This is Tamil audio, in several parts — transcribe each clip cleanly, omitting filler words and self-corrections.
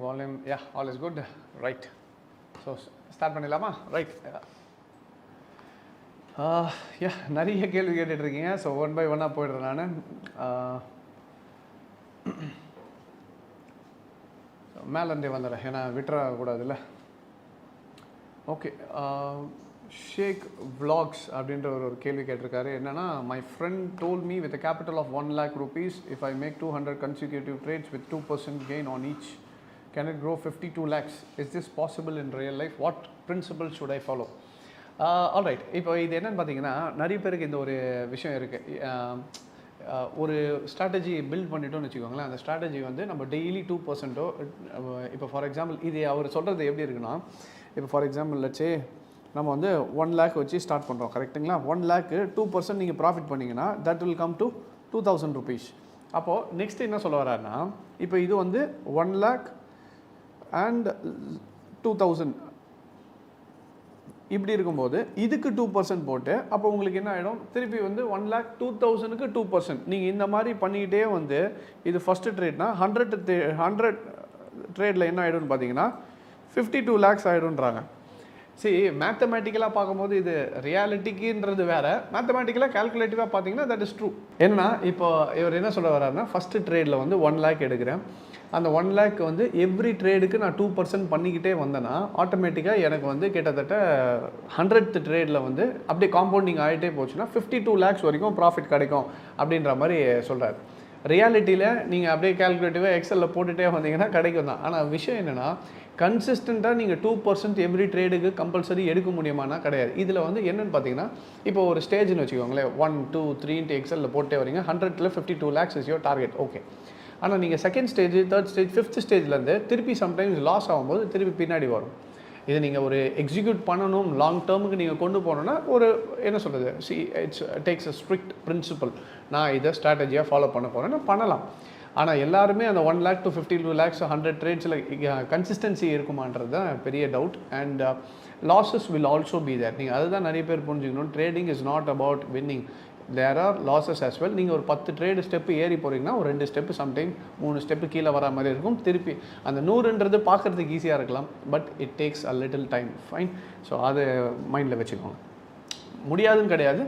volume, yeah, all is good, right. So start பண்ணிடலாமா? Right. நிறைய கேள்வி கேட்டுட்டு இருக்கீங்க. ஸோ ஒன் பை ஒன்னாக போய்டுறேன் நான். மேலேருந்தே வந்துடுறேன், ஏன்னா விட்டுறக்கூடாதுல்ல. ஓகே, ஷேக் vlogs அப்படின்ற ஒரு கேள்வி கேட்டிருக்காரு. என்னன்னா, my friend told me with capital of 1 lakh rupees if I make 200 consecutive trades with 2% gain on each, can it grow 52 lakhs? Is this possible in real life? What principles should I follow? Alright, இப்போ இது என்னென்னு பார்த்தீங்கன்னா, நிறைய பேருக்கு இந்த ஒரு விஷயம் இருக்குது. ஒரு ஸ்ட்ராட்டஜி பில்ட் பண்ணிட்டோம்னு வச்சுக்கோங்களேன். அந்த ஸ்ட்ராட்டஜி வந்து நம்ம டெய்லி 2%, இப்போ ஃபார் எக்ஸாம்பிள் இது அவர் சொல்கிறது எப்படி இருக்குன்னா, இப்போ ஃபார் எக்ஸாம்பிள் லட்சே நம்ம வந்து 1 lakh வச்சு ஸ்டார்ட் பண்ணுறோம், கரெக்டுங்களா? 1 lakh 2% நீங்கள் ப்ராஃபிட் பண்ணிங்கன்னா that will come to 2000 rupees. அப்போது நெக்ஸ்ட் என்ன சொல்ல வர்றாருன்னா, இப்போ இது வந்து 1 lakh and 2000 இப்படி இருக்கும்போது இதுக்கு 2% போட்டு, அப்போ உங்களுக்கு என்ன ஆகிடும், திருப்பி வந்து 1 lakh 2000க்கு 2%. நீங்கள் இந்த மாதிரி பண்ணிக்கிட்டே வந்து இது ஃபஸ்ட்டு ட்ரேட்னா 100 ட்ரேடில் என்ன ஆகிடும்னு பார்த்தீங்கன்னா 52 lakhs ஆகிடும்ன்றாங்க. சரி, மேத்தமேட்டிக்கலாக பார்க்கும்போது இது ரியாலிட்டிக்குன்றது வேறு, மேத்தமேட்டிக்கலாக கால்குலேட்டிவாக பார்த்தீங்கன்னா தட் இஸ் ட்ரூ. என்னன்னா, இப்போ இவர் என்ன சொல்ல வர்றாருன்னா, ஃபஸ்ட்டு ட்ரேடில் வந்து 1 lakh எடுக்கிறேன். அந்த 1 lakh வந்து எவ்ரி ட்ரேடுக்கு நான் 2% பண்ணிக்கிட்டே வந்தேன்னா ஆட்டோமேட்டிக்காக எனக்கு வந்து கிட்டத்தட்ட 100th ட்ரேடில் வந்து அப்படியே காம்பவுண்டிங் ஆகிட்டே போச்சுன்னா 52 lakhs வரைக்கும் ப்ராஃபிட் கிடைக்கும் அப்படின்ற மாதிரி சொல்கிறார். ரியாலிட்டியில் நீங்கள் அப்படியே கால்குலேட்டிவாக எக்ஸலில் போட்டுகிட்டே வந்தீங்கன்னா கிடைக்கும் தான். ஆனால் விஷயம் என்னென்னா, கன்சிஸ்டண்ட்டாக நீங்கள் 2% எவ்ரி ட்ரேடுக்கு கம்பல்சரி எடுக்க முடியுமானா கிடையாது. இதில் வந்து என்னென்னு பார்த்தீங்கன்னா, இப்போ ஒரு ஸ்டேஜ்னு வச்சுக்கோங்களேன், 1 2 3 எக்ஸலில் போட்டே வரீங்க, 100ல் 52 lakhs is your target, okay. ஆனால் நீங்கள் second stage, third stage, 5th ஸ்டேஜ்லேருந்து திருப்பி சம்டைம்ஸ் லாஸ் ஆகும்போது திருப்பி பின்னாடி வரும். இது நீங்கள் ஒரு எக்ஸிக்யூட் பண்ணணும், லாங் டேர்முக்கு நீங்கள் கொண்டு போகணுன்னா ஒரு என்ன சொல்கிறது, it's takes a strict principle. நான் இதை ஸ்ட்ராட்டஜியாக ஃபாலோ பண்ண போகிறேன்னா பண்ணலாம். ஆனால் எல்லாருமே அந்த 1 lakh to 52 lakhs 100 ட்ரேட்ஸில் கன்சிஸ்டன்சி இருக்குமான்றது தான் பெரிய doubt. And losses will also be there. நீங்கள் அதுதான் நிறைய பேர் புரிஞ்சுக்கணும். Trading is not about winning, there are losses as well. நீங்கள் ஒரு 10 ட்ரேடு ஸ்டெப்பு ஏறி போகிறீங்கன்னா ஒரு 2 ஸ்டெப்பு சம்டைம் 3 ஸ்டெப்பு கீழே வர மாதிரி இருக்கும். திருப்பி அந்த 100ன்றது பார்க்குறதுக்கு ஈஸியாக இருக்கலாம், but it takes a little time, fine. So அது மைண்டில் வச்சுக்கோங்க. முடியாதுன்னு கிடையாது.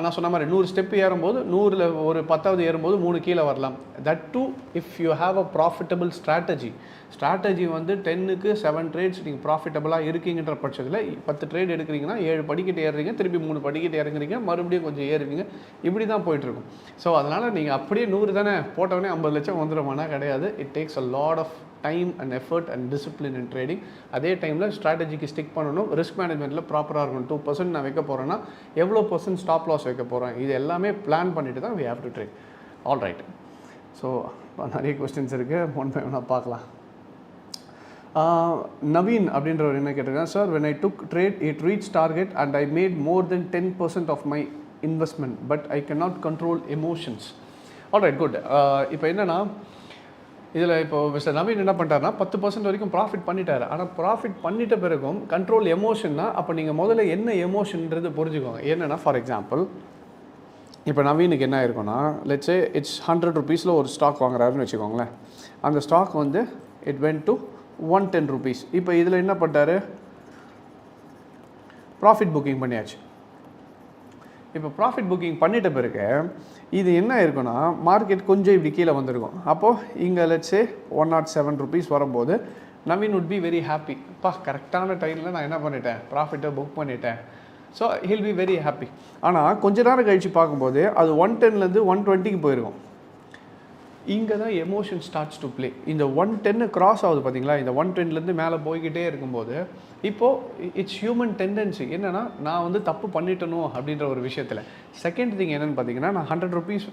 நான் சொன்ன மாதிரி 100 ஸ்டெப்பு ஏறும்போது 100ல் ஒரு 10வது ஏறும்போது 3 கீழே வரலாம். That too if you have a profitable strategy வந்து 10க்கு 7 ட்ரேட்ஸ் நீங்கள் ப்ராஃபிட்டபுளாக இருக்கீங்கன்ற பட்சத்தில் 10 ட்ரேட் எடுக்கிறீங்கன்னா 7 படிக்கட்டு ஏறுறீங்க, திருப்பி 3 படிக்கட்டு இறங்குறீங்க, மறுபடியும் கொஞ்சம் ஏறுவீங்க, இப்படி தான் போயிட்டுருக்கும். ஸோ அதனால் நீங்கள் அப்படியே 100 தானே போட்டவுடனே 50 லட்சம் வந்துடுமானா கிடையாது. It takes a lot of time and effort and discipline in trading. அதே டைமில் ஸ்ட்ராட்டஜிக்கு ஸ்டிக் பண்ணணும். ரிஸ்க் மேனேஜ்மெண்ட்டில் ப்ராப்பராக இருக்கணும். 2% நான் வைக்க போகிறேன்னா எவ்வளோ % ஸ்டாப் லாஸ் வைக்க போகிறேன், இது எல்லாமே பிளான் பண்ணிவிட்டு தான் we have to trade. All right. So நிறைய கொஸ்டின்ஸ் இருக்குது, ஒன் பை ஒன்னாக பார்க்கலாம். நவீன் அப்படின்றவர் என்ன கேட்டிருக்காங்க, sir when I took trade it reached target and I made more than 10% of my investment but I cannot control emotions. All right, good. இப்போ என்னென்னா, இதில் இப்போ மிஸ்டர் நவீன் என்ன பண்ணிட்டாருன்னா 10% வரைக்கும் ப்ராஃபிட் பண்ணிட்டார். ஆனால் ப்ராஃபிட் பண்ணிட்ட பிறகும் கண்ட்ரோல் எமோஷன்னா, அப்போ நீங்கள் முதல்ல என்ன எமோஷன்ன்றது புரிஞ்சுக்கோங்க. என்னென்னா, ஃபார் எக்ஸாம்பிள் இப்போ நவீனுக்கு என்ன இருக்குன்னா, லெட்ஸ் சே இட்ஸ் 100 rupeesல ஒரு ஸ்டாக் வாங்குறாருன்னு வச்சுக்கோங்களேன். அந்த ஸ்டாக் வந்து இட் வென்ட் டு 110 rupees. இப்போ இதில் என்ன பண்ணிட்டாரு, ப்ராஃபிட் புக்கிங் பண்ணியாச்சு. இப்போ ப்ராஃபிட் புக்கிங் பண்ணிட்ட பிறகு இது என்ன இருக்குன்னா, மார்க்கெட் கொஞ்சம் இப்படி கீழே வந்திருக்கும். அப்போது இங்கே லெட்ஸே 107 rupees வரும்போது Naveen would be very happy. கரெக்டான டைமில் நான் என்ன பண்ணிட்டேன், ப்ராஃபிட்டை புக் பண்ணிட்டேன். So he'll be very happy. ஆனால் கொஞ்ச நேரம் கழித்து பார்க்கும்போது அது 110லேருந்து 120க்கு போயிருக்கும். இங்கே தான் எமோஷன் ஸ்டார்ட்ஸ் டு ப்ளே. இந்த 110 கிராஸ் ஆகுது பார்த்தீங்களா, இந்த 110லேருந்து மேலே போய்கிட்டே இருக்கும்போது இப்போது இட்ஸ் ஹியூமன் டெண்டன்சி என்னென்னா, நான் வந்து தப்பு பண்ணிட்டணும் அப்படின்ற ஒரு விஷயத்தில். செகண்ட் திங் என்னென்னு பார்த்தீங்கன்னா, நான் 100 rupees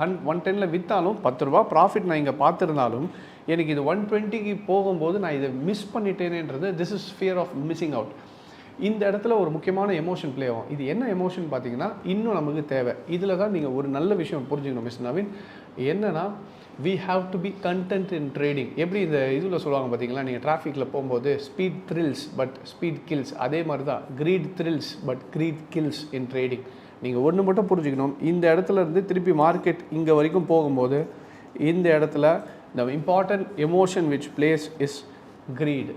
110ல் விற்றாலும் 10 ரூபா ப்ராஃபிட் நான் இங்கே பார்த்துருந்தாலும் எனக்கு இது 120க்கு போகும்போது நான் இதை மிஸ் பண்ணிட்டேனேன்றது, this is fear of missing out. இந்த இடத்துல ஒரு முக்கியமான எமோஷன் ப்ளே ஆகும். இது என்ன எமோஷன் பார்த்தீங்கன்னா, இன்னும் நமக்கு தேவை. இதில் தான் நீங்கள் ஒரு நல்ல விஷயம் புரிஞ்சுக்கணும் மிஸ் நவீன். என்னென்னா, we have to be content in trading. எப்படி இந்த இதில் சொல்லுவாங்க பார்த்தீங்களா, நீங்கள் டிராஃபிக்கில் போகும்போது speed thrills but speed kills, அதே மாதிரி தான் greed thrills but greed kills in trading. நீங்கள் ஒன்று மட்டும் புரிஞ்சுக்கணும், இந்த இடத்துல இருந்து திருப்பி மார்க்கெட் இங்கே வரைக்கும் போகும்போது இந்த இடத்துல the important emotion which plays is greed.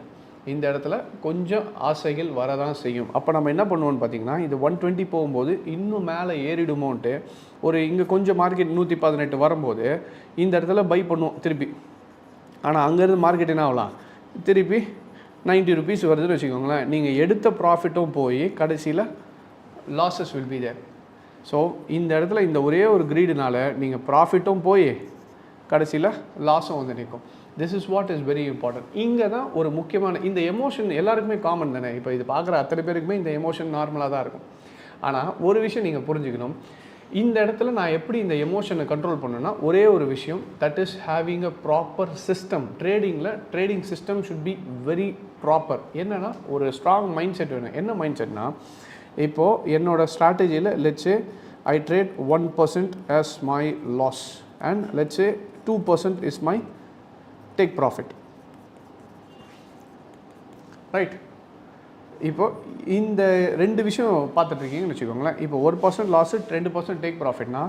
இந்த இடத்துல கொஞ்சம் ஆசைகள் வரதான் செய்யும். அப்போ நம்ம என்ன பண்ணுவோம்னு பார்த்தீங்கன்னா, இது 120 போகும்போது இன்னும் மேலே ஏறிடுமோன்ட்டு ஒரு இங்கே கொஞ்சம் மார்க்கெட் 118 வரும்போது இந்த இடத்துல பை பண்ணுவோம் திருப்பி. ஆனால் அங்கேருந்து மார்க்கெட் என்ன ஆகலாம், திருப்பி 90 rupees வருதுன்னு வச்சுக்கோங்களேன். நீங்கள் எடுத்த ப்ராஃபிட்டும் போய் கடைசியில் losses will be there. So இந்த இடத்துல இந்த ஒரே ஒரு க்ரீடுனால நீங்கள் ப்ராஃபிட்டும் போய் கடைசியில் லாஸும் வந்து நிற்கும். This is what is very important. இங்கே தான் ஒரு முக்கியமான இந்த எமோஷன் எல்லாருக்குமே காமன் தானே. இப்போ இது பார்க்குற அத்தனை பேருக்குமே இந்த எமோஷன் நார்மலாக தான் இருக்கும். ஆனால் ஒரு விஷயம் நீங்கள் புரிஞ்சுக்கணும், இந்த இடத்துல நான் எப்படி இந்த எமோஷனை கண்ட்ரோல் பண்ணணும்னா ஒரே ஒரு விஷயம், that is having a proper system. Trading system should be very proper. என்னென்னா ஒரு ஸ்ட்ராங் மைண்ட் செட் வேணும். என்ன மைண்ட் செட்னா, இப்போது என்னோடய ஸ்ட்ராட்டஜியில் let's say I trade 1% as my loss and let's say 2% is my take profit, right? இப்போ இந்த ரெண்டு விஷயம் பார்த்துட்ருக்கீங்கன்னு வச்சுக்கோங்களேன். இப்போ 1% லாஸு 2% டேக் ப்ராஃபிட்னா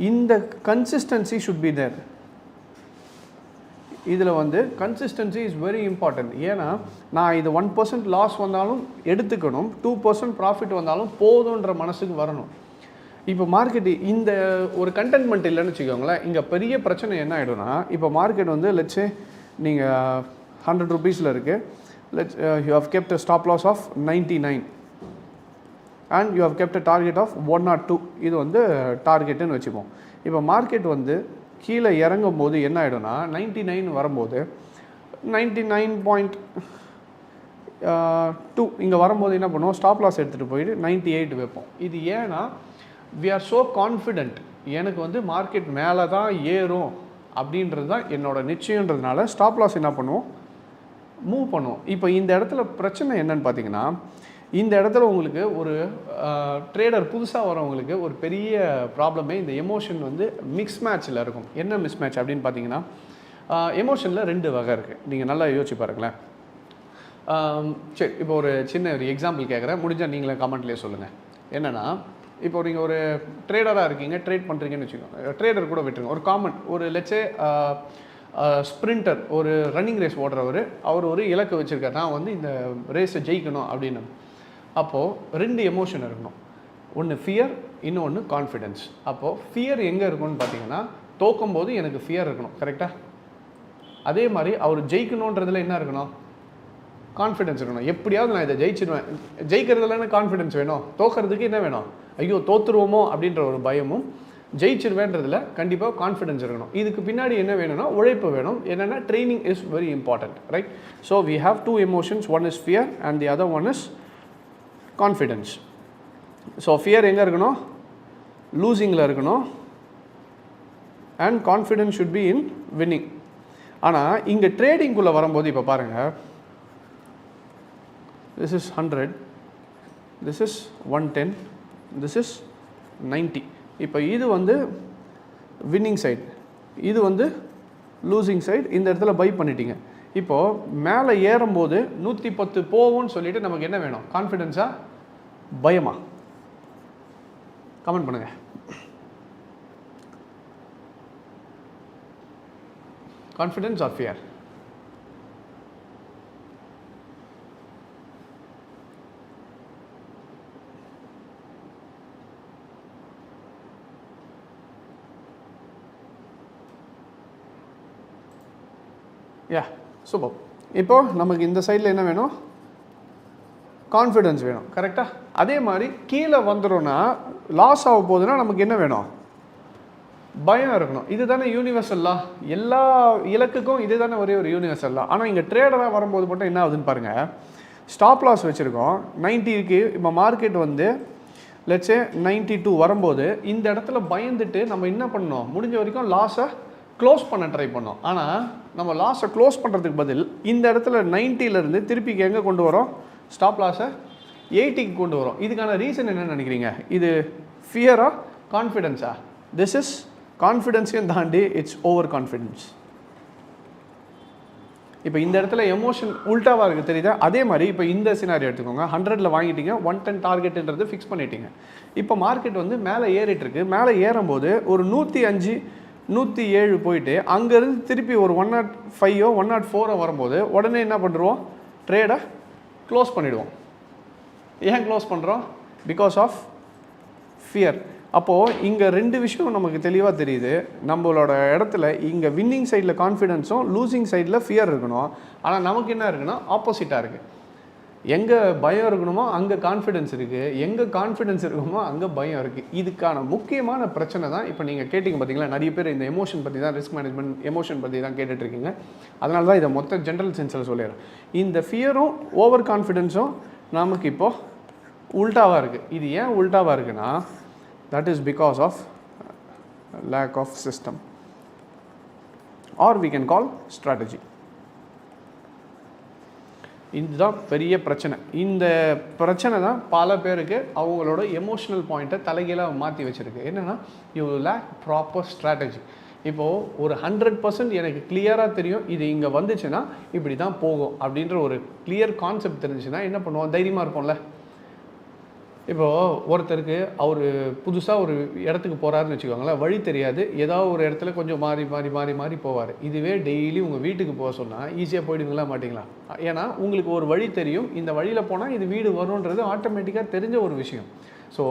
இந்த கன்சிஸ்டன்சி ஷுட் பி தேர். இதில் வந்து கன்சிஸ்டன்சி இஸ் வெரி இம்பார்ட்டன்ட். ஏன்னா நான் இது 1% லாஸ் வந்தாலும் எடுத்துக்கணும், 2% ப்ராஃபிட் வந்தாலும் போதுன்ற மனசுக்கு வரணும். இப்போ மார்க்கெட் இந்த ஒரு கண்டென்ட்மெண்ட் இல்லைன்னு வச்சுக்கோங்களேன். இங்கே பெரிய பிரச்சனை என்ன ஆகிடும்னா, இப்போ மார்க்கெட் வந்து லெட்ஸே நீங்கள் 100 rupeesல இருக்குது, let's you have kept a stop loss of 99 and you have kept a target of 102. இது வந்து டார்கெட்டுன்னு வச்சுப்போம். இப்போ மார்க்கெட் வந்து கீழே இறங்கும் போது என்ன ஆகிடும்னா 99 வரும்போது 99.2 இங்கே வரும்போது என்ன பண்ணுவோம், ஸ்டாப் லாஸ் எடுத்துகிட்டு போயிட்டு 98 வைப்போம். இது ஏன்னா we are so confident, எனக்கு வந்து மார்க்கெட் மேலே தான் ஏறும் அப்படின்றது தான் என்னோட நிச்சயன்றதுனால ஸ்டாப் லாஸ் என்ன பண்ணுவோம், மூவ் பண்ணுவோம். இப்போ இந்த இடத்துல பிரச்சனை என்னன்னு பார்த்தீங்கன்னா, இந்த இடத்துல உங்களுக்கு ஒரு ட்ரேடர் புதுசாக வரவங்களுக்கு ஒரு பெரிய ப்ராப்ளமே இந்த எமோஷன் வந்து மிக்ஸ் மேட்ச்சில் இருக்கும். என்ன மிஸ் மேட்ச் அப்படின்னு பார்த்தீங்கன்னா, எமோஷனில் 2 வகை இருக்குது. நீங்கள் நல்லா யோசிச்சு பாருங்களேன். சரி, இப்போ ஒரு சின்ன ஒரு எக்ஸாம்பிள் கேட்குறேன், முடிஞ்சால் நீங்களே கமெண்ட்லேயே சொல்லுங்கள். என்னென்னா, இப்போ நீங்கள் ஒரு ட்ரேடராக இருக்கீங்க, ட்ரேட் பண்ணுறீங்கன்னு வச்சுக்கோங்க. ட்ரேடர் கூட விட்டுருங்க, ஒரு காமன் ஒரு லெட்ஸே ஸ்ப்ரிண்டர், ஒரு ரன்னிங் ரேஸ் ஓடுறவர், அவர் ஒரு இலக்கு வச்சுருக்கார், நான் வந்து இந்த ரேஸை ஜெயிக்கணும் அப்படின்னு. அப்போது 2 எமோஷன் இருக்கணும், ஒன்று ஃபியர், இன்னொன்று கான்ஃபிடென்ஸ். அப்போது ஃபியர் எங்கே இருக்குன்னு பார்த்தீங்கன்னா, தோக்கும் போது எனக்கு ஃபியர் இருக்கணும், கரெக்டாக? அதே மாதிரி அவர் ஜெயிக்கணுன்றதுல என்ன இருக்கணும், கான்ஃபிடென்ஸ் இருக்கணும். எப்படியாவது நான் இதை ஜெயிச்சிடுவேன், ஜெயிக்கிறதுலன்னு கான்ஃபிடென்ஸ் வேணும். தோக்கிறதுக்கு என்ன வேணும், ஐயோ தோற்றுருவோமோ அப்படின்ற ஒரு பயமும், ஜெயிச்சிருவேன்றதில் கண்டிப்பாக கான்ஃபிடென்ஸ் இருக்கணும். இதுக்கு பின்னாடி என்ன வேணும்னா உழைப்பு வேணும். என்னென்னா training is very important, right? So we have 2 emotions, one is fear and the other one is confidence. So fear எங்கே இருக்கணும், லூசிங்கில் இருக்கணும், and confidence should be in winning. ஆனால் இங்கே ட்ரேடிங்குள்ளே வரும்போது இப்போ பாருங்கள், this is 100, this is 110, this is 90. இப்போ இது வந்து வின்னிங் சைடு, இது வந்து லூசிங் சைடு. இந்த இடத்துல பை பண்ணிட்டீங்க. இப்போது மேலே ஏறும்போது 110 போகும்னு சொல்லிட்டு நமக்கு என்ன வேணும், கான்ஃபிடென்ஸா பயமா? கமெண்ட் பண்ணுங்கள். Confidence or fear? Yeah, super. இப்போது நமக்கு இந்த சைடில் என்ன வேணும், கான்ஃபிடென்ஸ் வேணும், கரெக்டாக? அதே மாதிரி கீழே வந்துடும்னா லாஸ் ஆக போகுதுன்னா நமக்கு என்ன வேணும், பயம் இருக்கணும். இது தானே யூனிவர்சல்லா, எல்லா இலக்குக்கும் இது தானே ஒரே ஒரு யூனிவர்சல்லா. ஆனால் இங்கே ட்ரேடராக வரும்போது மட்டும் என்ன ஆகுதுன்னு பாருங்கள், ஸ்டாப் லாஸ் வச்சுருக்கோம் 90க்கு. இப்போ மார்க்கெட் வந்து லெட்ஸே 92 வரும்போது இந்த இடத்துல பயந்துட்டு நம்ம என்ன பண்ணோம், முடிஞ்ச வரைக்கும் லாஸை க்ளோஸ் பண்ண ட்ரை பண்ணோம். ஆனால் நம்ம லாஸை க்ளோஸ் பண்ணுறதுக்கு பதில் இந்த இடத்துல 90லேருந்து திருப்பி எங்கே கொண்டு வரோம், ஸ்டாப் லாஸை 80க்கு கொண்டு வரோம். இதுக்கான ரீசன் என்னன்னு நினைக்கிறீங்க? இது ஃபியரா கான்ஃபிடென்ஸா? திஸ் இஸ் கான்ஃபிடென்ஸையும் தாண்டி இட்ஸ் ஓவர் கான்ஃபிடென்ஸ். இப்போ இந்த இடத்துல எமோஷன் உல்ட்டாவாக இருக்குது, தெரியுதா? அதே மாதிரி இப்போ இந்த சினாரி எடுத்துக்கோங்க, 100ல் வாங்கிட்டீங்க, 110 டார்கெட்டுன்றது ஃபிக்ஸ் பண்ணிட்டீங்க. இப்போ மார்க்கெட் வந்து மேலே ஏறிட்டுருக்கு. மேலே ஏறும்போது ஒரு 105 107 போயிட்டு அங்கேருந்து திருப்பி ஒரு 105 104 வரும்போது உடனே என்ன பண்ணுறோம், ட்ரேடை க்ளோஸ் பண்ணிவிடுவோம். ஏன் க்ளோஸ் பண்ணுறோம்? Because of fear. அப்போது இங்கே 2 விஷயம் நமக்கு தெளிவாக தெரியுது. நம்மளோட இடத்துல இங்கே வின்னிங் சைடில் கான்ஃபிடென்ஸும் லூசிங் சைடில் ஃபியர் இருக்கணும். ஆனால் நமக்கு என்ன இருக்குன்னா ஆப்போசிட்டாக இருக்குது. எங்கே பயம் இருக்கணுமோ அங்கே கான்ஃபிடென்ஸ் இருக்குது, எங்கே கான்ஃபிடென்ஸ் இருக்கணுமோ அங்கே பயம் இருக்குது. இதுக்கான முக்கியமான பிரச்சனை தான் இப்போ நீங்கள் கேட்டிங்க பார்த்தீங்களா, நிறைய பேர் இந்த எமோஷன் பற்றி தான், ரிஸ்க் மேனேஜ்மெண்ட் எமோஷன் பற்றி தான் கேட்டுட்ருக்கீங்க. அதனால தான் இதை மொத்த ஜென்ரல் சென்ஸில் சொல்லிடுறேன். இந்த ஃபியரும் ஓவர் கான்ஃபிடென்ஸும் நமக்கு இப்போது உல்டாவாக இருக்குது. இது ஏன் உல்டாவாக இருக்குன்னா, that is because of lack of system, or we can call strategy. இதுதான் பெரிய பிரச்சனை. இந்த பிரச்சனை தான் பல பேருக்கு அவங்களோட எமோஷனல் பாயிண்ட்டை தலைகீழாக மாற்றி வச்சுருக்கு. என்னென்னா, யூ லேக் ப்ராப்பர் ஸ்ட்ராட்டஜி. இப்போது ஒரு 100% எனக்கு கிளியராக தெரியும் இது இங்கே வந்துச்சுன்னா இப்படி தான் போகும் அப்படின்ற ஒரு கிளியர் கான்செப்ட் தெரிஞ்சுன்னா என்ன பண்ணுவோம், தைரியமாக இருப்போம்ல. இப்போது ஒருத்தருக்கு அவர் புதுசாக ஒரு இடத்துக்கு போகிறாருன்னு வச்சுக்கோங்களேன், வழி தெரியாது, ஏதாவது ஒரு இடத்துல கொஞ்சம் மாறி மாறி மாறி மாறி போவார். இதுவே டெய்லி உங்கள் வீட்டுக்கு போக சொன்னால் ஈஸியாக போயிடுங்களா மாட்டிங்களா? ஏன்னா உங்களுக்கு ஒரு வழி தெரியும், இந்த வழியில் போனால் இது வீடு வரும்ன்றது ஆட்டோமேட்டிக்காக தெரிஞ்ச ஒரு விஷயம். ஸோ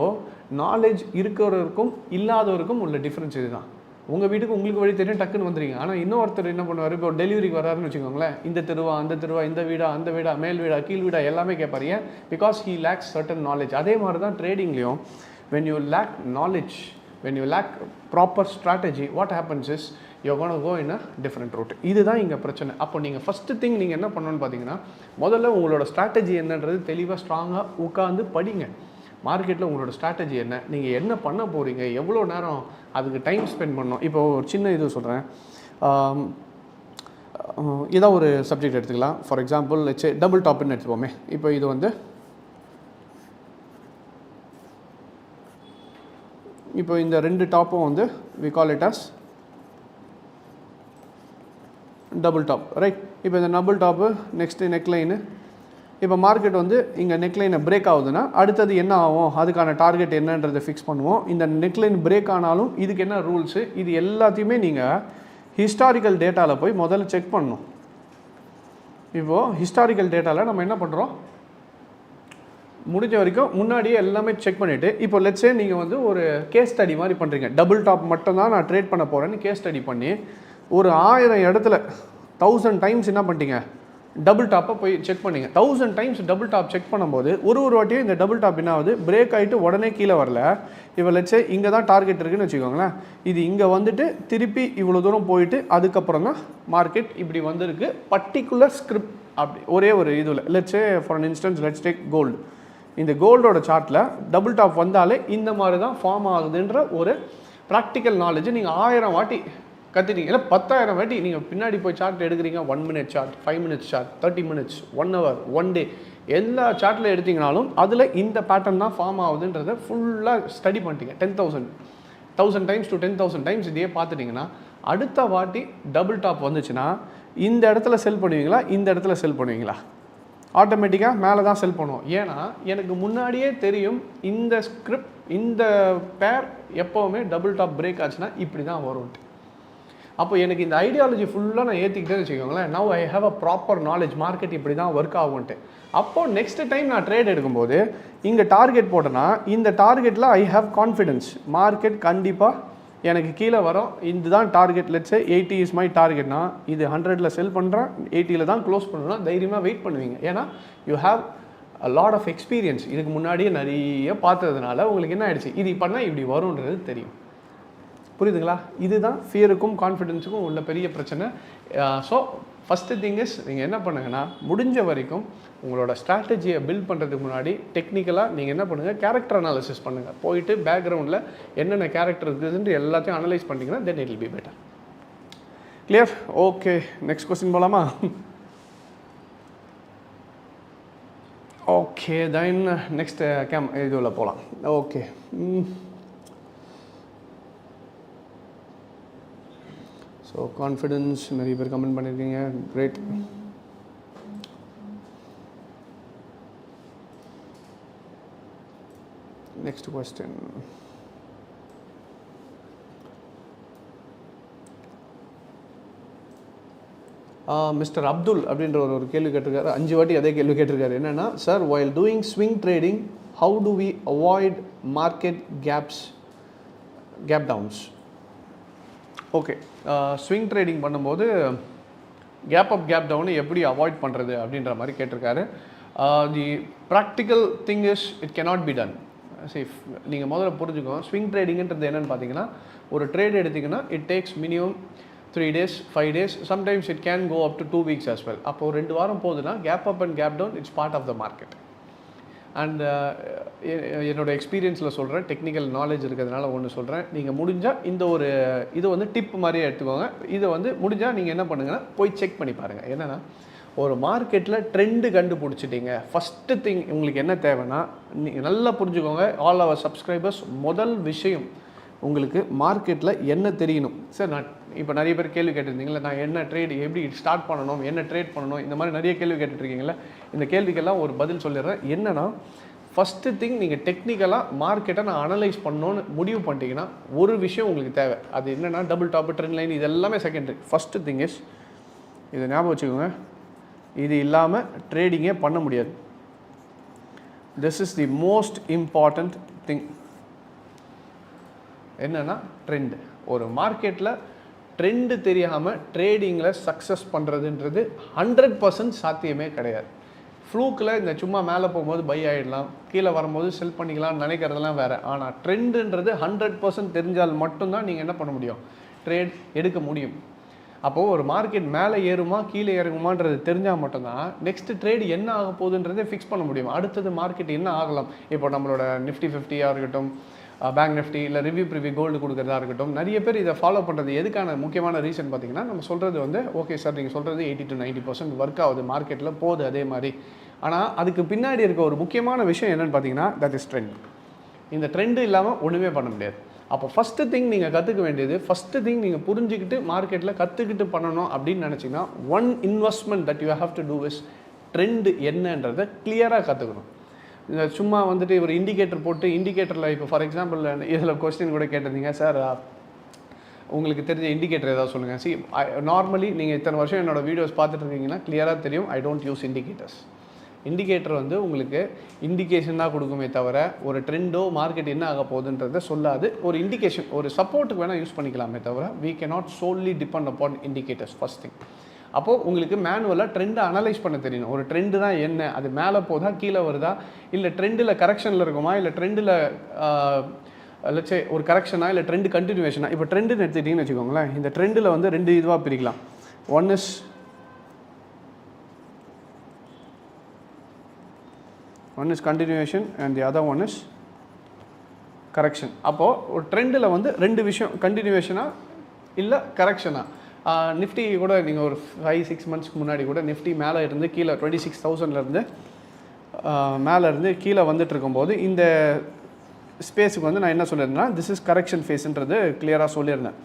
நாலேஜ் இருக்கிறவருக்கும் இல்லாதவருக்கும் உள்ள டிஃப்ரென்ஸ் இதுதான். உங்கள் வீட்டுக்கு உங்களுக்கு வழி தெரியும், டக்குன்னு வந்துடுங்க. ஆனால் இன்னொருத்தர் என்ன பண்ணுவார், இப்போ டெலிவரிக்கு வராருன்னு வச்சுக்கோங்களேன், இந்த தெருவா அந்த தெருவா, இந்த வீடா அந்த வீடா, மேல் வீடா கீழ் வீடா எல்லாமே கேட்பாரு. ஏன்? Because he lakhs certain knowledge. அதே மாதிரி தான் ட்ரேடிங்லேயும் when you lack knowledge, when you lack proper strategy, what happens is you're going to go in a different route. இதுதான் இங்கே பிரச்சனை. அப்போ நீங்கள் ஃபஸ்ட்டு திங் நீங்கள் என்ன பண்ணணும்னு பார்த்தீங்கன்னா, முதல்ல உங்களோட ஸ்ட்ராட்டஜி என்னன்றது தெளிவாக ஸ்ட்ராங்காக உட்காந்து படிங்க. மார்க்கெட்டில் உங்களோட ஸ்ட்ராட்டஜி என்ன, நீங்கள் என்ன பண்ண போகிறீங்க, எவ்வளோ நேரம் அதுக்கு டைம் ஸ்பெண்ட் பண்ணணும். இப்போ ஒரு சின்ன இது சொல்கிறேன், ஏதாவது ஒரு சப்ஜெக்ட் எடுத்துக்கலாம். For example let's say double டாப்னு எடுத்துப்போமே. இப்போ இது வந்து இப்போ இந்த 2 டாப்பும் வந்து we call it as double top, right? இப்போ இந்த டபுள் டாப்பு நெக்ஸ்ட்டு நெக்லைனு. இப்போ மார்க்கெட் வந்து இங்கே நெக்லைனை பிரேக் ஆகுதுன்னா அடுத்தது என்ன ஆகும், அதுக்கான டார்கெட் என்னன்றதை ஃபிக்ஸ் பண்ணுவோம். இந்த நெக்லைன் பிரேக் ஆனாலும் இதுக்கு என்ன ரூல்ஸு, இது எல்லாத்தையுமே நீங்கள் ஹிஸ்டாரிக்கல் டேட்டாவில் போய் முதல்ல செக் பண்ணணும். இப்போது ஹிஸ்டாரிக்கல் டேட்டாவில் நம்ம என்ன பண்ணுறோம், முடிஞ்ச வரைக்கும் முன்னாடியே எல்லாமே செக் பண்ணிவிட்டு, இப்போ லெட்ஸே நீங்கள் வந்து ஒரு கேஸ் ஸ்டடி மாதிரி பண்ணுறீங்க, டபுள் டாப் மட்டும்தான் நான் ட்ரேட் பண்ண போகிறேன்னு கேஸ் ஸ்டடி பண்ணி ஒரு 1000 இடத்துல 1000 டைம்ஸ் என்ன பண்ணிட்டீங்க, டபுள் டாப்பை போய் செக் பண்ணிங்க. 1000 டைம்ஸ் டபுள் டாப் செக் பண்ணும்போது ஒரு வாட்டியும் இந்த டபுள் டாப் என்ன ஆகுது, பிரேக் ஆகிட்டு உடனே கீழே வரல. இப்போ லெட்ஸே இங்கே தான் டார்கெட் இருக்குதுன்னு வச்சுக்கோங்களேன், இது இங்கே வந்துட்டு திருப்பி இவ்வளோ தூரம் போயிட்டு அதுக்கப்புறம் தான் மார்க்கெட் இப்படி வந்திருக்கு. பர்டிகுலர் ஸ்கிரிப்ட் அப்படி ஒரே ஒரு இதில் let's say for an instance let's take gold. இந்த கோல்டோட சார்ட்டில் டபுள் டாப் வந்தாலே இந்த மாதிரி தான் ஃபார்ம் ஆகுதுன்ற ஒரு ப்ராக்டிக்கல் நாலேஜ் நீங்கள் 1000 வாட்டி கற்றுட்டீங்க. இல்லை 10,000 வாட்டி நீங்கள் பின்னாடி போய் சார்ட் எடுக்கிறீங்க. 1 minute chart, 5 minutes chart, 30 minutes, 1 hour, 1 day, எல்லா சார்ட்டில் எடுத்திங்கனாலும் அதில் இந்த பேட்டர்ன் தான் ஃபார்ம் ஆகுதுன்றதை ஃபுல்லாக ஸ்டடி பண்ணிட்டீங்க. 10,000 டைம்ஸ் டு 10,000 டைம்ஸ் இதையே பார்த்துட்டிங்கன்னா அடுத்த வாட்டி டபுள் டாப் வந்துச்சுன்னா இந்த இடத்துல செல் பண்ணுவீங்களா, இந்த இடத்துல செல் பண்ணுவீங்களா? ஆட்டோமேட்டிக்காக மேலே தான் செல் பண்ணுவோம். ஏன்னா எனக்கு முன்னாடியே தெரியும் இந்த ஸ்கிரிப்ட், இந்த பேர் எப்போவுமே டபுள் டாப் பிரேக் ஆச்சுன்னா இப்படி தான் வரும்ட்டு. அப்போ எனக்கு இந்த ஐடியாலஜி ஃபுல்லாக நான் ஏற்றிக்கிட்டேன்னு வச்சுக்கோங்களேன். Now I have a proper knowledge, market இப்படி தான் ஒர்க் ஆகும்ன்ட்டு. அப்போது நெக்ஸ்ட் டைம் நான் ட்ரேட் எடுக்கும்போது இங்கே டார்கெட் போட்டேன்னா இந்த டார்கெட்டில் ஐ ஹேவ் கான்ஃபிடென்ஸ், மார்க்கெட் கண்டிப்பாக எனக்கு கீழே வரும். இதுதான் டார்கெட், லெட்ஸே 80 இஸ் மை டார்கெட்னா இது 100ல் செல் பண்ணுறேன், 80ல் தான் க்ளோஸ் பண்ணணும்னா தைரியமாக வெயிட் பண்ணுவீங்க. ஏன்னா you have a lot of experience. இதுக்கு முன்னாடியே நிறைய பார்த்ததுனால உங்களுக்கு என்ன ஆயிடுச்சு, இது பண்ணால் இப்படி வரும்ன்றது தெரியும். புரியுதுங்களா? இதுதான் ஃபியருக்கும் கான்ஃபிடென்ஸுக்கும் உள்ள பெரிய பிரச்சனை. ஸோ ஃபஸ்ட்டு திங் இஸ் நீங்கள் என்ன பண்ணுங்கன்னா, முடிஞ்ச வரைக்கும் உங்களோட ஸ்ட்ராட்டஜியை பில்ட் பண்ணுறதுக்கு முன்னாடி டெக்னிக்கலாக நீங்கள் என்ன பண்ணுங்கள், கேரக்டர் அனாலிசிஸ் பண்ணுங்கள். போயிட்டு பேக்ரவுண்டில் என்னென்ன கேரக்டர் இருக்குதுன்ட்டு எல்லாத்தையும் அனலைஸ் பண்ணிங்கன்னா then it will be better. Clear? Okay, next question போகலாமா? ஓகே, தென் நெக்ஸ்ட் இதுவில் போகலாம். ஓகே, ஸோ கான்ஃபிடென்ஸ் நிறைய பேர் கமெண்ட் பண்ணியிருக்கீங்க, great. Next question. Mister Abdul அப்படின்ற ஒரு கேள்வி கேட்டிருக்காரு, 5 வாட்டி அதே கேள்வி கேட்டிருக்காரு. என்னென்னா, sir while doing swing trading how do we avoid market gap downs? Okay, swing trading பண்ணும்போது கேப் அப் கேப் டவுன் எப்படி அவாய்ட் பண்ணுறது அப்படின்ற மாதிரி கேட்டிருக்காரு. The practical thing is it cannot be done. சரி, நீங்கள் முதல்ல புரிஞ்சுக்கோங்க, ஸ்விங் ட்ரேடிங்கிறது என்னென்னு பார்த்தீங்கன்னா, ஒரு ட்ரேட் எடுத்திங்கன்னா it takes minimum 3 days 5 days, sometimes it can go up to 2 weeks as well. அப்போது 2 வாரம் போகுதுன்னா gap up and gap down it's part of the market. And என்னோடய எக்ஸ்பீரியன்ஸில் சொல்கிறேன், டெக்னிக்கல் நாலேஜ் இருக்கிறதுனால ஒன்று சொல்கிறேன், நீங்கள் முடிஞ்சால் இந்த ஒரு இது வந்து டிப் மாதிரியே எடுத்துக்கோங்க. இதை வந்து முடிஞ்சால் நீங்கள் என்ன பண்ணுங்கன்னா போய் செக் பண்ணி பாருங்கள். என்னென்னா, ஒரு மார்க்கெட்டில் ட்ரெண்டு கண்டுபிடிச்சிட்டிங்க, ஃபஸ்ட்டு திங் உங்களுக்கு என்ன தேவைன்னா, நீங்கள் நல்லா புரிஞ்சுக்கோங்க ஆல் அவர் சப்ஸ்கிரைபர்ஸ், முதல் விஷயம் உங்களுக்கு மார்க்கெட்டில் என்ன தெரியணும். சார் நான் இப்போ நிறைய பேர் கேள்வி கேட்டிருந்தீங்களா, நான் என்ன ட்ரேட் எப்படி ஸ்டார்ட் பண்ணணும், என்ன ட்ரேட் பண்ணணும், இந்த மாதிரி நிறைய கேள்வி கேட்டுட்ருக்கீங்களா. இந்த கேள்விக்கெல்லாம் ஒரு பதில் சொல்லிடுறேன். என்னென்னா, ஃபஸ்ட்டு திங் நீங்கள் டெக்னிக்கலாக மார்க்கெட்டை நான் அனலைஸ் பண்ணணும்னு முடிவு பண்ணிட்டீங்கன்னா ஒரு விஷயம் உங்களுக்கு தேவை. அது என்னென்னா, டபுள் டாப்பு, ட்ரெண்ட் லைன், இது எல்லாமே செகண்டரி. ஃபஸ்ட்டு திங் இஸ், இதை ஞாபகம் வச்சுக்கோங்க, இது இல்லாமல் ட்ரேடிங்கே பண்ண முடியாது. This is the most important thing. என்னென்னா, ட்ரெண்டு. ஒரு மார்க்கெட்டில் ட்ரெண்டு தெரியாமல் ட்ரேடிங்கில் சக்ஸஸ் பண்ணுறதுன்றது 100% சாத்தியமே கிடையாது. ஃப்ளூக்கில் இந்த சும்மா மேலே போகும்போது பை ஆகிடலாம், கீழே வரும்போது செல் பண்ணிக்கலாம்னு நினைக்கிறதெல்லாம் வேறு. ஆனால் ட்ரெண்டுன்றது 100% தெரிஞ்சால் மட்டும்தான் நீங்கள் என்ன பண்ண முடியும், ட்ரேட் எடுக்க முடியும். அப்போது ஒரு மார்க்கெட் மேலே ஏறுமா கீழே இறங்குமான்றது தெரிஞ்சால் மட்டும்தான் நெக்ஸ்ட்டு ட்ரேட் என்ன ஆக போகுதுன்றதை ஃபிக்ஸ் பண்ண முடியும். அடுத்தது மார்க்கெட் என்ன ஆகலாம். இப்போ நம்மளோட நிஃப்டி 50 இருக்கட்டும், பேங்க் நிஃப்டி, இல்லை ரிவ்யூ ப்ரிவ்யூ கோல்டு கொடுக்குறதா இருக்கட்டும், நிறைய பேர் இதை ஃபாலோ பண்ணுறது எதுக்கான முக்கியமான ரீசன் பார்த்தீங்கன்னா, நம்ம சொல்கிறது வந்து ஓகே சார் நீங்கள் சொல்கிறது 80 to 90% ஒர்க் ஆகுது, மார்க்கெட்டில் போகுது அதே மாதிரி. ஆனால் அதுக்கு பின்னாடி இருக்க ஒரு முக்கியமான விஷயம் என்னென்னு பார்த்தீங்கன்னா, தட் இஸ் ட்ரெண்ட். இந்த ட்ரெண்டு இல்லாமல் ஒன்றுமே பண்ண முடியாது. அப்போ ஃபஸ்ட்டு திங் நீங்கள் கற்றுக்க வேண்டியது, ஃபஸ்ட்டு திங் நீங்கள் புரிஞ்சுக்கிட்டு மார்க்கெட்டில் கற்றுக்கிட்டு பண்ணணும் அப்படின்னு நினச்சிங்கன்னா, one investment that you have to do is trend என்னன்றதை கிளியராக கற்றுக்கணும். சும்மா வந்துட்டு ஒரு இண்டிகேட்டர் போட்டு இண்டிகேட்டரில் இப்போ ஃபார் எக்ஸாம்பிள் இதில் கொஸ்டின் கூட கேட்டிருந்தீங்க, சார் உங்களுக்கு தெரிஞ்ச இண்டிகேட்டர் ஏதாவது சொல்லுங்கள். சி, நார்மலி நீங்கள் இத்தனை வருஷம் என்னோடய வீடியோஸ் பார்த்துட்டு இருக்கீங்கன்னா கிளியராக தெரியும், I don't use indicators. Indicator வந்து உங்களுக்கு இண்டிகேஷன் தான் கொடுக்குமே தவிர ஒரு ட்ரெண்டோ மார்க்கெட் என்ன ஆக போகுதுன்றதை சொல்லாது. ஒரு இண்டிகேஷன், ஒரு சப்போர்ட்டுக்கு வேணால் யூஸ் பண்ணிக்கலாமே தவிர we cannot solely depend upon indicators. First thing. அப்போது உங்களுக்கு மேனுவலாக ட்ரெண்டை அனலைஸ் பண்ண தெரியணும். ஒரு ட்ரெண்டு தான் என்ன, அது மேலே போதா கீழே வருதா, இல்லை ட்ரெண்டில் கரெக்ஷனில் இருக்குமா, இல்லை ட்ரெண்டில் லட்சே ஒரு கரெக்ஷனா, இல்லை ட்ரெண்டு கண்டினியூவேஷனா. இப்போ ட்ரெண்டுன்னு எடுத்துக்கிட்டிங்கன்னு வச்சுக்கோங்களேன், இந்த ட்ரெண்டில் வந்து 2 இதுவாக பிரிக்கலாம். One is continuation and the other one is correction. அப்போது ஒரு ட்ரெண்டில் வந்து 2 விஷயம், கண்டினியூவேஷனா இல்லை கரெக்ஷனா. நிஃப்டி கூட நீங்கள் ஒரு 5-6 monthsக்கு முன்னாடி கூட நிஃப்டி மேலே இருந்து கீழே 26,000லேருந்து மேலே இருந்து கீழே வந்துட்டு இருக்கும்போது இந்த ஸ்பேஸுக்கு வந்து நான் என்ன சொல்லியிருந்தேன்னா, திஸ் இஸ் கரெக்ஷன் ஃபேஸ்ன்றது கிளியராக சொல்லியிருந்தேன்.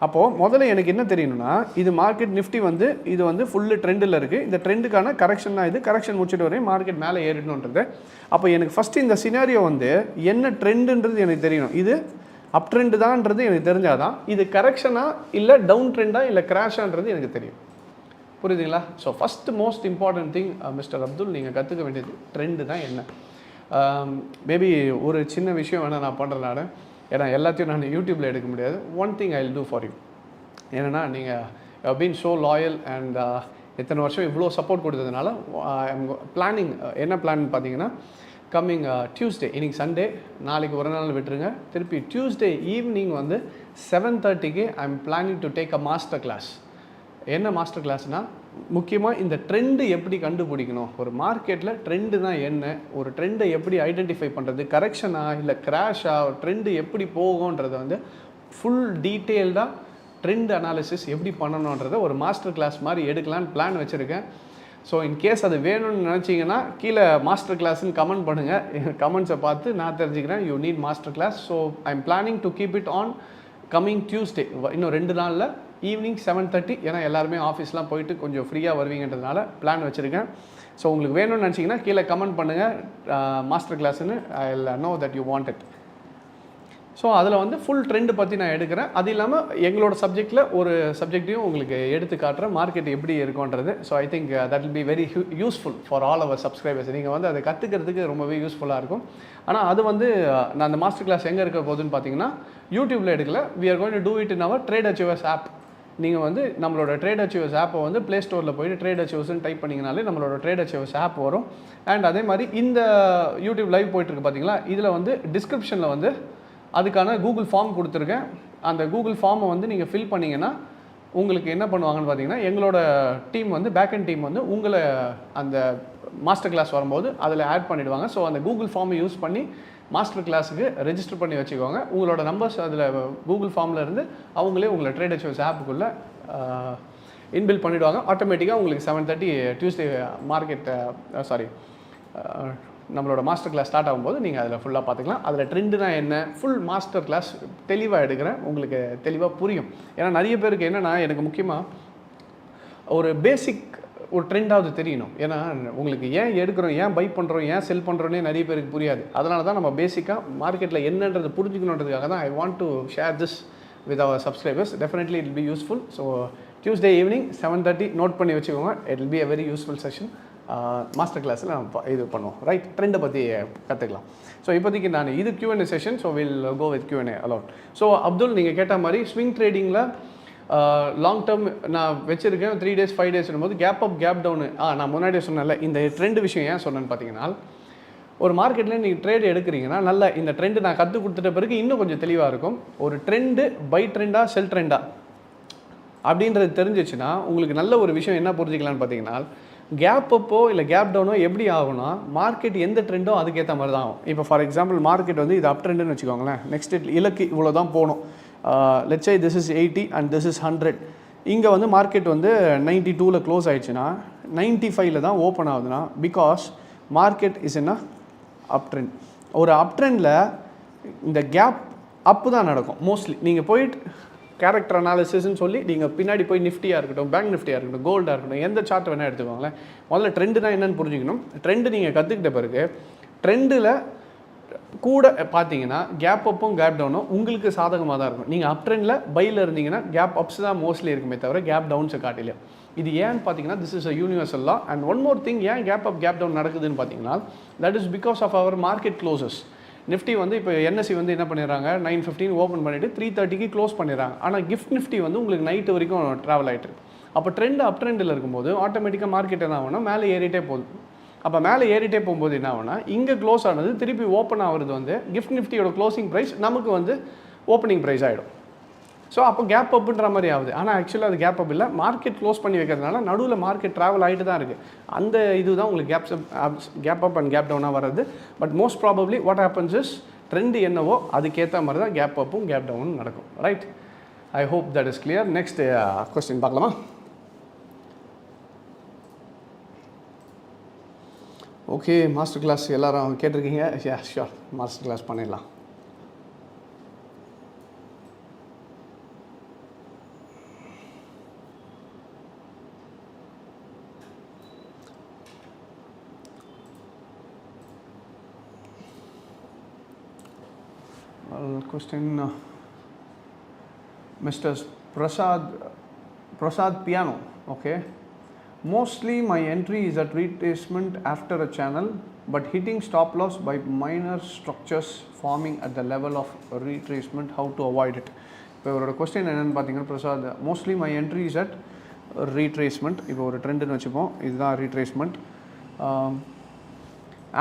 அப்போது முதல்ல எனக்கு என்ன தெரியணும்னா, இது மார்க்கெட் நிஃப்டி வந்து இது வந்து ஃபுல்லு ட்ரெண்டில் இருக்குது, இந்த ட்ரெண்டுக்கான கரெக்ஷன் தான் இது, கரெக்ஷன் முடிச்சுட்டு வரையும் மார்க்கெட் மேலே ஏறிடணுன்றது. அப்போ எனக்கு ஃபஸ்ட்டு இந்த சினாரியோ வந்து என்ன ட்ரெண்டுன்றது எனக்கு தெரியணும். இது அப் ட்ரெண்டு தான்ன்றது எனக்கு தெரிஞ்சால் தான் இது கரெக்ஷனா இல்லை டவுன் ட்ரெண்டா இல்லை கிராஷான்றது எனக்கு தெரியும். புரியுதுங்களா? So first most important thing mister Abdul, நீங்கள் கற்றுக்க வேண்டியது ட்ரெண்டு தான் என்ன. மேபி ஒரு சின்ன விஷயம் வேணால் நான் பண்ணுறேன் நான், ஏன்னா எல்லாத்தையும் நான் யூடியூப்பில் எடுக்க முடியாது. One thing I will do for you. என்னென்னா, நீங்கள் பீன் ஸோ லாயல் அண்ட் இத்தனை வருஷம் இவ்வளோ சப்போர்ட் கொடுத்ததுனால ஐம் பிளானிங். என்ன பிளான் பார்த்தீங்கன்னா, கம்மிங் டியூஸ்டே, இன்றைக்கி சண்டே, நாளைக்கு ஒரு நாள் விட்டுருங்க, திருப்பி டியூஸ்டே ஈவினிங் வந்து 7:30க்கு I am planning to take a master class. என்ன மாஸ்டர் கிளாஸ்னால், முக்கியமாக இந்த ட்ரெண்டு எப்படி கண்டுபிடிக்கணும், ஒரு மார்க்கெட்டில் ட்ரெண்டு தான் என்ன, ஒரு ட்ரெண்டை எப்படி ஐடென்டிஃபை பண்ணுறது, கரெக்ஷனா இல்லை கிராஷா, ஒரு ட்ரெண்டு எப்படி போகுன்றதை வந்து ஃபுல் டீட்டெயில்டாக ட்ரெண்ட் அனாலிசிஸ் எப்படி பண்ணணுன்றதை ஒரு மாஸ்டர் கிளாஸ் மாதிரி எடுக்கலான்னு பிளான் வச்சுருக்கேன். ஸோ இன்கேஸ் அது வேணும்னு நினச்சிங்கன்னா கீழே மாஸ்டர் கிளாஸ்ன்னு கமெண்ட் பண்ணுங்கள். கமெண்ட்ஸை பார்த்து நான் தெரிஞ்சுக்கிறேன் you need master class. So I am planning to keep it on coming Tuesday, இன்னும் 2 நாளில் ஈவினிங் 7:30. ஏன்னா எல்லாருமே ஆஃபீஸ்லாம் போயிட்டு கொஞ்சம் ஃப்ரீயாக வருவீங்கன்றதுனால பிளான் வச்சுருக்கேன். ஸோ உங்களுக்கு வேணும்னு நினச்சிங்கன்னா கீழே கமெண்ட் பண்ணுங்கள் மாஸ்டர் கிளாஸ்ன்னு. I will know that you want it. So அதில் வந்து ஃபுல் ட்ரெண்டு பற்றி நான் எடுக்கிறேன். அது இல்லாமல் எங்களோட சப்ஜெக்டில் ஒரு சப்ஜெக்டையும் உங்களுக்கு எடுத்து காட்டுறேன், மார்க்கெட் எப்படி இருக்கும்ன்றது. So I think that will be very useful for all our subscribers. நீங்கள் வந்து அதை கற்றுக்கிறதுக்கு ரொம்பவே யூஸ்ஃபுல்லாக இருக்கும். ஆனால் அது வந்து நான் அந்த மாஸ்டர் கிளாஸ் எங்கே இருக்க போகுதுன்னு பார்த்தீங்கன்னா யூடியூப்பில் எடுக்கல. We are going to do it in our trade achievers app. நீங்கள் வந்து நம்மளோட ட்ரேட் அச்சீவர்ஸ் ஆப்பை வந்து ப்ளே ஸ்டோரில் போய்ட்டு ட்ரேட் அச்சீவர்ஸ்னு டைப் பண்ணிங்கனாலே நம்மளோட ட்ரேட் அச்சீவர்ஸ் ஆப் வரும். அண்ட் அதே மாதிரி இந்த யூடியூப் லைவ் போயிட்டுருக்கு பார்த்தீங்களா, இதில் வந்து டிஸ்கிரிப்ஷனில் வந்து அதுக்கான கூகுள் ஃபார்ம் கொடுத்துருக்கேன். அந்த கூகுள் ஃபார்மை வந்து நீங்கள் ஃபில் பண்ணிங்கன்னா உங்களுக்கு என்ன பண்ணுவாங்கன்னு பார்த்தீங்கன்னா, எங்களோட டீம் வந்து பேக்அண்ட் டீம் வந்து உங்களை அந்த மாஸ்டர் கிளாஸ் வரும்போது அதில் ஆட் பண்ணிவிடுவாங்க. ஸோ அந்த கூகுள் ஃபார்மை யூஸ் பண்ணி மாஸ்டர் கிளாஸுக்கு ரெஜிஸ்டர் பண்ணி வச்சுக்கோங்க. உங்களோட நம்பர்ஸ் அதில் கூகுள் ஃபார்மில் இருந்து அவங்களே உங்களை ட்ரேட் அச்சீவர்ஸ் ஆப்புக்குள்ளே இன்பில் பண்ணிவிடுவாங்க. ஆட்டோமேட்டிக்காக உங்களுக்கு 7:30 டியூஸ்டே மார்க்கெட் நம்மளோட மாஸ்டர் கிளாஸ் ஸ்டார்ட் ஆகும்போது நீங்கள் அதில் ஃபுல்லாக பார்த்துக்கலாம். அதில் ட்ரெண்டுனா என்ன, ஃபுல் மாஸ்டர் கிளாஸ் தெளிவாக எடுக்கிறேன், உங்களுக்கு தெளிவாக புரியும். ஏன்னா நிறைய பேருக்கு என்னென்னா, எனக்கு முக்கியமாக ஒரு பேசிக் ஒரு ட்ரெண்டாவது தெரியணும். ஏன்னா உங்களுக்கு ஏன் எடுக்கிறோம், ஏன் பை பண்ணுறோம், ஏன் செல் பண்ணுறோன்னே நிறைய பேருக்கு புரியாது. அதனால தான் நம்ம பேசிக்காக மார்க்கெட்டில் என்னன்றது புரிஞ்சுக்கணுன்றதுக்காக தான் I want to share this with our subscribers. Definitely it be useful. So Tuesday evening 7:30 note பண்ணி வச்சுக்கோங்க. It will be a very useful session. Master கிளாஸில் நம்ம இது பண்ணுவோம், ரைட்? ட்ரெண்டை பற்றி கற்றுக்கலாம். ஸோ இப்போதைக்கு நான் இது Q&A session. So will go with Q&A aloud. So Abdul, நீங்கள் கேட்ட மாதிரி ஸ்விங் ட்ரேடிங்கில் லாங் டேர்ம் நான் வச்சுருக்கேன் 3 days 5 days போது கேப் அப் கேப் டவுனு. நான் முன்னாடியே சொன்னேன்ல, இந்த ட்ரெண்டு விஷயம் ஏன் சொன்னேன்னு பார்த்தீங்கன்னா, ஒரு மார்க்கெட்டில் நீங்கள் ட்ரேட் எடுக்கிறீங்கன்னா நல்ல இந்த ட்ரெண்டு நான் கற்றுக் கொடுத்துட்ட பிறகு இன்னும் கொஞ்சம் தெளிவாக இருக்கும். ஒரு ட்ரெண்டு பை ட்ரெண்டா செல் ட்ரெண்டா அப்படின்றது தெரிஞ்சிச்சுன்னா உங்களுக்கு நல்ல ஒரு விஷயம் என்ன புரிஞ்சிக்கலான்னு பார்த்தீங்கன்னா, கேப் அப்போ இல்லை கேப் டவுனோ எப்படி ஆகும்னா, மார்க்கெட் எந்த ட்ரெண்டோ அதுக்கேற்ற மாதிரி தான் ஆகும். இப்போ ஃபார் எக்ஸாம்பிள் மார்க்கெட் வந்து இது அப் ட்ரெண்டுன்னு வச்சுக்கோங்களேன். நெக்ஸ்ட் இலக்கு இவ்வளோ தான் போகணும். Let's say this is 80 and this is 100. இங்கே வந்து மார்க்கெட் வந்து 92ல் க்ளோஸ் ஆயிடுச்சுன்னா 95ல் தான் ஓப்பன் ஆகுதுன்னா, பிகாஸ் மார்க்கெட் இஸ் என்ன அப் ட்ரெண்ட். ஒரு அப் ட்ரெண்டில் இந்த கேப் அப்பு தான் நடக்கும் மோஸ்ட்லி. நீங்கள் போயிட்டு கேரக்டர் அனாலிசிஸ்ன்னு சொல்லி நீங்கள் பின்னாடி போய் நிஃப்டியாக இருக்கட்டும், பேங்க் நிஃப்டியாக இருக்கட்டும், கோல்டாக இருக்கட்டும், எந்த சார்ட் வேணால் எடுத்துக்கோங்களேன். முதல்ல ட்ரெண்டு தான் என்னென்னு புரிஞ்சுக்கணும். ட்ரெண்டு நீங்கள் கற்றுக்கிட்ட பிறகு ட்ரெண்டில் கூட பார்த்தீங்கன்னா கேப் அப்பும் கேப் டவுனும் உங்களுக்கு சாதகமாக தான் இருக்கும். நீங்கள் அப் ட்ரெண்டில் பையில் இருந்தீங்கன்னா கேப் அப்ஸ் தான் மோஸ்ட்லி இருக்குமே தவிர கேப் டவுன்ஸை காட்டில. இது ஏன்னு பார்த்தீங்கன்னா, this is a universal law. And one more thing, ஏன் கேப் அப் கேப் டவுன் நடக்குதுன்னு பார்த்தீங்கன்னா, that is because of our market closes. Nifty வந்து இப்போ என்எஸ்சி வந்து என்ன பண்ணிடுறாங்க, 9:15 ஓப்பன் பண்ணிவிட்டு 3:30க்கு க்ளோஸ் பண்ணிடுறாங்க. ஆனால் கிஃப்ட் நிஃப்டி வந்து உங்களுக்கு நைட்டு வரைக்கும் ட்ராவல் ஆகிட்டு. அப்போ ட்ரெண்டு அப் ட்ரெண்டில் இருக்கும்போது ஆட்டோமேட்டிக்காக மார்க்கெட் என்ன ஆகும்னா மேலே ஏறிட்டே போகுது. அப்போ மேலே ஏறிட்டே போகும்போது என்ன ஆகும்னா, இங்கே க்ளோஸ் ஆனது திருப்பி ஓப்பன் ஆகுறது வந்து கிஃப்ட் நிஃப்டியோட க்ளோசிங் ப்ரைஸ் நமக்கு வந்து ஓப்பனிங் ப்ரைஸ் ஆகிடும். ஸோ அப்போ கேப் அப்புன்ற மாதிரி ஆகுது. ஆனால் ஆக்சுவலாக அது கேப் அப் இல்லை, மார்க்கெட் க்ளோஸ் பண்ணி வைக்கிறதுனால நடுவில் மார்க்கெட் ட்ராவல் ஆகிட்டு தான் இருக்குது. அந்த இதுதான் உங்களுக்கு கேப் அப் அண்ட் கேப் டவுனாக வர்றது. But most probably what happens is, trend என்னவோ அதுக்கேற்ற மாதிரி தான் கேப் அப்பும் கேப் டவுனும் நடக்கும், right? I hope that is clear. Next question பார்க்கலாமா? ஓகே, மாஸ்டர் கிளாஸ் எல்லோரும் கேட்டிருக்கீங்க. ஷியோர், மாஸ்டர் கிளாஸ் பண்ணிடலாம். Question, Mr. Prasad Piano. Okay, mostly my entry is at retracement after a channel, but hitting stop loss by minor structures forming at the level of retracement. How to avoid it? இப்போ ஒரு கொஸ்டின் என்னென்னு பார்த்தீங்கன்னா, Prasad, mostly my entry is at retracement. இப்போ ஒரு ட்ரெண்டுன்னு வச்சுப்போம், இதுதான் retracement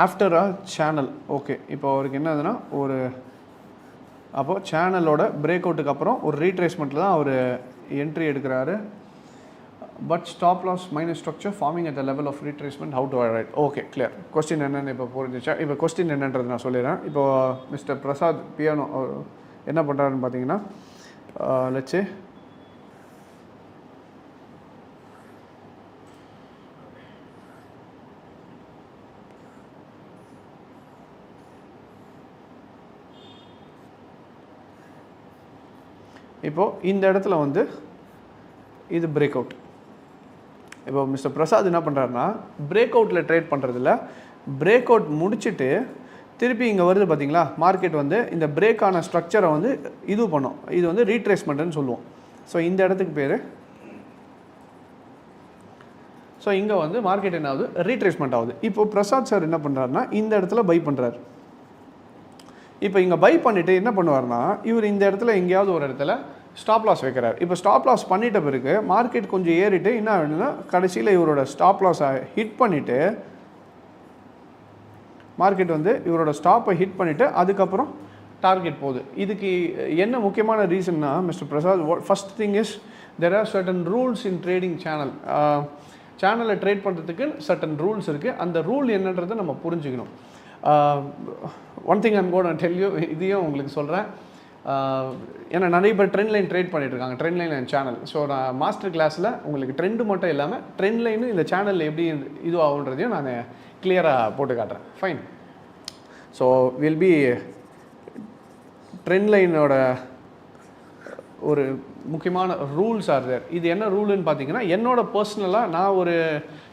after a channel. Okay, இப்போ அவருக்கு என்ன ஆகுதுன்னா, ஒரு அப்போது சேனலோட பிரேக் அவுட்டுக்கு அப்புறம் ஒரு ரீட்ரேஸ்மெண்ட்டில் தான் அவர் என்ட்ரி எடுக்கிறாரு. But stop loss minus structure forming at the level of retracement. How to avoid? Okay, clear. Question என்னென்னு இப்போ புரிஞ்சிச்சா? இப்போ கொஸ்டின் என்னன்றது நான் சொல்லிடுறேன். இப்போது மிஸ்டர் பிரசாத் பியானோ என்ன பண்ணுறாருன்னு பார்த்தீங்கன்னா, லெட்ஸ் சே இப்போது இந்த இடத்துல வந்து இது பிரேக் அவுட். இப்போ மிஸ்டர் பிரசாத் என்ன பண்ணுறாருன்னா, பிரேக் அவுட்டில் ட்ரேட் பண்ணுறதில்ல, பிரேக் அவுட் முடிச்சுட்டு திருப்பி இங்கே வருது பார்த்தீங்களா, மார்க்கெட் வந்து இந்த பிரேக்கான ஸ்ட்ரக்சரை வந்து இது பண்ணும். இது வந்து ரீட்ரேஸ்மெண்ட்னு சொல்லுவோம். ஸோ இந்த இடத்துக்கு பேர், ஸோ இங்கே வந்து மார்க்கெட் என்ன ஆகுது, ரீட்ரேஸ்மெண்ட் ஆகுது. இப்போ பிரசாத் சார் என்ன பண்ணுறாருன்னா இந்த இடத்துல பை பண்ணுறாரு. இப்போ இங்கே பை பண்ணிவிட்டு என்ன பண்ணுவார்னா, இவர் இந்த இடத்துல எங்கேயாவது ஒரு இடத்துல ஸ்டாப் லாஸ் வைக்கிறார். இப்போ ஸ்டாப் லாஸ் பண்ணிட்ட பிறகு மார்க்கெட் கொஞ்சம் ஏறிட்டு என்ன ஆகுதுன்னா, கடைசியில் இவரோட ஸ்டாப் லாஸை ஹிட் பண்ணிவிட்டு, மார்க்கெட் வந்து இவரோட ஸ்டாப்பை ஹிட் பண்ணிவிட்டு அதுக்கப்புறம் டார்கெட் போகுது. இதுக்கு என்ன முக்கியமான ரீசன்னா mister Prasad, first thing is there are certain rules in trading channel. சேனலை ட்ரேட் பண்ணுறதுக்கு சர்டன் ரூல்ஸ் இருக்குது. அந்த ரூல் என்னன்றதை நம்ம புரிஞ்சுக்கணும். One thing I'm gonna tell you, இதையும் உங்களுக்கு சொல்கிறேன். ஏன்னா நிறைய பேர் ட்ரெண்ட் லைன் ட்ரேட் பண்ணிட்டு இருக்காங்க, trend line and channel. So நான் மாஸ்டர் கிளாஸில் உங்களுக்கு ட்ரெண்டு மட்டும் இல்லாமல் ட்ரெண்ட் லைனு இந்த சேனலில் எப்படி இது ஆகுன்றதையும் நான் கிளியராக போட்டு காட்டுறேன். Fine. So will be trend லைனோட ஒரு முக்கியமான ரூல்ஸ் ஆர் தேர். இது என்ன ரூலுன்னு பார்த்தீங்கன்னா, என்னோட பர்சனலாக நான் ஒரு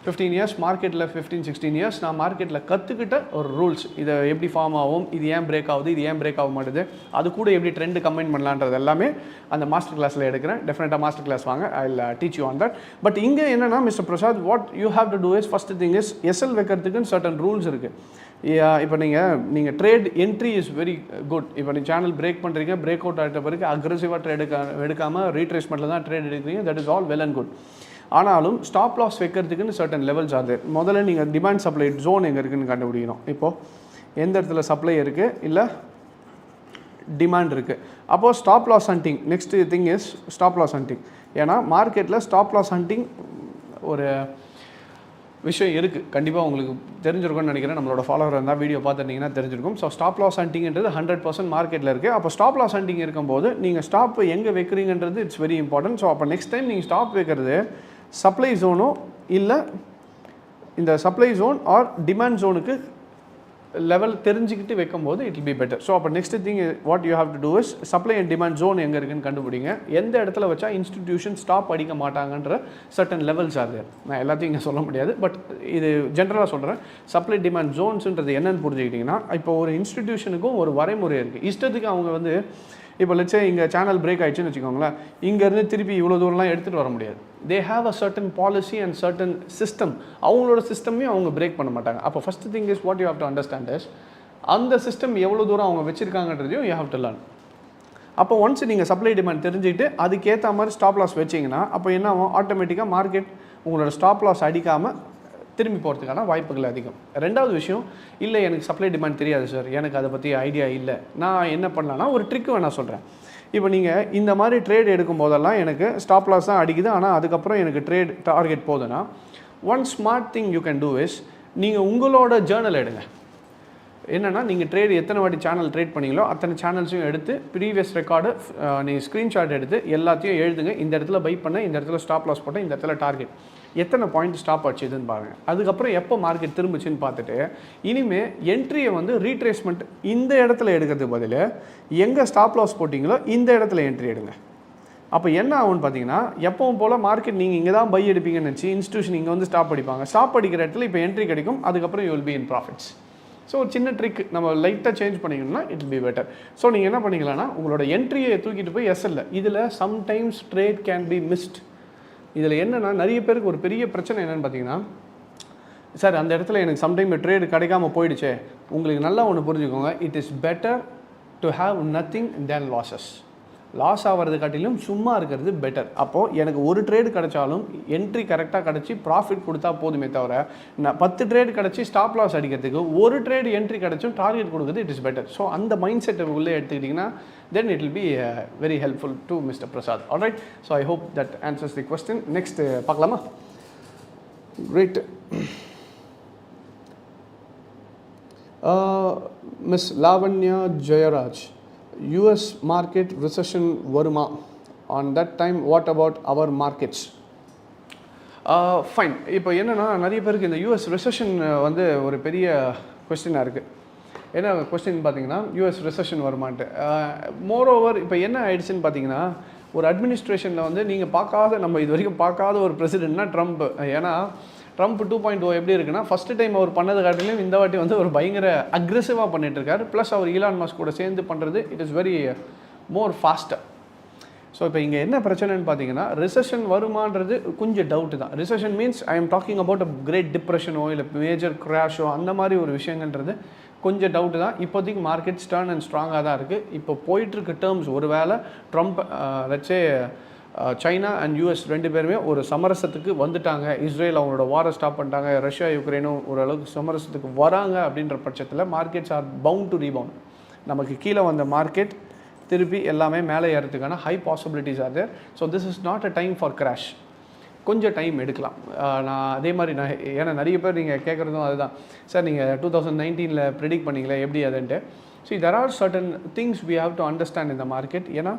15 இயர்ஸ் மார்க்கெட்டில் 15-16 இயர்ஸ் நான் மார்க்கெட்டில் கற்றுக்கிட்ட ஒரு ரூல்ஸ். இதை எப்படி ஃபார்ம் ஆகும், இது ஏன் பிரேக் ஆகுது, இது ஏன் பிரேக் ஆக மாட்டுது, அது கூட எப்படி ட்ரெண்டு கம்பைன் பண்ணலான்றது எல்லாமே அந்த மாஸ்டர் கிளாஸில் எடுக்கிறேன். டெஃபினட்டாக மாஸ்டர் கிளாஸ் வாங்க, I will teach you on that. But இங்கே என்னென்னா mister Prasad, what you have to do is, first thing is SL வைக்கிறதுக்குன்னு சர்டன் ரூல்ஸ் இருக்குது. இப்போ நீங்கள் trade entry is very good. இப்போ நீங்கள் சேனல் பிரேக் பண்ணுறீங்க, பிரேக் அவுட் ஆகிட்ட பிறகு அக்ரெசிவாக ட்ரேட் எடுக்காமல் ரீட்ரேஸ்மெண்ட்டில் தான் ட்ரேட் எடுக்கிறீங்க, that is all well and good. ஆனாலும் ஸ்டாப் லாஸ் வைக்கிறதுக்குன்னு சர்டன் லெவல்ஸ் ஆகுது. முதல்ல நீங்கள் டிமாண்ட் சப்ளை ஜோன் எங்கே இருக்குதுன்னு கண்டுபிடிக்கணும். இப்போது எந்த இடத்துல சப்ளை இருக்குது இல்லை டிமாண்ட் இருக்குது, அப்போது stop loss hunting. Next thing is stop loss hunting. ஏன்னா மார்க்கெட்டில் ஸ்டாப் லாஸ் ஹண்டிங் ஒரு விஷயம் இருக்குது, கண்டிப்பாக உங்களுக்கு தெரிஞ்சிருக்கும்னு நினைக்கிறேன். நம்மளோட ஃபாலோவர் இருந்தால் வீடியோ பார்த்துட்டிங்கன்னா தெரிஞ்சிருக்கும். ஸோ ஸ்டாப் லாஸ் ஹண்டிங்கிறது 100% மார்க்கெட்டில் இருக்குது. அப்போ ஸ்டாப் லாஸ் ஹண்டிங் இருக்கும்போது நீங்கள் ஸ்டாப் எங்கே வைக்கிறீங்கன்றது இட்ஸ் வெரி இம்பார்ட்டன்ட். ஸோ அப்போ நெக்ஸ்ட் டைம் நீங்கள் ஸ்டாப் வைக்கிறது சப்ளை ஜோனோ இல்லை இந்த சப்ளை ஜோன் ஆர் டிமாண்ட் ஜோனுக்கு லெவல் தெரிஞ்சுக்கிட்டு வைக்கும்போது it will be better. So அப்போ next thing what you have to do is supply and demand zone எங்கே இருக்குன்னு கண்டுபிடிங்க. எந்த இடத்துல வச்சா இன்ஸ்டிடியூஷன் ஸ்டாப் அடிக்க மாட்டாங்கன்ற சர்டன் லெவல்ஸ் ஆகுது. நான் எல்லாத்தையும் இங்கே சொல்ல முடியாது, பட் இது ஜென்ரலாக சொல்கிறேன். சப்ளை டிமாண்ட் ஜோன்ஸுன்றது என்னென்னு புரிஞ்சுக்கிட்டிங்கன்னா, இப்போ ஒரு இன்ஸ்டிடியூஷனுக்கும் ஒரு வரைமுறை இருக்குது. இஷ்டத்துக்கு அவங்க வந்து இப்போ லெட்ஸே இங்கே சேனல் பிரேக் ஆகிடுச்சுன்னு வச்சுக்கோங்களேன், இங்கேருந்து திருப்பி இவ்வளோ தூரம்லாம் எடுத்துகிட்டு வர முடியாது. They have a certain policy and certain system. அவங்களோட சிஸ்டமையும் அவங்க பிரேக் பண்ண மாட்டாங்க. அப்போ first thing is what you have to understand is அந்த சிஸ்டம் எவ்வளோ தூரம் அவங்க வச்சுருக்காங்கன்றதையும் யூ ஹேவ் டு லேர்ன். அப்போ ஒன்ஸ் நீங்கள் சப்ளை டிமாண்ட் தெரிஞ்சுக்கிட்டு அதுக்கேற்ற மாதிரி ஸ்டாப் லாஸ் வச்சிங்கன்னா அப்போ என்ன ஆகும், ஆட்டோமேட்டிக்காக மார்க்கெட் உங்களோட ஸ்டாப் லாஸ் அடிக்காமல் திரும்பி போகிறதுக்கான வாய்ப்புகள் அதிகம். ரெண்டாவது விஷயம், இல்லை எனக்கு சப்ளை டிமாண்ட் தெரியாது சார், எனக்கு அதை பற்றி ஐடியா இல்லை, நான் என்ன பண்ணலான்னா ஒரு ட்ரிக் வேணால் சொல்கிறேன். இப்போ நீங்கள் இந்த மாதிரி ட்ரேட் எடுக்கும் போதெல்லாம் எனக்கு ஸ்டாப் லாஸ் தான் அடிக்குது, ஆனால் அதுக்கப்புறம் எனக்கு ட்ரேட் டார்கெட் போகுதுன்னா one smart thing you can two is நீங்கள் உங்களோட ஜேர்னல் எடுங்க. என்னென்னா நீங்கள் ட்ரேட் எத்தனை வாட்டி சேனல் ட்ரேட் பண்ணீங்களோ அத்தனை சேனல்ஸையும் எடுத்து ப்ரீவியஸ் ரெக்கார்டு நீங்கள் ஸ்க்ரீன்ஷாட் எடுத்து எல்லாத்தையும் எழுதுங்க. இந்த இடத்துல பை பண்ண, இந்த இடத்துல ஸ்டாப் லாஸ் போட்டேன், இந்த இடத்துல டார்கெட் எத்தனை பாயிண்ட் ஸ்டாப் ஆச்சுதுன்னு பாருங்கள். அதுக்கப்புறம் எப்போ மார்க்கெட் திரும்பிச்சுன்னு பார்த்துட்டு இனிமேல் என்ட்ரியை வந்து ரீட்ரேஸ்மெண்ட் இந்த இடத்துல எடுக்கிறதுக்கு பதில் எங்கே ஸ்டாப் லாஸ் போட்டிங்களோ இந்த இடத்துல என்ட்ரி எடுங்க. அப்போ என்ன ஆகும்னு பார்த்தீங்கன்னா, எப்பவும் போல் மார்க்கெட் நீங்கள் இங்கே தான் பை எடுப்பீங்கன்னு நினச்சி இன்ஸ்டியூஷன் இங்கே வந்து ஸ்டாப் அடிப்பாங்க. ஸ்டாப் அடிக்கிற இடத்துல இப்போ என்ட்ரி கிடைக்கும், அதுக்கப்புறம் you will be in profits. So ஒரு சின்ன ட்ரிக் நம்ம லைட்டாக சேஞ்ச் பண்ணிக்கணும்னா இட் வில் பி பெட்டர். ஸோ நீங்கள் என்ன பண்ணிக்கலாம்னா உங்களோட என்ட்ரியை தூக்கிட்டு போய் எஸ்எல்ல இதில் sometimes trade can be missed. இதில் என்னென்னா நிறைய பேருக்கு ஒரு பெரிய பிரச்சனை என்னென்னு பார்த்தீங்கன்னா, சார் அந்த இடத்துல எனக்கு சம்டைம் ட்ரேடு கிடைக்காம போயிடுச்சே. உங்களுக்கு நல்லா ஒன்று புரிஞ்சுக்கோங்க, it is better to have nothing than losses. Loss ஆகிறது காட்டிலும் சும்மா இருக்கிறது பெட்டர். அப்போது எனக்கு ஒரு ட்ரேடு கிடைச்சாலும் என்ட்ரி கரெக்டாக கிடச்சி ப்ராஃபிட் கொடுத்தா போதுமே தவிர, நான் 10 ட்ரேடு கிடச்சி ஸ்டாப் லாஸ் அடிக்கிறதுக்கு ஒரு ட்ரேடு என்ட்ரி கிடச்சும் டார்கெட் கொடுக்குறது இட் இஸ் பெட்டர். ஸோ அந்த மைண்ட் செட்டை உள்ளே எடுத்துக்கிட்டிங்கன்னா then it will be very helpful to mister Prasad. Alright, so I hope that answers the question. Next பார்க்கலாமா? Great. Miss Lavanya Jeyaraj, US market recession வருமா? On that time what about our markets? Fine. இப்போ என்னென்னா நிறைய பேருக்கு இந்த US recession வந்து ஒரு பெரிய கொஸ்டினாக இருக்குது. என்ன கொஸ்டின் பார்த்தீங்கன்னா US recession வருமான்ட்டு. மோரோவர் இப்போ என்ன ஆயிடுச்சுன்னு பார்த்தீங்கன்னா, ஒரு அட்மினிஸ்ட்ரேஷனில் வந்து நீங்கள் பார்க்காத, நம்ம இது வரைக்கும் பார்க்காத ஒரு பிரசிடென்ட்னா ட்ரம்ப். ஏன்னா ட்ரம்ப் 2.0 எப்படி இருக்குன்னா ஃபஸ்ட்டு டைம் அவர் பண்ணது காட்டிலும் இந்த வாட்டி வந்து ஒரு பயங்கர அக்ரெசிவாக பண்ணிட்டு இருக்காரு. ப்ளஸ் அவர் ஈலான் மஸ்க் கூட சேர்ந்து பண்ணுறது it is very more pastor. So இப்போ இங்கே என்ன பிரச்சனைன்னு பார்த்தீங்கன்னா ரிசெஷன் வருமானது கொஞ்சம் டவுட்டு தான். Recession means I am talking about a great டிப்ரெஷனோ இல்லை மேஜர் கிராஷோ அந்த மாதிரி ஒரு விஷயங்கன்றது கொஞ்சம் டவுட்டு தான். இப்போதைக்கு மார்க்கெட் ஸ்டர்ன் அண்ட் ஸ்ட்ராங்காக தான் இருக்குது. இப்போ போயிட்டுருக்க டேர்ம்ஸ் ஒரு வேளை ட்ரம்ப் லட்சே சைனா அண்ட் யூஎஸ் ரெண்டு பேருமே ஒரு சமரசத்துக்கு வந்துட்டாங்க, இஸ்ரேல் அவங்களோட வாரை ஸ்டாப் பண்ணிட்டாங்க, ரஷ்யா யுக்ரைனும் ஓரளவுக்கு சமரசத்துக்கு வராங்க அப்படின்ற பட்சத்தில் markets are bound to rebound. நமக்கு கீழே வந்த மார்க்கெட் திருப்பி எல்லாமே மேலே ஏறதுக்கான high possibilities are there. So this is not a time for crash. கொஞ்சம் டைம் எடுக்கலாம். நான் அதே மாதிரி ஏன்னா நிறைய பேர் நீங்கள் கேட்குறதும் அதுதான், சார் நீங்கள் 2019 ப்ரெடிக்ட் பண்ணிங்களே எப்படி அதுன்ட்டு. So there are certain things we have to understand in the market. ஏன்னா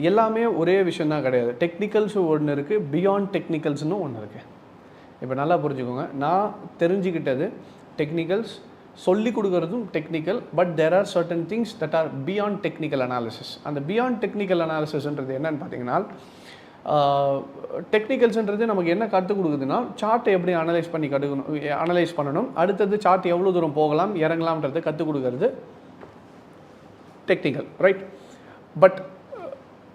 எல்லாமே ஒரே விஷயந்தான் கிடையாது. டெக்னிக்கல்ஸும் ஒன்று இருக்குது, பியாண்ட் டெக்னிக்கல்ஸ்னு ஒன்று இருக்குது. இப்போ நல்லா புரிஞ்சுக்கோங்க, நான் தெரிஞ்சுக்கிட்டது டெக்னிக்கல்ஸ், சொல்லி கொடுக்குறதும் technical, but there are certain things that are beyond technical analysis. அந்த பியாண்ட் டெக்னிக்கல் அனாலிசிஸ்ன்றது என்னன்னு பார்த்தீங்கன்னா, டெக்னிக்கல்ஸ்ன்றது நமக்கு என்ன கற்றுக் கொடுக்குதுன்னா சார்ட்டை எப்படி அனலைஸ் பண்ணணும், அடுத்தது சார்ட் எவ்வளோ தூரம் போகலாம் இறங்கலாம்ன்றதை கற்றுக் கொடுக்கறது டெக்னிக்கல், ரைட்? பட்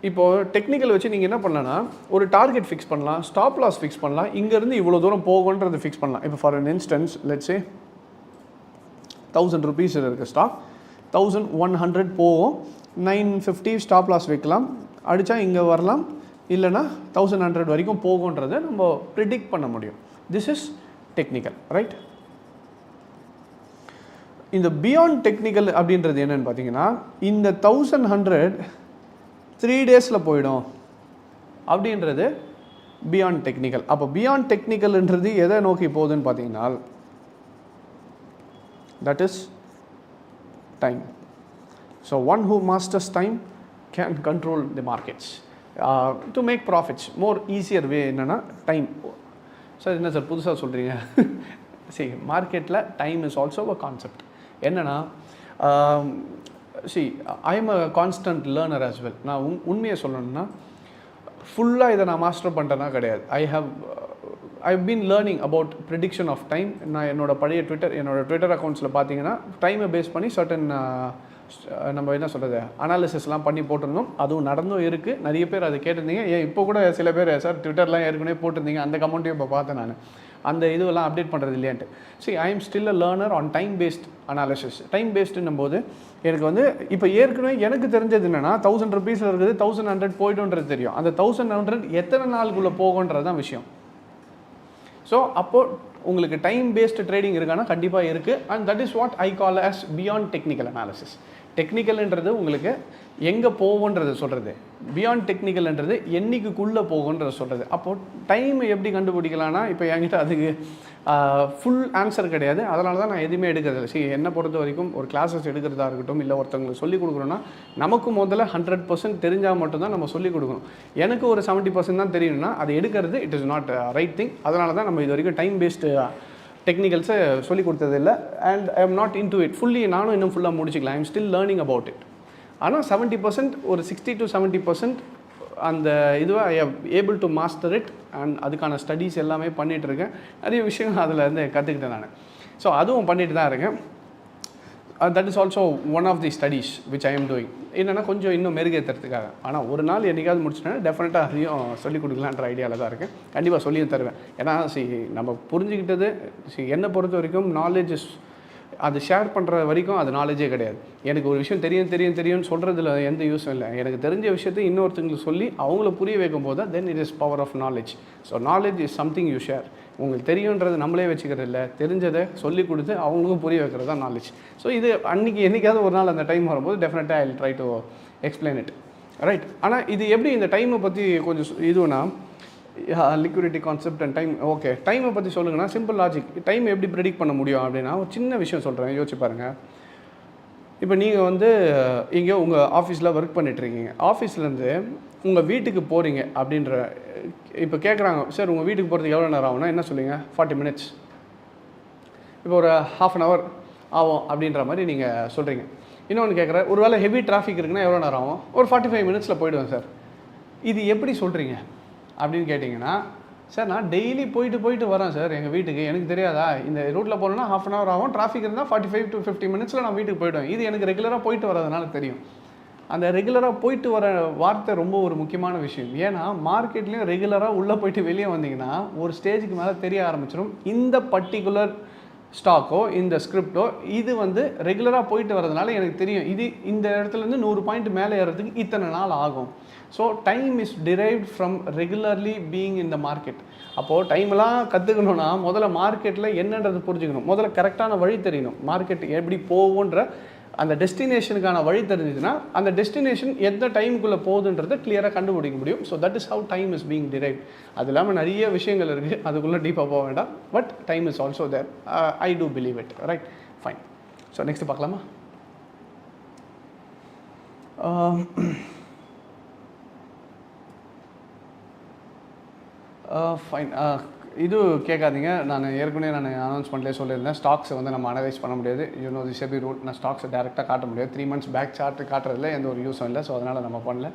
இப்போது டெக்னிக்கல் வச்சு நீங்கள் என்ன பண்ணலான்னா ஒரு டார்கெட் ஃபிக்ஸ் பண்ணலாம், ஸ்டாப் லாஸ் ஃபிக்ஸ் பண்ணலாம், இங்கேருந்து இவ்வளோ தூரம் போகுன்றது ஃபிக்ஸ் பண்ணலாம். இப்போ for an instance let's say 1000 rupees இருக்குது ஸ்டாக், 1100 போகும், 950 ஸ்டாப் லாஸ் வைக்கலாம், அடித்தா இங்கே வரலாம், இல்லைனா 1100 வரைக்கும் போகுன்றதை நம்ம ப்ரிடிக்ட் பண்ண முடியும். This is technical, right? இந்த பியாண்ட் டெக்னிக்கல் அப்படின்றது என்னென்னு பார்த்தீங்கன்னா, இந்த 1100 3 days போயிடும் அப்படின்றது பியாண்ட் டெக்னிக்கல். அப்போ பியாண்ட் டெக்னிக்கல்ன்றது எதை நோக்கி போகுதுன்னு பார்த்தீங்கன்னா that is time. So one who masters time can control the markets to make profits. More easier way என்னன்னா டைம். சார் என்ன சார் புதுசாக சொல்கிறீங்க? see மார்க்கெட்டில் time is also a concept. என்னென்னா see I am a constant learner as well. நான் உண்மையை சொல்லணும்னா ஃபுல்லாக இதை நான் மாஸ்டர் பண்ணிட்டேன்னா கிடையாது. I've been learning about prediction of time. நான் என்னோட பழைய ட்விட்டர் அக்கௌண்ட்ஸில் பார்த்தீங்கன்னா டைமை பேஸ் பண்ணி சர்டன் நம்ம என்ன சொல்கிறது அனாலிசிஸ்லாம் பண்ணி போட்டிருந்தோம். அதுவும் நடந்தும் இருக்குது. நிறைய பேர் அதை கேட்டிருந்தீங்க. இப்போ கூட சில பேர் சார் ட்விட்டர்லாம் ஏற்கனவே போட்டிருந்தீங்க, அந்த கமெண்ட்டையும் இப்போ பார்த்தேன் நான், அந்த இதுவெல்லாம் அப்டேட் பண்ணுறது இல்லையான்ட்டு. I am still a learner on time based analysis. Time பேஸ்டுன்னும் போது எனக்கு வந்து இப்போ ஏற்கனவே எனக்கு தெரிஞ்சது என்னென்னா 1000 rupees இருக்குது, 1100 போய்ட்டுன்றது தெரியும். அந்த 1100 எத்தனை நாளுக்குள்ளே போகுன்றது தான் விஷயம். ஸோ அப்போது உங்களுக்கு டைம் பேஸ்டு ட்ரேடிங் இருக்கானா கண்டிப்பாக இருக்குது. And that is what I call as beyond technical analysis. டெக்னிக்கல்ன்றது உங்களுக்கு எங்கே போகுன்றது சொல்கிறது, பியாண்ட் டெக்னிக்கல்ன்றது என்னைக்குள்ளே போகுன்றத சொல்கிறது. அப்போது டைம் எப்படி கண்டுபிடிக்கலான்னா இப்போ என்கிட்ட அதுக்கு ஃபுல் ஆன்சர் கிடையாது. அதனால தான் நான் எதுவுமே எடுக்கிறது. என்னை பொறுத்த வரைக்கும் ஒரு கிளாஸஸ் எடுக்கிறதா இருக்கட்டும், இல்லை ஒருத்தவங்களுக்கு சொல்லிக் கொடுக்குறோன்னா நமக்கு முதல்ல 100% தெரிஞ்சால் மட்டும்தான் நம்ம சொல்லிக் கொடுக்கணும். எனக்கு ஒரு 70% தான் தெரியும்னா அது எடுக்கிறது it is not right thing. அதனால தான் நம்ம இது வரைக்கும் டைம் பேஸ்டு டெக்னிக்கல்ஸை சொல்லிக் கொடுத்ததில்லை. And I am not into it fully. நானும் இன்னும் ஃபுல்லாக முடிச்சிக்கலாம். I am still learning about it. ஆனால் 70% ஒரு 60 to 70% அந்த இதுவை I have able to master it. And அதுக்கான ஸ்டடீஸ் எல்லாமே பண்ணிகிட்ருக்கேன். நிறைய விஷயங்கள் அதில் இருந்து கற்றுக்கிட்டேன் நான். ஸோ அதுவும் பண்ணிட்டு தான் இருக்கேன். That is also one of the studies which I am doing. என்னென்னா கொஞ்சம் இன்னும் மெருகேற்றுறதுக்காக. ஆனால் ஒரு நாள் என்றைக்காவது முடிச்சுட்டேன்னா டெஃபினட்டாக அதையும் சொல்லிக் கொடுக்கலான்ற ஐடியாவில் தான் இருக்கேன். கண்டிப்பாக சொல்லியும் தருவேன். ஏன்னா நம்ம புரிஞ்சுக்கிட்டது என்னை பொறுத்த வரைக்கும் நாலேஜ் இஸ் அது ஷேர் பண்ணுற வரைக்கும் அது நாலேஜே கிடையாது. எனக்கு ஒரு விஷயம் தெரியும்னு சொல்கிறதுல எந்த யூஸும் இல்லை. எனக்கு தெரிஞ்ச விஷயத்தை இன்னொருத்தங்களுக்கு சொல்லி அவங்கள புரிய வைக்கும் போது then it is power of knowledge. So knowledge is something you share. உங்களுக்கு தெரியுன்றது நம்மளே வச்சுக்கிறது இல்லை, தெரிஞ்சதை சொல்லி கொடுத்து அவங்களுக்கும் புரிய வைக்கிறது தான் நாலேஜ். ஸோ இது என்றைக்காவது ஒரு நாள் அந்த டைம் வரும்போது டெஃபினட்டாக I will try to explain it, right? ஆனால் இது எப்படி இந்த டைமை பற்றி கொஞ்சம் இதுனா liquidity concept and time. Okay, டைமை பற்றி சொல்லுங்கன்னா சிம்பிள் லாஜிக். டைம் எப்படி ப்ரெடிக்ட் பண்ண முடியும் அப்படின்னா ஒரு சின்ன விஷயம் சொல்கிறேன், யோசிச்சு பாருங்கள். இப்போ நீங்கள் வந்து இங்கே உங்கள் ஆஃபீஸில் ஒர்க் பண்ணிட்டுருக்கீங்க. ஆஃபீஸ்லேருந்து உங்கள் வீட்டுக்கு போகிறீங்க அப்படின்ற இப்போ கேட்குறாங்க, சார் உங்கள் வீட்டுக்கு போகிறதுக்கு எவ்வளோ நேரம் ஆகும்னா என்ன சொல்லுவீங்க? 40 minutes. இப்போ ஒரு ½ hour ஆகும் அப்படின்ற மாதிரி நீங்கள் சொல்கிறீங்க. இன்னொன்று கேட்குறேன், ஒரு வேளை ஹெவி டிராஃபிக் இருக்குன்னா எவ்வளோ நேரம் ஆகும்? ஒரு 45 minutes போயிடுவேன் சார். இது எப்படி சொல்கிறீங்க அப்படின்னு கேட்டிங்கன்னா சார் நான் டெய்லி போயிட்டு வரேன் சார் எங்கள் வீட்டுக்கு, எனக்கு தெரியாதா? இந்த ரூட்டில் போகணுன்னா ½ hour ஆகும், டிராஃபிக் இருந்தால் 45 to 50 minutes நான் வீட்டுக்கு போய்டுவேன். இது எனக்கு ரெகுலராக போயிட்டு வரதுனால தெரியும். அந்த ரெகுலராக போயிட்டு வர வார்த்தை ரொம்ப ஒரு முக்கியமான விஷயம். ஏன்னா மார்க்கெட்லேயும் ரெகுலராக உள்ளே போயிட்டு வெளியே வந்தீங்கன்னா ஒரு ஸ்டேஜுக்கு மேலே தெரிய ஆரம்பிச்சிடும் இந்த பர்டிகுலர் ஸ்டாக்கோ இந்த ஸ்கிரிப்டோ இது வந்து ரெகுலராக போயிட்டு வரதுனால எனக்கு தெரியும் இது இந்த இடத்துலேருந்து 100 பாயிண்ட் மேலே ஏறதுக்கு இத்தனை நாள் ஆகும். So time is derived from regularly being in the market. அப்போது டைம்லாம் கற்றுக்கணுன்னா முதல்ல மார்க்கெட்டில் என்னன்றது புரிஞ்சுக்கணும், முதல்ல கரெக்டான வழி தெரியணும், மார்க்கெட் எப்படி போகுன்ற அந்த டெஸ்டினேஷனுக்கான வழி தெரிஞ்சுதுன்னா அந்த டெஸ்டினேஷன் எந்த டைமுக்குள்ளே போகுதுன்றதை கிளியராக கண்டுபிடிக்க முடியும். So that is how time is being derived. அது இல்லாமல் நிறைய விஷயங்கள் இருக்குது, அதுக்குள்ளே டீப்பாக போக வேண்டாம். But time is also there. I do believe it. Right, fine. So next பார்க்கலாமா? ஃபைன். இது கேட்காதீங்க, நான் ஏற்கனவே அனௌன்ஸ்மெண்ட்லேயே சொல்லியிருந்தேன், ஸ்டாக்ஸை வந்து நம்ம அனலைஸ் பண்ண முடியாது. You know the SEBI rule. நான் ஸ்டாக்ஸை டேரெக்டாக காட்ட முடியாது. 3 months பேக் சார்ட் காட்டுறதுல எந்த ஒரு யூஸும் இல்லை. ஸோ அதனால் நம்ம பண்ணல.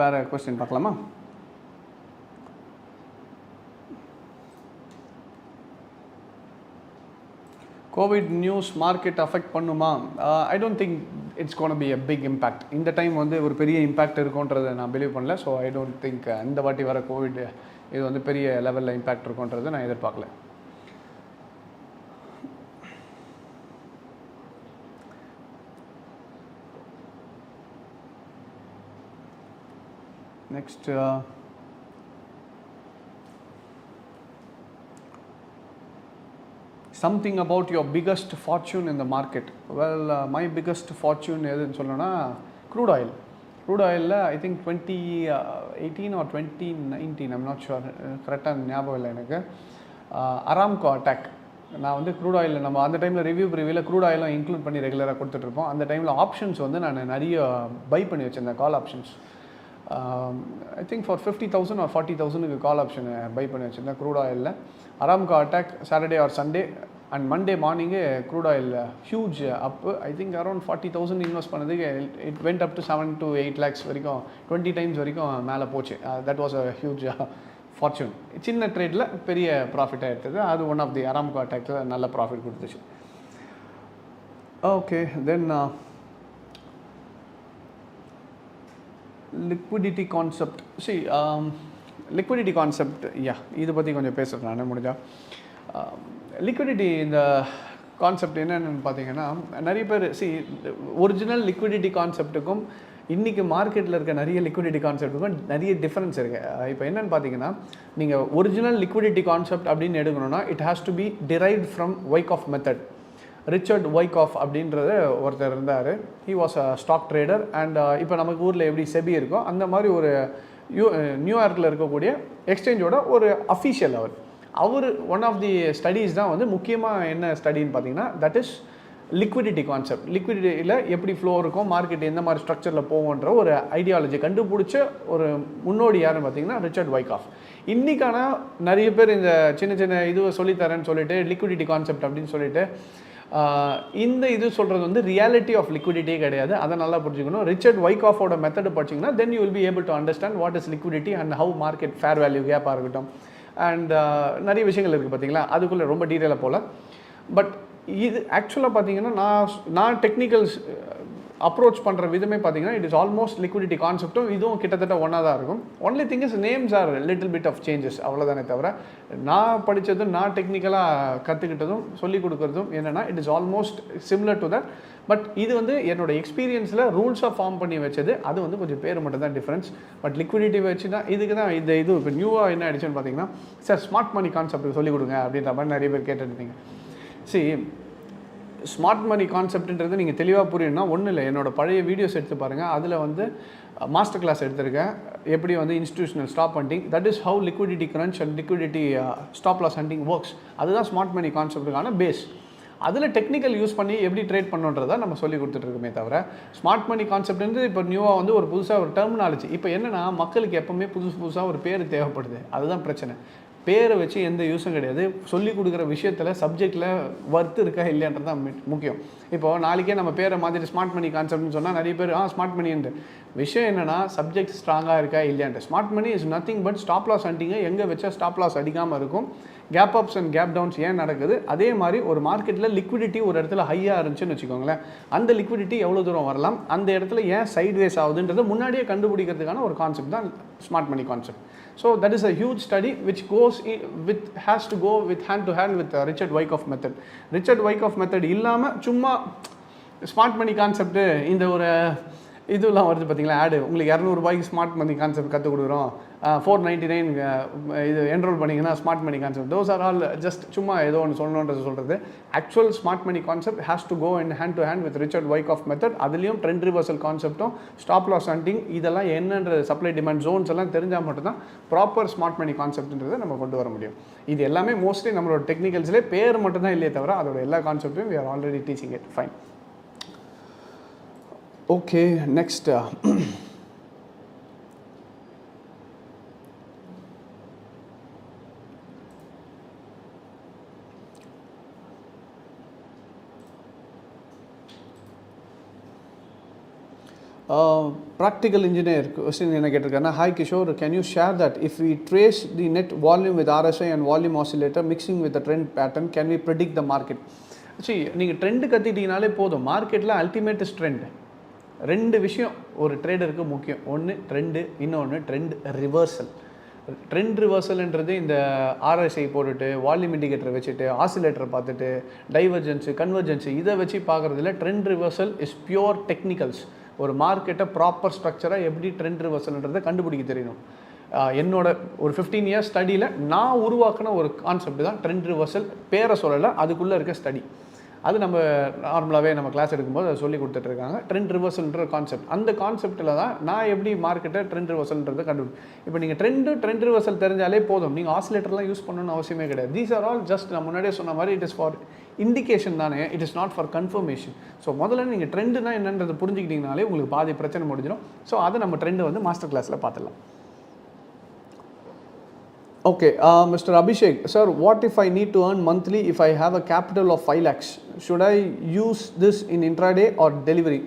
வேறு கொஸ்டின் பார்க்கலாமா? கோவிட் நியூஸ் மார்க்கெட் அஃபெக்ட் பண்ணுமா? I don't think it's gonna be a big impact. இந்த டைம் வந்து ஒரு பெரிய இம்பேக்ட் இருக்குன்றதை நான் பிலீவ் பண்ணல. ஸோ ஐ டோன்ட் திங்க் இந்த வாட்டி வர கோவிட் இது வந்து பெரிய லெவலில் இம்பேக்ட் இருக்குன்றதை நான் எதிர்பார்க்கல. Next, something about your biggest fortune in the market. Well, my biggest fortune எதுன்னு சொல்லணும்னா crude oil. Crude oil I think 2018 or 2019, I'm not sure, கரெக்டாக ஞாபகம் இல்லை எனக்கு. Aramco attack. நான் வந்து க்ரூட் ஆயில் நம்ம அந்த டைமில் ரிவ்யூவில் க்ரூட் ஆயிலும் இன்க்ளூட் பண்ணி ரெகுலராக கொடுத்துட்ருப்போம். அந்த டைமில் ஆப்ஷன்ஸ் வந்து நான் நிறைய பை பண்ணி வச்சுருந்தேன், call options. I think for 50,000 or 40,000 call option buy பண்ணி வச்சுருந்தேன் க்ரூட் ஆயிலில். Aramco attack Saturday or Sunday and Monday மார்னிங்கே crude oil huge up. I think around 40,000 invest பண்ணதுக்கு it went up to 7 to 8 lakhs வரைக்கும், 20 times வரைக்கும் மேலே போச்சு. That was a huge fortune. சின்ன ட்ரேடில் பெரிய ப்ராஃபிட்டாக எடுத்தது. அது ஒன் ஆஃப் தி அராம்கோ அட்டாக்ஸில் நல்ல ப்ராஃபிட் கொடுத்துச்சு. ஓகே, தென் liquidity concept. See, liquidity concept, இதை பற்றி கொஞ்சம் பேசுகிறேன் நான் முடிஞ்சா. லிக்விடிட்டி இந்த கான்செப்ட் என்னென்னு பார்த்தீங்கன்னா, நிறைய பேர் ஒரிஜினல் லிக்விடிட்டி கான்செப்ட்டுக்கும் இன்றைக்கி மார்க்கெட்டில் இருக்க நிறைய லிக்விடிட்டி கான்செப்ட்டுக்கும் நிறைய டிஃப்ரென்ஸ் இருக்குது. இப்போ என்னென்னு பார்த்தீங்கன்னா, நீங்கள் ஒரிஜினல் லிக்விடிட்டி கான்செப்ட் அப்படின்னு எடுக்கணும்னா it has to be derived from Wyckoff method. Richard Wyckoff அப்படின்றது ஒருத்தர் இருந்தார். He was a stock trader. And இப்போ நமக்கு ஊரில் எப்படி செபி இருக்கோ அந்த மாதிரி ஒரு நியூயார்க்கில் இருக்கக்கூடிய எக்ஸ்சேஞ்சோட ஒரு அஃபீஷியல் அவர் ஒன் ஆஃப் தி ஸ்டடீஸ் தான் வந்து முக்கியமாக என்ன ஸ்டடின்னு பார்த்தீங்கன்னா, தட் இஸ் லிக்விடிட்டி கான்செப்ட். லிக்விடிட்டியில் எப்படி ஃப்ளோ இருக்கும், மார்க்கெட் எந்த மாதிரி ஸ்ட்ரக்சரில் போகுன்ற ஒரு ஐடியாலஜி கண்டுபிடிச்ச ஒரு முன்னோடி யாருன்னு பார்த்தீங்கன்னா ரிச்சர்ட் வைக்காஃப். இன்றைக்கான நிறைய பேர் இந்த சின்ன சின்ன இதுவை சொல்லித்தரேன்னு சொல்லிட்டு லிக்விடிட்டி கான்செப்ட் அப்படின்னு சொல்லிட்டு இந்த இது சொல்கிறது வந்து ரியாலிட்டி ஆஃப் லிக்விடிட்டியே கிடையாது. அதை நல்லா புரிஞ்சுக்கணும். ரிச்சர்ட் வைக்காஃபோட மெத்தடு படிச்சிங்கன்னா then you will be able to understand what is liquidity and how market fair value கேப்பாக இருக்கட்டும் அண்ட் நிறைய விஷயங்கள் இருக்குது பார்த்தீங்களா. அதுக்குள்ளே ரொம்ப டீட்டெயிலாக போகல. பட் இது ஆக்சுவலாக பார்த்தீங்கன்னா நான் டெக்னிக்கல்ஸ் அப்ரோச் பண்ணுற விதமே பார்த்தீங்கன்னா இட் இஸ் ஆல்மோஸ்ட் லிக்விடிட்டி கான்செப்டும் இதுவும் கிட்டத்தட்ட ஒன்றா தான் இருக்கும். Only thing is names are little bit of changes, அவ்வளோதானே தவிர நான் படித்ததும் நான் டெக்னிக்கலாக கற்றுக்கிட்டதும் சொல்லிக் கொடுக்குறதும் என்னென்னா it is almost similar to that. But இது வந்து என்னோட எக்ஸ்பீரியன்ஸில் ரூல்ஸாக ஃபார்ம் பண்ணி வச்சது, அது வந்து கொஞ்சம் பேர் மட்டும் தான் டிஃப்ரென்ஸ். பட் லிக்விடிட்டி வச்சு தான் இதுக்கு தான் இது இப்போ நியூவாக என்ன ஆயிடுச்சுன்னு பார்த்தீங்கன்னா, சார் ஸ்மார்ட் மணி கான்செப்ட் சொல்லிக் கொடுங்க அப்படின்ற மாதிரி நிறைய பேர் கேட்டுருந்தீங்க. ஸ்மார்ட் மணி கான்செப்ட்ன்றது நீங்கள் தெளிவாக புரியணும்னா ஒன்றும் இல்லை, என்னோடய பழைய வீடியோஸ் எடுத்து பாருங்கள். அதில் வந்து மாஸ்டர் கிளாஸ் எடுத்திருக்கேன், எப்படி வந்து institutional stop hunting, that is how liquidity crunch and liquidity stop loss hunting works. அதுதான் ஸ்மார்ட் மணி கான்செப்ட்டுக்கான பேஸ். அதில் டெக்னிக்கல் யூஸ் பண்ணி எப்படி ட்ரேட் பண்ணுன்றதை நம்ம சொல்லி கொடுத்துட்ருக்கோமே தவிர ஸ்மார்ட் மணி கான்செப்ட்ன்றது இப்போ நியூவாக வந்து ஒரு புதுசாக ஒரு டெர்மினாலஜி. இப்போ என்னென்னா மக்களுக்கு எப்போவுமே புதுசாக ஒரு பேர் தேவைப்படுது, அதுதான் பிரச்சனை. பேரை வச்சு எந்த யூஸும் கிடையாது. சொல்லிக் கொடுக்குற விஷயத்தில் சப்ஜெக்டில் ஒர்த் இருக்கா இல்லைன்றது தான் முக்கியம். இப்போது நாளைக்கே நம்ம பேரை மாதிரி ஸ்மார்ட் மணி கான்செப்ட்னு சொன்னால் நிறைய பேர் ஸ்மார்ட் மணின்ட்டு விஷயம் என்னென்னா சப்ஜெக்ட் ஸ்ட்ராங்காக இருக்கா இல்லையான்ட்டு. Smart money is nothing but stop loss ஹண்டிங்கை எங்கே வச்சா ஸ்டாப் லாஸ் அடிக்காமல் இருக்கும். Gap ups and gap downs ஏன் நடக்குது, அதே மாதிரி ஒரு மார்க்கெட்டில் லிக்விடிட்டி ஒரு இடத்துல ஹையாக இருந்துச்சுன்னு வச்சுக்கோங்களேன், அந்த லிக்விடிட்டி எவ்வளோ தூரம் வரலாம், அந்த இடத்துல ஏன் சைட்வேஸ் ஆகுதுன்றதை முன்னாடியே கண்டுபிடிக்கிறதுக்கான ஒரு கான்செப்ட் தான் smart money concept. So that is a huge study which has to go with hand to hand with Richard Wyckoff method. Richard Wyckoff method இல்லாமல் சும்மா ஸ்மார்ட் மணி கான்செப்ட்டு இந்த ஒரு இதெல்லாம் வருது பார்த்தீங்களா ஆடு, உங்களுக்கு 200 ரூபாய்க்கு ஸ்மார்ட் மணி கான்செப்ட் கற்றுக் கொடுக்குறோம், 499 இது என்ரோல் பண்ணிங்கன்னா smart money concept. Those are all just சும்மா ஏதோ ஒன்று சொல்லணுன்றது சொல்கிறது. Actual smart money concept has to go in hand to hand with Richard Wyckoff method. அதுலேயும் ட்ரெண்ட் ரிவர்சல் கான்செப்ட்டும் ஸ்டாப் லாஸ் ஹண்டிங் இதெல்லாம் என்னன்ற சப்ளை டிமாண்ட் ஜோன்ஸ் எல்லாம் தெரிஞ்சால் மட்டும்தான் ப்ராப்பர் ஸ்மார்ட் மணி கான்செப்ட்ன்றதை நம்ம கொண்டு வர முடியும். இது எல்லாமே மோஸ்ட்லி நம்மளோட டெக்னிக்கல்ஸ்லேயே பேர் மட்டும்தான் இல்லையே தவிர அதோட எல்லா கான்செப்ட்டையும் we are already teaching it. Fine. Okay, next. Practical engineer question என்ன கேட்டிருக்காருன்னா, Hi Kishore, can you share that if we trace the net volume with RSI and volume oscillator mixing with the trend pattern, can we predict the market? நீங்கள் ட்ரெண்டு கற்றுக்கிட்டீங்கனாலே போதும். மார்க்கெட்டில் அல்டிமேட் ட்ரெண்ட் ரெண்டு விஷயம் ஒரு ட்ரேடருக்கு முக்கியம். ஒன்று ட்ரெண்டு, இன்னொன்று ட்ரெண்ட் ரிவர்சல். ட்ரெண்ட் ரிவர்சல்ன்றது இந்த ஆர்எஸ்ஐ போட்டுட்டு வால்யூம் இண்டிகேட்டரை வச்சுட்டு ஆசிலேட்டரை பார்த்துட்டு டைவர்ஜென்ஸு கன்வர்ஜென்ஸு இதை வச்சு பார்க்குறதுல trend reversal is pure technicals. ஒரு மார்க்கெட்டை ப்ராப்பர் ஸ்ட்ரக்சராக எப்படி ட்ரெண்ட் ரிவர்சல்ன்றதை கண்டுபிடிக்க தெரியணும். என்னோட ஒரு 15 இயர்ஸ் ஸ்டடியில் நான் உருவாக்கின ஒரு கான்செப்ட் தான் ட்ரெண்ட் ரிவர்சல். பேரை சொல்லலை, அதுக்குள்ளே இருக்க ஸ்டடி. அது நம்ம நார்மலாகவே நம்ம கிளாஸ் எடுக்கும்போது அதை சொல்லி கொடுத்துட்ருக்காங்க. ட்ரெண்ட் ரிவர்சல்ன்ற கான்செப்ட், அந்த கான்செப்ட்டில் தான் நான் எப்படி மார்க்கெட்டை ட்ரெண்ட் ரிவர்சல்ன்றதை இப்போ நீங்கள் ட்ரெண்ட் ரிவர்சல் தெரிஞ்சாலே போதும். நீங்கள் ஆசிலேட்டர்லாம் யூஸ் பண்ணணும்னு அவசியமே கிடையாது. தீஸ் ஆர் ஆல் ஜஸ்ட் நான் முன்னாடியே சொன்ன மாதிரி இட் இஸ் ஃபார் இண்டிகேஷன் தானே, it is not for confirmation. So முதல்ல நீங்கள் ட்ரெண்டுனா என்னன்றது புரிஞ்சுக்கிட்டீங்கனாலே உங்களுக்கு பாதி பிரச்சனை முடிஞ்சிடும். ஸோ அதை நம்ம ட்ரெண்டு வந்து மாஸ்டர் கிளாஸில் பார்த்துடலாம். Okay, Mr. Abhishek, sir, what if I need to earn monthly if I have a capital of 5 lakhs? Should I use this in intraday or delivery?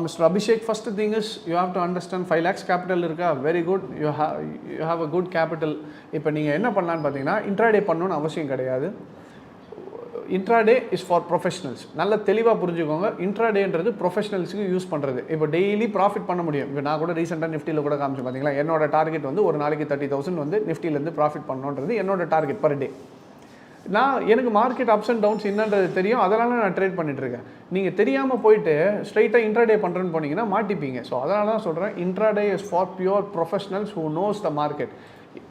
Mr. Abhishek, first thing is you have to understand 5 lakhs capital irukka, very good, you have a good capital. இப்போ நீங்கள் என்ன பண்ணலான்னு பார்த்தீங்கன்னா intraday பண்ணணும்னு அவசியம் கிடையாது. Intraday is for professionals. நல்லா தெளிவாக புரிஞ்சுக்கோங்க. இன்ட்ராடேன்றது ப்ரொஃபஷனல்ஸுக்கு யூஸ் பண்ணுறது. இப்போ டெய்லி ப்ராஃபிட் பண்ண முடியும். இப்போ நான் கூட ரீசெண்டாக நிஃப்டியில் கூட காமிச்சு பார்த்தீங்களா, என்னோட டார்கெட் வந்து ஒரு நாளைக்கு 30,000 வந்து நிஃப்டிலேருந்து ப்ராஃபிட் பண்ணணுன்றது என்னோட டார்கெட் பர் டே. எனக்கு மார்க்கெட் அப்ஸ் அண்ட் டவுன்ஸ் என்னன்றது தெரியும், அதனால் நான் ட்ரேட் பண்ணிட்டுருக்கேன். நீங்கள் தெரியாமல் போயிட்டு ஸ்ட்ரைட்டாக இன்ட்ராடே பண்ணுறேன்னு போனீங்கன்னா மாட்டிப்பீங்க. ஸோ அதனால தான் சொல்கிறேன், intraday is for pure professionals who knows the market.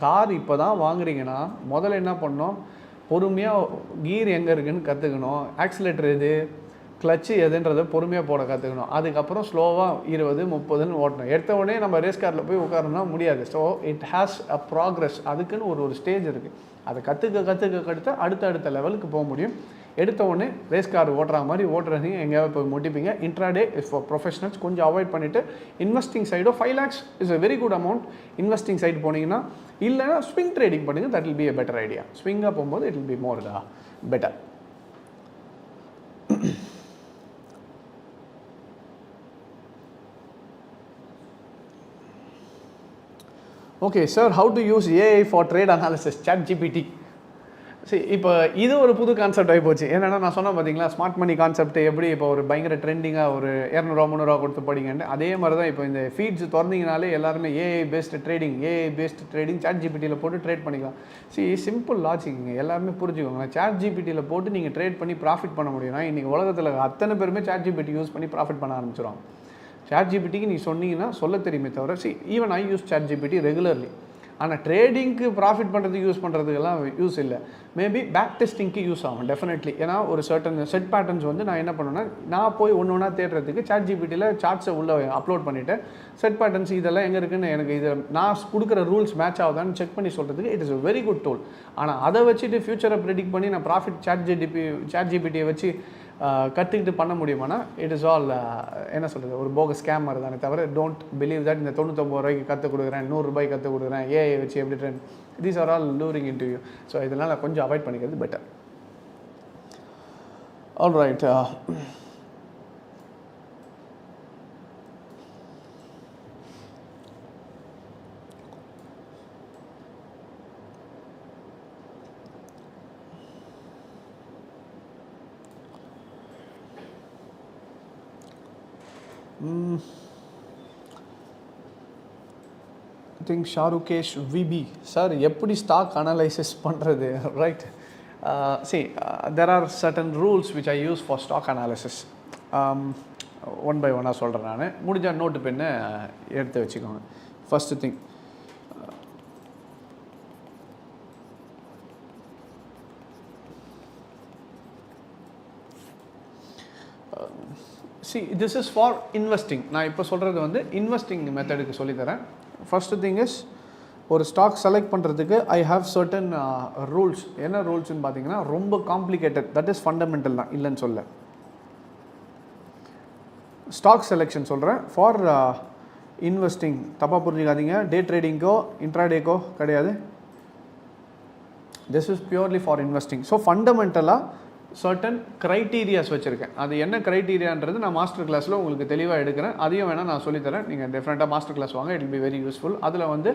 Car இப்போ தான் வாங்குறீங்கன்னா முதல்ல என்ன பண்ணணும், பொறுமையாக கீர் எங்கே இருக்குதுன்னு கற்றுக்கணும், ஆக்சிலேட்டர் எது, கிளச்சு எதுன்றதை பொறுமையாக போட கற்றுக்கணும். அதுக்கப்புறம் ஸ்லோவாக 20-30ன்னு ஓட்டணும். எடுத்த உடனே நம்ம ரேஸ் காரில் போய் உட்காரணும்னா முடியாது. So it has a progress. அதுக்குன்னு ஒரு ஸ்டேஜ் இருக்குது. அதை கற்றுக்க அடுத்த லெவலுக்கு போக முடியும். எடுத்த உடனே ரேஸ் கார் ஓட்டுற மாதிரி ஓட்டுறதையும் எங்கேயாவது போய் முட்டிப்பீங்க. Intraday is for professionals. கொஞ்சம் அவாய்ட் பண்ணிவிட்டு இன்வெஸ்டிங் சைடோ 5 lakhs is a very good amount. Investing side போனீங்கன்னா, இல்லைனா ஸ்விங் ட்ரேடிங் பண்ணுங்கள், that will be a better idea. ஸ்விங்காக போகும்போது it will be more better. Okay sir, how to use AI for trade analysis, ChatGPT. சரி, இப்போ இது ஒரு புது கான்செப்ட் ஆகி போச்சு. என்னென்னா நான் சொன்னேன் பார்த்தீங்களா, ஸ்மார்ட் மணி கான்செப்ட் எப்படி இப்போ ஒரு பயங்கர ட்ரெண்டிங்காக ஒரு 200-300 கொடுத்து படிங்கன்னு. அதே மாதிரி தான் இப்போ இந்த ஃபீட்ஸ் திறந்தீங்கனாலே எல்லாருமே ஏஐ பேஸ்டு ட்ரேடிங் ChatGPTயில் போட்டு ட்ரேட் பண்ணிக்கலாம். சிம்பிள் லாஜிக்குங்க, எல்லாருமே புரிஞ்சுக்கோங்க. ChatGPTயில் போட்டு நீங்கள் ட்ரேட் பண்ணி ப்ராஃபிட் பண்ண முடியும்னா இன்றைக்கி உலகத்தில் அத்தனை பேருமே ChatGPT யூஸ் பண்ணி ப்ராஃபிட் பண்ண ஆரம்பிச்சிடும். ChatGPTக்கு நீ சொன்னீங்கன்னா சொல்ல தெரியுமே தவிர, even I use ChatGPT regularly. ஆனால் ட்ரேடிங்க்கு ப்ராஃபிட் பண்ணுறதுக்கு யூஸ் பண்ணுறதுக்கெல்லாம் யூஸ் இல்லை. மேபி பேக் டெஸ்டிங்க்கு யூஸ் ஆகும் டெஃபினெட்லி. ஏன்னா ஒரு சர்டன் செட் பேட்டர்ன்ஸ் வந்து நான் என்ன பண்ணுவேன்னா, நான் போய் ஒன்று தேடுறதுக்கு ChatGPTயில் சார்ட்ஸை உள்ளே அப்லோட் பண்ணிவிட்டு செட் பேட்டர்ன்ஸ் இதெல்லாம் எங்கே இருக்குன்னு எனக்கு இதை நான் கொடுக்குற ரூல்ஸ் மேட்ச் ஆகுதான்னு செக் பண்ணி சொல்கிறதுக்கு it is a very good tool. ஆனால் அதை வச்சுட்டு ஃபியூச்சரை ப்ரெடிக்ட் பண்ணி நான் ப்ராஃபிட் ChatGPTயை வச்சு கற்றுக்கிட்டு பண்ண முடியுமானா இட் இஸ் ஆல் என்ன சொல்கிறது, ஒரு போக ஸ்கேம் மாதிரி தானே தவிர டோன்ட் பிலீவ் தட் இந்த 99 ரூபாய்க்கு கற்றுக் கொடுக்குறேன், 100 ரூபாய்க்கு கற்றுக் கொடுக்குறேன், ஏஐ வச்சு எப்படி trend, these are all luring into you. So இதனால் கொஞ்சம் அவாய்ட் பண்ணிக்கிறது better. All right. I think Sharukesh VB sir, எப்படி ஸ்டாக் அனலைசிஸ் பண்ணுறது, right? See, there are certain rules which I use for stock analysis. One by ஒன்னாக சொல்கிறேன். நான் முடிஞ்சால் நோட்டு பெண்ணை எடுத்து வச்சுக்கோங்க. First thing, see this is for investing. நான் இப்போ சொல்கிறது வந்து இன்வெஸ்டிங் மெத்தடுக்கு சொல்லித்தரேன். ஃபஸ்ட்டு திங் இஸ், ஒரு ஸ்டாக் செலக்ட் பண்ணுறதுக்கு ஐ ஹாவ் சர்டன் ரூல்ஸ். என்ன ரூல்ஸ்னு பார்த்தீங்கன்னா ரொம்ப காம்ப்ளிகேட்டட், தட் இஸ் ஃபண்டமெண்டல் தான், இல்லைன்னு சொல்ல. ஸ்டாக் செலெக்ஷன் சொல்கிறேன் ஃபார் இன்வெஸ்டிங், தப்பாக புரிஞ்சுக்காதீங்க. டே ட்ரேடிங்க்கோ இன்ட்ராடேக்கோ கிடையாது. This is purely for investing. So ஃபண்டமெண்டலாக சர்டன் க்ரைட்டீரியாஸ் வச்சுருக்கேன். அது என்ன க்ரைட்டீரியான்றது நான் மாஸ்டர் கிளாஸில் உங்களுக்கு தெளிவாக எடுக்கிறேன். அதையும் வேணால் நான் சொல்லித்தரேன். நீங்கள் டெஃபினட்டாக மாஸ்டர் கிளாஸ் வாங்க, it will be very useful. அதில் வந்து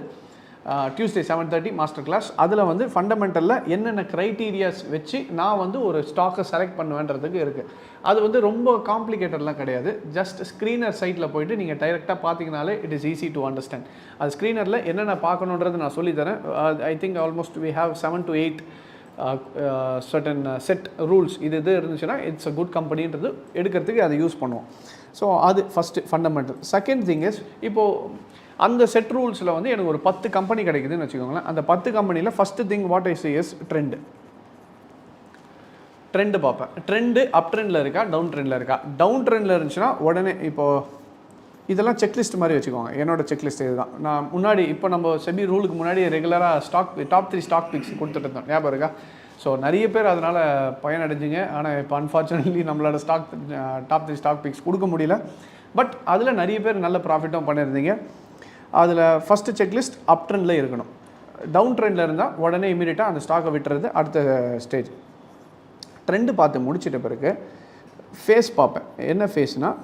டியூஸ்டே 7:30 மாஸ்டர் கிளாஸ். அதில் வந்து ஃபண்டமெண்டலில் என்னென்ன க்ரைட்டீரியாஸ் வச்சு நான் வந்து ஒரு ஸ்டாக்கை செலக்ட் பண்ணுவேன்றதுக்கு இருக்குது. அது வந்து ரொம்ப காம்ப்ளிகேட்டட்லாம் கிடையாது. ஜஸ்ட் ஸ்க்ரீனர் சைட்டில் போய்ட்டு நீங்கள் டைரெக்டாக பார்த்தீங்கனாலே it is easy to understand. அது ஸ்க்ரீனரில் என்னென்ன பார்க்கணுன்றது நான் சொல்லித்தரேன். I think almost we have 7 to 8 certain set rules. இது இருந்துச்சுன்னா இட்ஸ் அ குட் கம்பெனின்றது எடுக்கிறதுக்கு அதை யூஸ் பண்ணுவோம். ஸோ அது first fundamental. Second thing is, இப்போது அந்த செட் ரூல்ஸில் வந்து எனக்கு ஒரு 10 கம்பெனி கிடைக்குதுன்னு வச்சுக்கோங்களேன். அந்த 10 கம்பெனியில் first thing what I say is trend பார்ப்பேன். ட்ரெண்டு அப் ட்ரெண்டில் இருக்கா, டவுன் ட்ரெண்டில் இருக்கா. டவுன் ட்ரெண்டில் இருந்துச்சுன்னா உடனே, இப்போது இதெல்லாம் செக்லிஸ்ட் மாதிரி வச்சுக்கோங்க. என்னோட செக்லிஸ்ட் இதுதான். நான் முன்னாடி இப்போ நம்ம செபி ரூலுக்கு முன்னாடி ரெகுலராக டாப் 3 ஸ்டாக் பிக்ஸ் கொடுத்துட்டு இருந்தோம், ஞாபகம் இருக்கா? ஸோ நிறைய பேர் அதனால் பயனடைஞ்சிங்க. ஆனால் இப்போ அன்ஃபார்ச்சுனேட்லி நம்மளோட டாப் 3 ஸ்டாக் பிக்ஸ் கொடுக்க முடியல. பட் அதில் நிறைய பேர் நல்ல ப்ராஃபிட்டும் பண்ணியிருந்தீங்க. அதில் ஃபஸ்ட்டு செக்லிஸ்ட் அப் ட்ரெண்டில் இருக்கணும். டவுன் ட்ரெண்டில் இருந்தால் உடனே இமீடியட்டாக அந்த ஸ்டாக்கை விட்டுறது அடுத்த ஸ்டேஜ். ட்ரெண்டு பார்த்து முடிச்சிட்ட பிறகு ஃபேஸ் பார்ப்பேன். என்ன ஃபேஸ்னால்,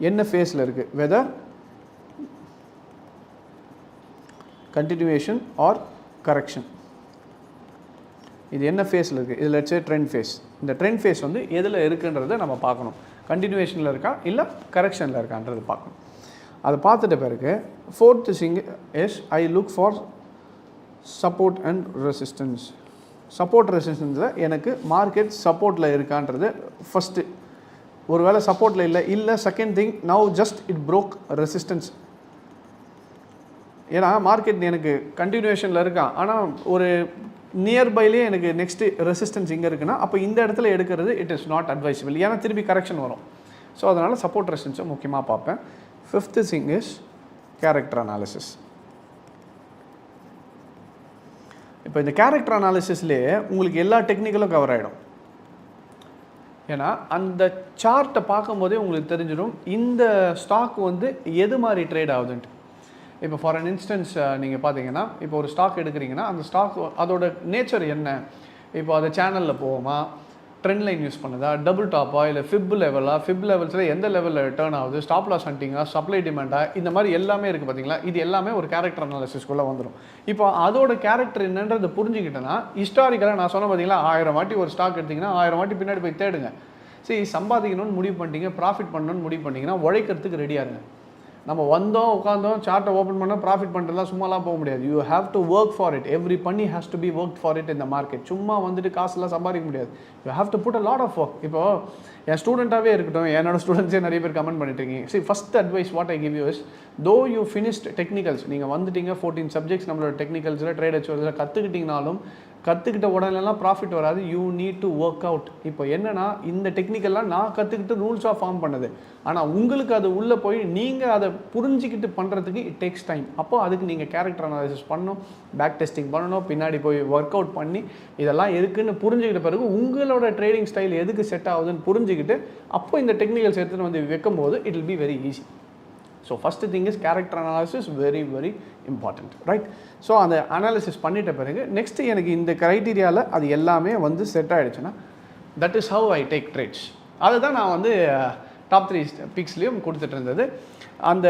என்ன ஃபேஸில் இருக்குது, வெதர் கண்டினியூவேஷன் ஆர் கரெக்ஷன். இது என்ன ஃபேஸில் இருக்குது, இது லெட்ஸ் சே ட்ரெண்ட் ஃபேஸ். இந்த ட்ரெண்ட் ஃபேஸ் வந்து எதில் இருக்குன்றதை நம்ம பார்க்கணும். கண்டினியூவேஷனில் இருக்கா இல்லை கரெக்ஷனில் இருக்கான்றது பார்க்கணும். அதை பார்த்துட்ட பிறகு fourth thing is I look for support and resistance. Support ரெசிஸ்டன்ஸில் எனக்கு மார்க்கெட் சப்போர்ட்டில் இருக்கான்றது ஃபஸ்ட்டு. ஒரு வேளை சப்போர்ட்டில் இல்லை second thing, now just it broke resistance. ஏன்னா மார்க்கெட் எனக்கு கண்டினியூவேஷனில் இருக்கான், ஆனால் ஒரு நியர்பைலேயே எனக்கு நெக்ஸ்ட்டு ரெசிஸ்டன்ஸ் இங்கே இருக்குன்னா அப்போ இந்த இடத்துல எடுக்கிறது இட் இஸ் நாட் அட்வைசபிள். ஏன்னா திருப்பி கரெக்ஷன் வரும். ஸோ அதனால் சப்போர்ட் ரெசிஸ்டன்ஸை முக்கியமாக பார்ப்பேன். Fifth thing is character analysis. இப்போ இந்த கேரக்டர் அனாலிசிஸ்லேயே உங்களுக்கு எல்லா டெக்னிக்கலும் கவர் ஆகிடும். ஏன்னா அந்த சார்ட்டை பார்க்கும்போதே உங்களுக்கு தெரிஞ்சிடும் இந்த ஸ்டாக் வந்து எது மாதிரி ட்ரேட் ஆகுதுன்ட்டு. இப்போ ஃபார் அன் இன்ஸ்டன்ஸ் நீங்கள் பார்த்தீங்கன்னா, இப்போ ஒரு ஸ்டாக் எடுக்கிறீங்கன்னா அந்த ஸ்டாக் அதோட நேச்சர் என்ன, இப்போ அது சேனலில் போகுமா, ட்ரெண்ட் லைன் யூஸ் பண்ணுதா, டபுள் டாப்பா, இல்லை ஃபிப் லெவல்ஸில் எந்த லெவலில் டேர்ன் ஆகுது, ஸ்டாப் லாஸ் ஹண்டிங்கா, சப்ளை டிமாண்டா, இந்த மாதிரி எல்லாமே இருக்குது பார்த்தீங்களா. இது எல்லாமே ஒரு கேரக்டர் அனாலிசிஸ்க்குள்ளே வந்துடும். இப்போ அதோட கேரக்டர் என்னன்றது புரிஞ்சுக்கிட்டேன்னா, ஹிஸ்டாரிக்கலாக நான் சொன்ன பார்த்தீங்களா, 1000 வாட்டி ஒரு ஸ்டாக் எடுத்திங்கன்னா 1000 வாட்டி பின்னாடி போய் தேடுங்க. சரி, சம்பாதிக்கணும்னு முடிவு பண்ணிட்டீங்க, ப்ராஃபிட் பண்ணணும்னு முடிவு பண்ணிட்டீங்கன்னா உழைக்கிறதுக்கு ரெடியாக இருங்க. நம்ம வந்தோம் உட்காந்தோம் சார்ட்டை ஓப்பன் பண்ணால் ப்ராஃபிட் பண்ணுறதுலாம் சும்மாலாம் போக முடியாது. You have to work for it. Everybody has to be work for it இந்த மார்க்கெட். சும்மா வந்துட்டு காசுலாம் சம்பாதிக்க முடியாது. You have to put a lot of work. இப்போ என் ஸ்டூடெண்ட்டாகவே இருக்கட்டும், என்னோட ஸ்டூடெண்ட்ஸே நிறைய பேர் கமெண்ட் பண்ணிட்டு இருக்கீங்க. சரி, first advice what I give you is, though you finished technicals, நீங்கள் வந்துட்டீங்க 14 சப்ஜெக்ட்ஸ் நம்மளோட டெக்னிக்கல்ஸில் ட்ரேட் அச்சீவர்ஸில் கற்றுக்கிட்டிங்கனாலும் கற்றுக்கிட்ட உடனேலாம் ப்ராஃபிட் வராது. You need to work out. இப்போ என்னென்னா இந்த டெக்னிக்கெல்லாம் நான் கற்றுக்கிட்டு ரூல்ஸாக ஃபார்ம் பண்ணது. ஆனால் உங்களுக்கு அது உள்ளே போய் நீங்கள் அதை புரிஞ்சிக்கிட்டு பண்ணுறதுக்கு இட் டேக்ஸ் டைம். அப்போது அதுக்கு நீங்கள் கேரக்டர் அனாலிசிஸ் பண்ணணும், பேக் டெஸ்டிங் பண்ணணும், பின்னாடி போய் ஒர்க் அவுட் பண்ணி இதெல்லாம் எதுக்குன்னு புரிஞ்சுக்கிட்ட பிறகு உங்களோட ட்ரேடிங் ஸ்டைல் எதுக்கு செட் ஆகுதுன்னு புரிஞ்சுக்கிட்டு அப்போ இந்த டெக்னிக்கல்ஸ் எடுத்துகிட்டு வந்து வைக்கும்போது it will be very easy. So first thing is character analysis very very important, right? So அந்த அனாலிசிஸ் பண்ணிட்ட பிறகு நெக்ஸ்ட்டு எனக்கு இந்த க்ரைட்டீரியாவில் அது எல்லாமே வந்து செட் ஆகிடுச்சுன்னா that is how I take trades. அதுதான் நான் வந்து டாப் 3 பிக்ஸ்லேயும் கொடுத்துட்டு இருந்தது. அந்த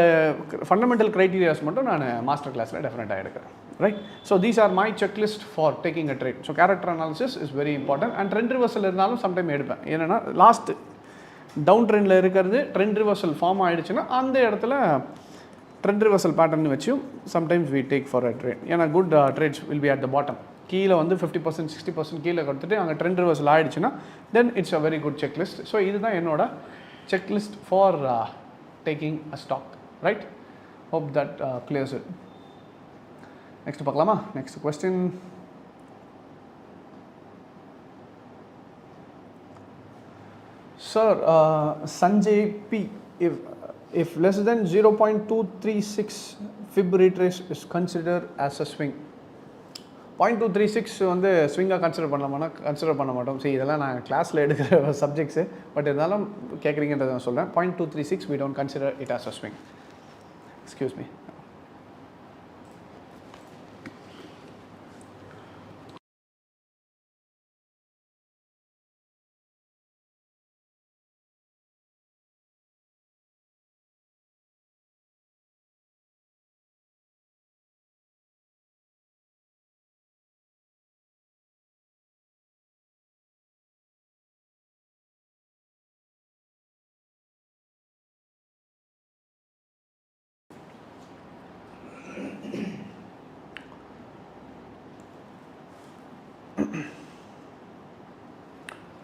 ஃபண்டமெண்டல் க்ரைட்டீரியாஸ் மட்டும் நான் மாஸ்டர் கிளாஸில் டெஃபினட்டாக எடுக்கிறேன், right? So these are my checklist for taking a trade. So character analysis is very important. And trend reversal இருந்தாலும் சம்டைம் எடுப்பேன். ஏன்னா லாஸ்ட்டு டவுன் ட்ரெண்டில் இருக்கிறது ட்ரெண்ட் ரிவர்சல் ஃபார்ம் ஆகிடுச்சுன்னா அந்த இடத்துல ட்ரெண்ட் ரிவர்சல் பேட்டர்ன் வச்சும் sometimes we take for a trade. ஏன்னா good trades will be at the bottom. கீழே வந்து 50% 60% கீழே கொடுத்துட்டு அங்கே ட்ரெண்ட் ரிவர்சல் ஆகிடுச்சுன்னா then it's a very good checklist. So இதுதான் என்னோட checklist for taking a stock, right? Hope that clears it. Next பார்க்கலாமா? Next question. Sir, Sanjay P, if less than 0.236 Fib retrace is considered as a swing. 0.236 வந்து ஸ்விங்காக கன்சிடர் பண்ணலாமான்னா கன்சிடர் பண்ண மாட்டோம். சரி, இதெல்லாம் நான் கிளாஸில் எடுக்கிற சப்ஜெக்ட்ஸு, பட் இருந்தாலும் கேட்குறீங்கன்றதை நான் சொல்கிறேன். 0.236 we don't consider it as a swing. Excuse me.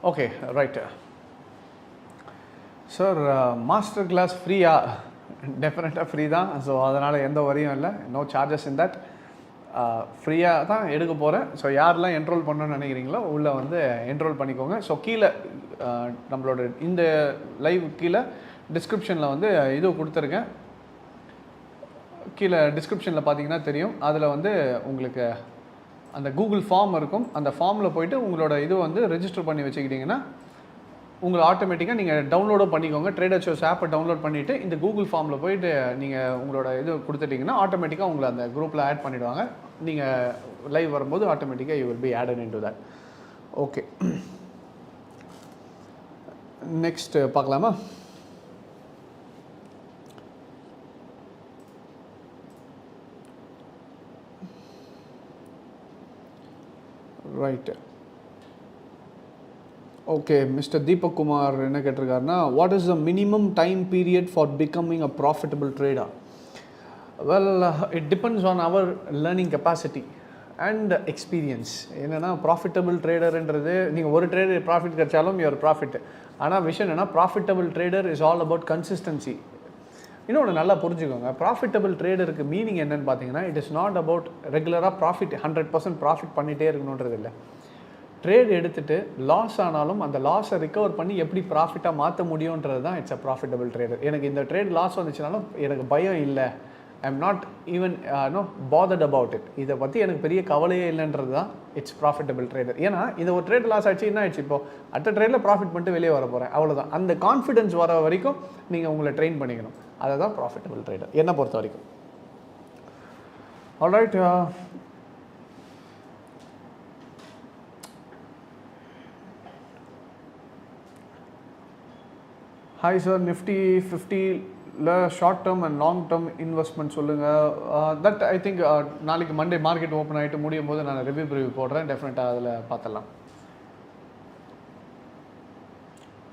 Okay, right sir. Master class ஃப்ரீயா? டெஃபினட்டாக ஃப்ரீ தான். ஸோ அதனால் எந்த வரியும் இல்லை, நோ சார்ஜஸ் இன் தட். ஃப்ரீயாக தான் எடுக்க போகிறேன். ஸோ யாரெல்லாம் என்ரோல் பண்ணணும்னு நினைக்கிறீங்களோ உள்ளே வந்து என்ரோல் பண்ணிக்கோங்க. ஸோ கீழே நம்மளோட இந்த லைவ் கீழே டிஸ்கிரிப்ஷனில் வந்து இது கொடுத்துருக்கேன். கீழே டிஸ்கிரிப்ஷனில் பார்த்தீங்கன்னா தெரியும். அதில் வந்து உங்களுக்கு அந்த கூகுள் ஃபார்ம் இருக்கும். அந்த ஃபார்மில் போய்ட்டு உங்களோட இது வந்து ரெஜிஸ்டர் பண்ணி வச்சுக்கிட்டிங்கன்னா உங்களை ஆட்டோமேட்டிக்காக நீங்கள் டவுன்லோடும் பண்ணிக்கோங்க. ட்ரேடர்ஸ் ஆப்பை டவுன்லோட் பண்ணிவிட்டு இந்த கூகுள் ஃபார்மில் போய்ட்டு நீங்கள் உங்களோட இது கொடுத்துட்டிங்கன்னா ஆட்டோமேட்டிக்காக உங்களை அந்த குரூப்பில் ஆட் பண்ணிவிடுவாங்க. நீங்கள் லைவ் வரும்போது ஆட்டோமேட்டிக்காக you will be added into that. Okay, next பார்க்கலாமா? Right, okay. Mister Deepak Kumar என்ன கேட்டிருக்காருன்னா, what is the minimum time period for becoming a profitable trader? Well, it depends on our learning capacity and experience. என்னென்னா ப்ராஃபிட்டபிள் ட்ரேடர்ன்றது நீங்கள் ஒரு ட்ரேடர் ப்ராஃபிட் கிடைச்சாலும் யுவர் ப்ராஃபிட். ஆனால் விஷயம் என்னென்னா profitable trader is all about consistency. இன்னொன்று நல்லா புரிஞ்சுக்கோங்க, ப்ராஃபிட்டபிள் ட்ரேடருக்கு மீனிங் என்னென்னு பார்த்தீங்கன்னா, இட் இஸ் நாட் அபவுட் ரெகுலராக ப்ராஃபிட் 100% ப்ராஃபிட் பண்ணிகிட்டே இருக்கணுன்றது இல்லை. ட்ரேட் எடுத்துகிட்டு லாஸ் ஆனாலும் அந்த லாஸை ரிகவர் பண்ணி எப்படி ப்ராஃபிட்டாக மாற்ற முடியுன்றது தான் இட்ஸ் அ ப்ராஃபிட்டபிள் ட்ரேடர். எனக்கு இந்த ட்ரேட் லாஸ் வந்துச்சுனாலும் எனக்கு பயம் இல்லை, ஐ am not even bothered about it. இதை பற்றி எனக்கு பெரிய கவலையே இல்லைன்றது தான் இட்ஸ் ப்ராஃபிட்டபிள் ட்ரேடர். ஏன்னா இந்த ஒரு ட்ரேட் லாஸ் ஆச்சு, என்ன ஆயிடுச்சு, இப்போ அடுத்த ட்ரேடில் ப்ராஃபிட் பண்ணிட்டு வெளியே வர போகிறேன், அவ்வளோதான். அந்த கான்ஃபிடென்ஸ் வர வரைக்கும் நீங்கள் உங்களை ட்ரெயின் பண்ணிக்கணும். அதை தான் ப்ராஃபிட்டபிள் ட்ரேடர் என்னை பொறுத்த வரைக்கும். ஆல்ரைட், ஹாய் சார், நிஃப்டி 50ல் short term and long term investment சொல்லுங்கள். தட் ஐ திங்க் நாளைக்கு மண்டே மார்க்கெட் ஓப்பன் ஆகிட்டு முடியும் போது நான் ரிவ்யூ போடுறேன். டெஃபினட்டாக அதில் பார்த்துடலாம்.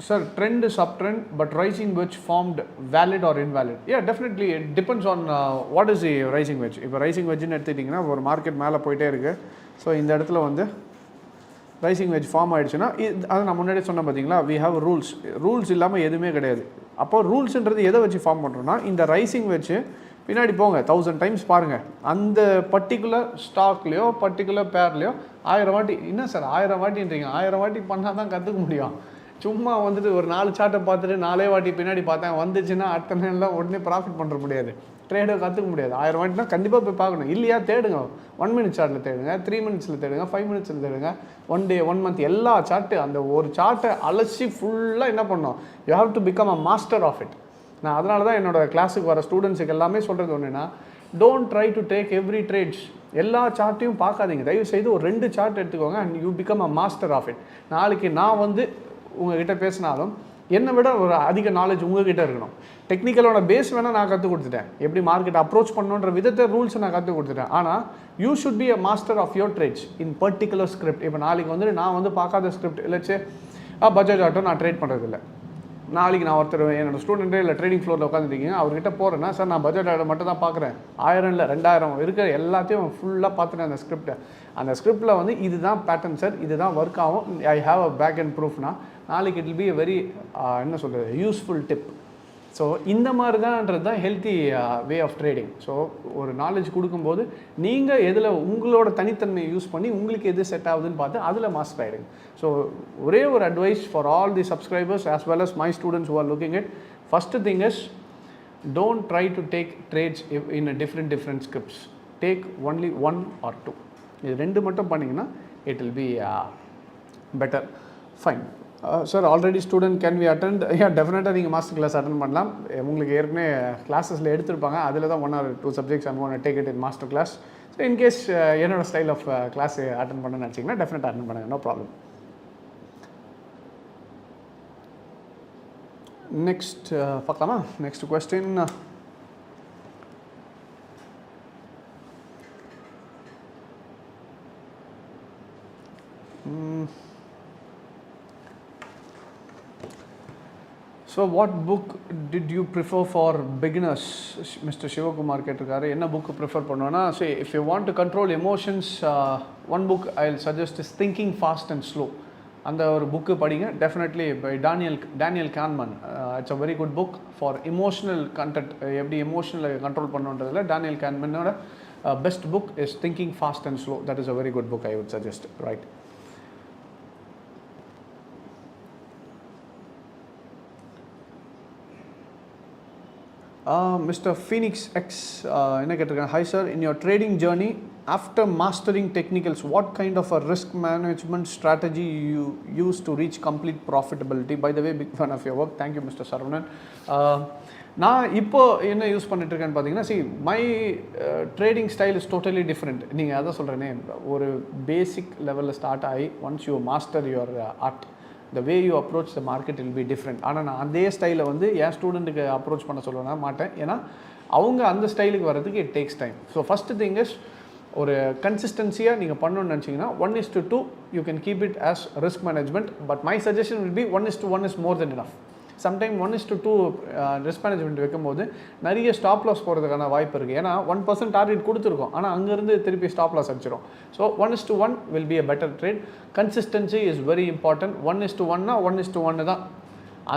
Sir, trend is up trend but rising wedge formed valid or invalid? Yeah, definitely it depends on what is the rising wedge. இப்போ ரைசிங் வெட்ஜ்னு எடுத்துக்கிட்டிங்கன்னா ஒரு மார்க்கெட் மேலே போயிட்டே இருக்குது. ஸோ இந்த இடத்துல வந்து ரைசிங் வெட்ஜ் ஃபார்ம் ஆகிடுச்சுன்னா அதை நான் முன்னாடியே சொன்னேன் பார்த்தீங்களா, வி ஹாவ் ரூல்ஸ். ரூல்ஸ் இல்லாமல் எதுவுமே கிடையாது. அப்போ ரூல்ஸுன்றது எதை வச்சு ஃபார்ம் பண்ணுறோன்னா, இந்த ரைசிங் வெட்ஜ் பின்னாடி போங்க 1000 டைம்ஸ் பாருங்கள். அந்த பர்டிகுலர் ஸ்டாக்லேயோ பர்டிகுலர் பேர்லேயோ 1000 வாட்டி. என்ன சார் 1000 வாட்டின்றீங்க? 1000 வாட்டி பண்ணால் தான் கற்றுக்க முடியும். சும்மா வந்துட்டு ஒரு 4 சார்ட்டை பார்த்துட்டு 4 வாட்டி பின்னாடி பார்த்தேன் வந்துச்சுன்னா அடுத்த நாளில் உடனே ப்ராஃபிட் பண்ணுற முடியாது, ட்ரேடை கற்றுக்க முடியாது. 1000 வாட்டினா கண்டிப்பாக போய் பார்க்கணும். இல்லையா தேடுங்க, 1 minute சார்ட்டில் தேடுங்க, 3 minutesல தேடுங்க, 5 minutesல தேடுங்க, 1 day 1 month எல்லா சார்ட்டு அந்த ஒரு சார்ட்டை அலசி ஃபுல்லாக என்ன பண்ணணும். You have to become a master of it. நான் அதனால தான் என்னோடய கிளாஸுக்கு வர ஸ்டூடெண்ட்ஸுக்கு எல்லாமே சொல்கிறது ஒன்றுனா, don't try to take every trades. எல்லா சார்ட்டையும் பார்க்காதீங்க. தயவு செய்து ஒரு 2 சார்ட் எடுத்துக்கோங்க and you become a master of it. நாளைக்கு நான் வந்து உங்ககிட்ட பேசினாலும் என்னை விட ஒரு அதிக நாலேஜ் உங்ககிட்ட இருக்கணும். டெக்னிக்கலோட பேஸ் வேணால் நான் கற்றுக் கொடுத்துட்டேன், எப்படி மார்க்கெட் அப்ரோச் பண்ணணுன்ற விதத்தை ரூல்ஸை நான் கற்றுக் கொடுத்துட்டேன். ஆனால் you should be a master of your trades in particular script. இப்போ நாளைக்கு வந்து நான் வந்து பார்க்காத ஸ்கிரிப்ட் இல்லைச்சு பஜாஜ் ஆட்டோ நான் ட்ரேட் பண்ணுறதில்ல. நாளைக்கு நான் ஒருத்தர் என்னோட ஸ்டூடெண்ட்டே இல்லை ட்ரேடிங் ஃப்ளோரில் உட்காந்துருக்கீங்க, அவர்கிட்ட போகிறேன்னா சார் நான் பட்ஜெட் ஆர்டர் மட்டும் தான் பார்க்குறேன், 1000 இல்லை 2000 இருக்கிற எல்லாத்தையும் ஃபுல்லாக பார்த்துட்டேன் அந்த ஸ்கிரிப்டை. அந்த ஸ்கிரிப்டில் வந்து இதுதான் பேட்டர்ன் சார், இதுதான் ஒர்க் ஆகும், I have a back and ப்ரூஃப்னா நாளைக்கு it will be a very என்ன சொல்கிறது யூஸ்ஃபுல் டிப். ஸோ இந்த மாதிரி தான்ன்றது தான் healthy way of trading. So ஒரு நாலேஜ் கொடுக்கும்போது நீங்கள் எதில் உங்களோட தனித்தன்மையை யூஸ் பண்ணி உங்களுக்கு எது செட் ஆகுதுன்னு பார்த்து அதில் மாஸ்டர் ஆகிடுங்க. ஸோ ஒரே ஒரு advice for all the subscribers as well as my students who are looking at, first thing is don't try to take trades in a different scripts. Take only 1 or 2. இது 2 மட்டும் பண்ணிங்கன்னா it will be better. Fine. Sir already student can we attend? டெஃபினட்டாக நீங்கள் மாஸ்டர் கிளாஸ் அட்டன் பண்ணலாம். உங்களுக்கு ஏற்கனவே கிளாஸஸில் எடுத்திருப்பாங்க, அதில் தான் 1 or 2 subjects I'm going to take it in master class. So in case என்னோட ஸ்டைல் ஆஃப் கிளாஸ் அட்டன் பண்ண நினச்சிங்கன்னா டெஃபினட்டாக அட்டன் பண்ணுங்கள், நோ ப்ராப்ளம். நெக்ஸ்ட் பார்க்கலாமா? Next question. So what book did you prefer for beginners? Mister Sivakumar கேட்டிருக்காரு. என்ன புக்கு ப்ரிஃபர் பண்ணுவேன்னா, so if you want to control emotions, one book I will suggest is thinking fast and slow. அந்த ஒரு புக்கு படிங்க, definitely by Daniel Kahneman. It's a very good book for emotional content. எப்படி எமோஷனலை கண்ட்ரோல் பண்ணுன்றதில் டேனியல் கான்மனோட best book is thinking fast and slow. That is a very good book, I would suggest. Right. Mister Phoenix X என்ன கேட்டிருக்காங்க? Hi sir, in your trading journey after mastering technicals what kind of a risk management strategy you use to reach complete profitability? By the way, big fan of your work. Thank you mister Saravanan. நான் இப்போது என்ன யூஸ் பண்ணிட்டுருக்கேன்னு பார்த்தீங்கன்னா, see my trading style is totally different. நீங்கள் அதான் சொல்கிறேனே, ஒரு பேசிக் லெவலில் ஸ்டார்ட் ஆகி once you master your art, the way you approach the market will be different. ஆனால் நான் அதே ஸ்டைலை வந்து என் ஸ்டூடெண்ட்டுக்கு அப்ரோச் பண்ண சொல்ல மாட்டேன், ஏன்னா அவங்க அந்த ஸ்டைலுக்கு வர்றதுக்கு it takes time. So first thing is, ஒரு கன்சிஸ்டன்சியாக நீங்கள் பண்ணணும்னு நினச்சிங்கன்னா 1:2 you can keep it as risk management. But my suggestion will be 1:1 is more then enough. Sometime 1:2 risk management வைக்கும்போது நிறைய ஸ்டாப் லாஸ் போகிறதுக்கான வாய்ப்பு இருக்குது. ஏன்னா 1% டார்கெட் கொடுத்துருக்கோம், ஆனால் அங்கேருந்து திருப்பி ஸ்டாப் லாஸ் அடிச்சிடும். So 1:1 will be a better trade. Consistency is very important. 1:1னா 1:1 தான்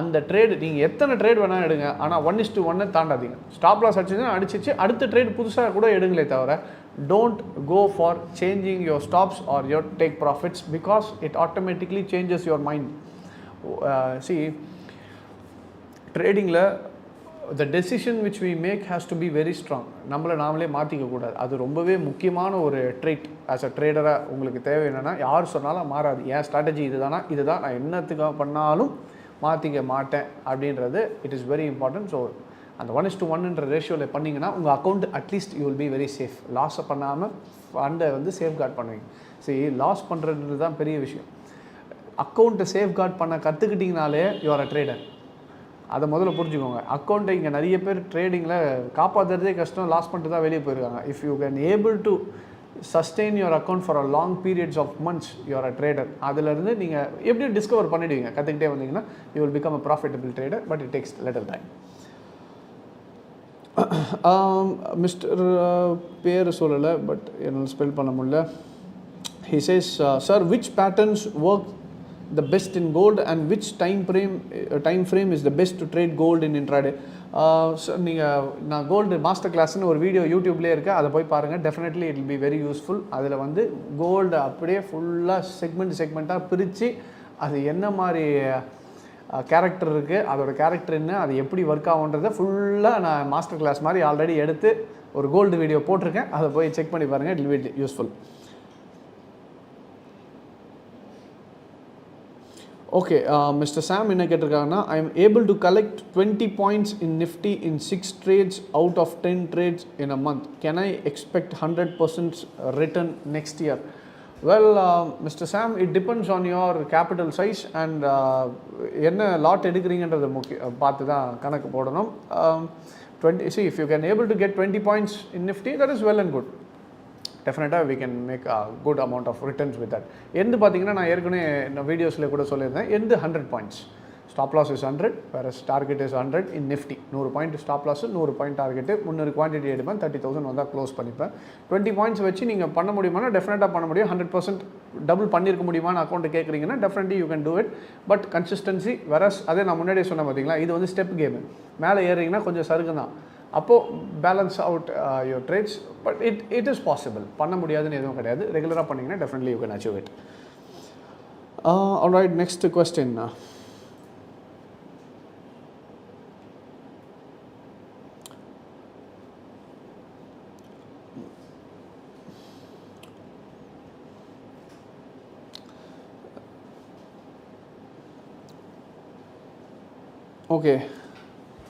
அந்த ட்ரேடு. நீங்கள் எத்தனை ட்ரேட் வேணால் எடுங்க, ஆனால் 1:1 தாண்டாதீங்க. ஸ்டாப் லாஸ் அடிச்சுன்னா அடிச்சிச்சு, அடுத்த ட்ரேட் புதுசாக கூட எடுங்களே தவிர don't go for changing your stops or your take profits, because it automatically changes your mind. See, ட்ரேடிங்கில் the decision which we make has to be very strong. நம்மளை நாமளே மாற்றிக்க கூடாது. அது ரொம்பவே முக்கியமான ஒரு ட்ரேட். ஆஸ் அ ட்ரேடராக உங்களுக்கு தேவை என்னென்னா, யார் சொன்னாலும் மாறாது, என் ஸ்ட்ராட்டஜி இதுதான், நான் என்னத்துக்காக பண்ணாலும் மாற்றிக்க மாட்டேன் அப்படின்றது it is very important. So அந்த 1:1 ரேஷியோவில் பண்ணிங்கன்னா உங்கள் account at least you will be very safe. லாஸை பண்ணாமல் ஃபண்டை வந்து சேஃப்கார்ட் பண்ணுவீங்க. சரி, லாஸ் பண்ணுறது தான் பெரிய விஷயம். அக்கௌண்ட்டை சேஃப்கார்ட் பண்ண கற்றுக்கிட்டிங்கனாலே யூஆர் அ ட்ரேடர். அதை முதல்ல புரிஞ்சுக்கோங்க. அக்கௌண்ட்டை இங்கே நிறைய பேர் ட்ரேடிங்கில் காப்பாற்றுறதே கஷ்டம், லாஸ் பண்ணிட்டு தான் வெளியே போயிருக்காங்க. If you can able to sustain your account for a long periods of months, you're a trader. அதிலிருந்து நீங்கள் எப்படியும் டிஸ்கவர் பண்ணிவிடுவீங்க. கற்றுக்கிட்டே வந்தீங்கன்னா you will become a profitable trader, but it takes little time. Mister பேர் சொல்லலை, பட் என்னால் ஸ்பெல் பண்ண முடியல. He says, sir, which patterns work the best in gold and which time frame is the best to trade gold in intraday? நீங்கள் நான் கோல்டு மாஸ்டர் கிளாஸ்னு ஒரு வீடியோ யூடியூப்லேயே இருக்குது, அதை போய் பாருங்கள். Definitely it will be very useful. அதில் வந்து கோல்டு அப்படியே ஃபுல்லாக செக்மெண்ட்டாக பிரித்து அது என்ன மாதிரி கேரக்டர் இருக்குது, அதோட கேரக்டர் என்ன, அது எப்படி ஒர்க் ஆகுன்றதை ஃபுல்லாக நான் மாஸ்டர் கிளாஸ் மாதிரி ஆல்ரெடி எடுத்து ஒரு கோல்டு வீடியோ போட்டிருக்கேன். அதை போய் செக் பண்ணி பாருங்கள். It will be useful. Okay, mister Sam என்ன கேட்டிருக்காங்கன்னா, I am able to collect 20 points in Nifty in 6 trades out of 10 trades in a month. Can I expect 100% return next year? Well, Mr. Sam, it depends on your capital size and என்ன லாட் எடுக்கிறீங்கன்றது பார்த்து தான் கணக்கு போடணும். 20, see, if you can able to get 20 points in Nifty, that is well and good. Definitely we can make a good amount of returns with that. எந்த பார்த்தீங்கன்னா நான் ஏற்கனவே வீடியோஸில் கூட சொல்லியிருந்தேன், எந்த 100 points. Stop loss is 100, whereas target is 100 in Nifty. 100 point stop loss, 100 point target, 300 quantity எடுப்பேன், 30,000 வந்தால் க்ளோஸ் பண்ணிப்பேன். 20 points வச்சு நீங்கள் பண்ண முடியுமானா டெஃபினட்டாக பண்ண முடியும். 100% டபுள் பண்ணியிருக்க முடியுமான்னு அக்கௌண்ட்டு கேட்குறீங்கன்னா definitely you can do it. But consistency whereas அதே நான் முன்னாடியே சொன்னேன் பார்த்தீங்களா, இது வந்து ஸ்டெப் கேமு. மேலே ஏறிங்கன்னா கொஞ்சம் சருகு தான். அப்போது balance out your trades. But it is possible. பண்ண முடியாதுன்னு எதுவும் கிடையாது. ரெகுலராக பண்ணிங்கன்னா definitely you can achieve it. Alright, next question. Okay,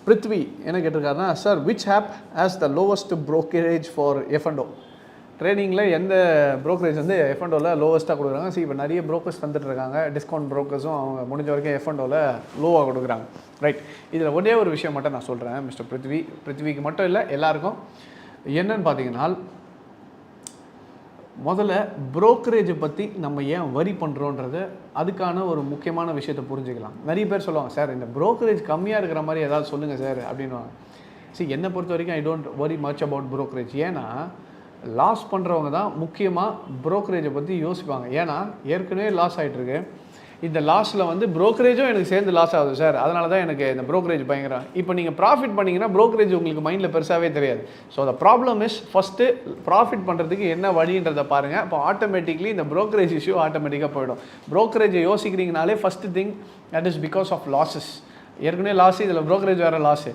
Prithvi என்ன கேட்டிருக்காருன்னா, sir which app has the lowest brokerage for F&O? ட்ரேடிங்கில் எந்த brokerage வந்து F&Oவில் லோவஸ்ட்டாக கொடுக்குறாங்க? ஸோ இப்போ நிறைய brokers வந்துட்டுருக்காங்க. டிஸ்கவுண்ட் ப்ரோக்கர்ஸும் அவங்க முடிஞ்ச வரைக்கும் F&Oவில் லோவாக கொடுக்குறாங்க. ரைட், இதில் ஒரே ஒரு விஷயம் மட்டும் நான் சொல்கிறேன் மிஸ்டர் பிருத்விக்கு மட்டும் இல்லை, எல்லாருக்கும். என்னன்னு பார்த்தீங்கன்னா, முதல்ல brokerage பற்றி நம்ம ஏன் வரி பண்ணுறோன்றது அதுக்கான ஒரு முக்கியமான விஷயத்தை புரிஞ்சுக்கலாம். நிறைய பேர் சொல்லுவாங்க, சார் இந்த brokerage கம்மியாக இருக்கிற மாதிரி ஏதாவது சொல்லுங்கள் சார் அப்படின்வாங்க. சரி, என்னை பொறுத்த வரைக்கும் I don't worry much about brokerage. ஏன்னா லாஸ் பண்ணுறவங்க தான் முக்கியமாக brokerage பற்றி யோசிப்பாங்க. ஏன்னா ஏற்கனவே லாஸ் ஆகிட்டுருக்கு, இந்த லாஸில் வந்து brokerage-ம் எனக்கு சேர்ந்து லாஸ் ஆகுது சார், அதனால தான் எனக்கு இந்த brokerage பயங்கரம். இப்போ நீங்கள் ப்ராஃபிட் பண்ணிங்கன்னா brokerage உங்களுக்கு மைண்டில் பெருசாகவே தெரியாது. So the problem is, first profit பண்ணுறதுக்கு என்ன வழின்றதை பாருங்கள். அப்போ ஆட்டோமேட்டிக்லி இந்த brokerage இஷ்யூ ஆட்டோமேட்டிக்காக போயிடும். brokerage யோசிக்கிறீங்கனாலே first think that is because of losses. ஏற்கனவே லாஸு, இதில் brokerage வேறு லாஸு.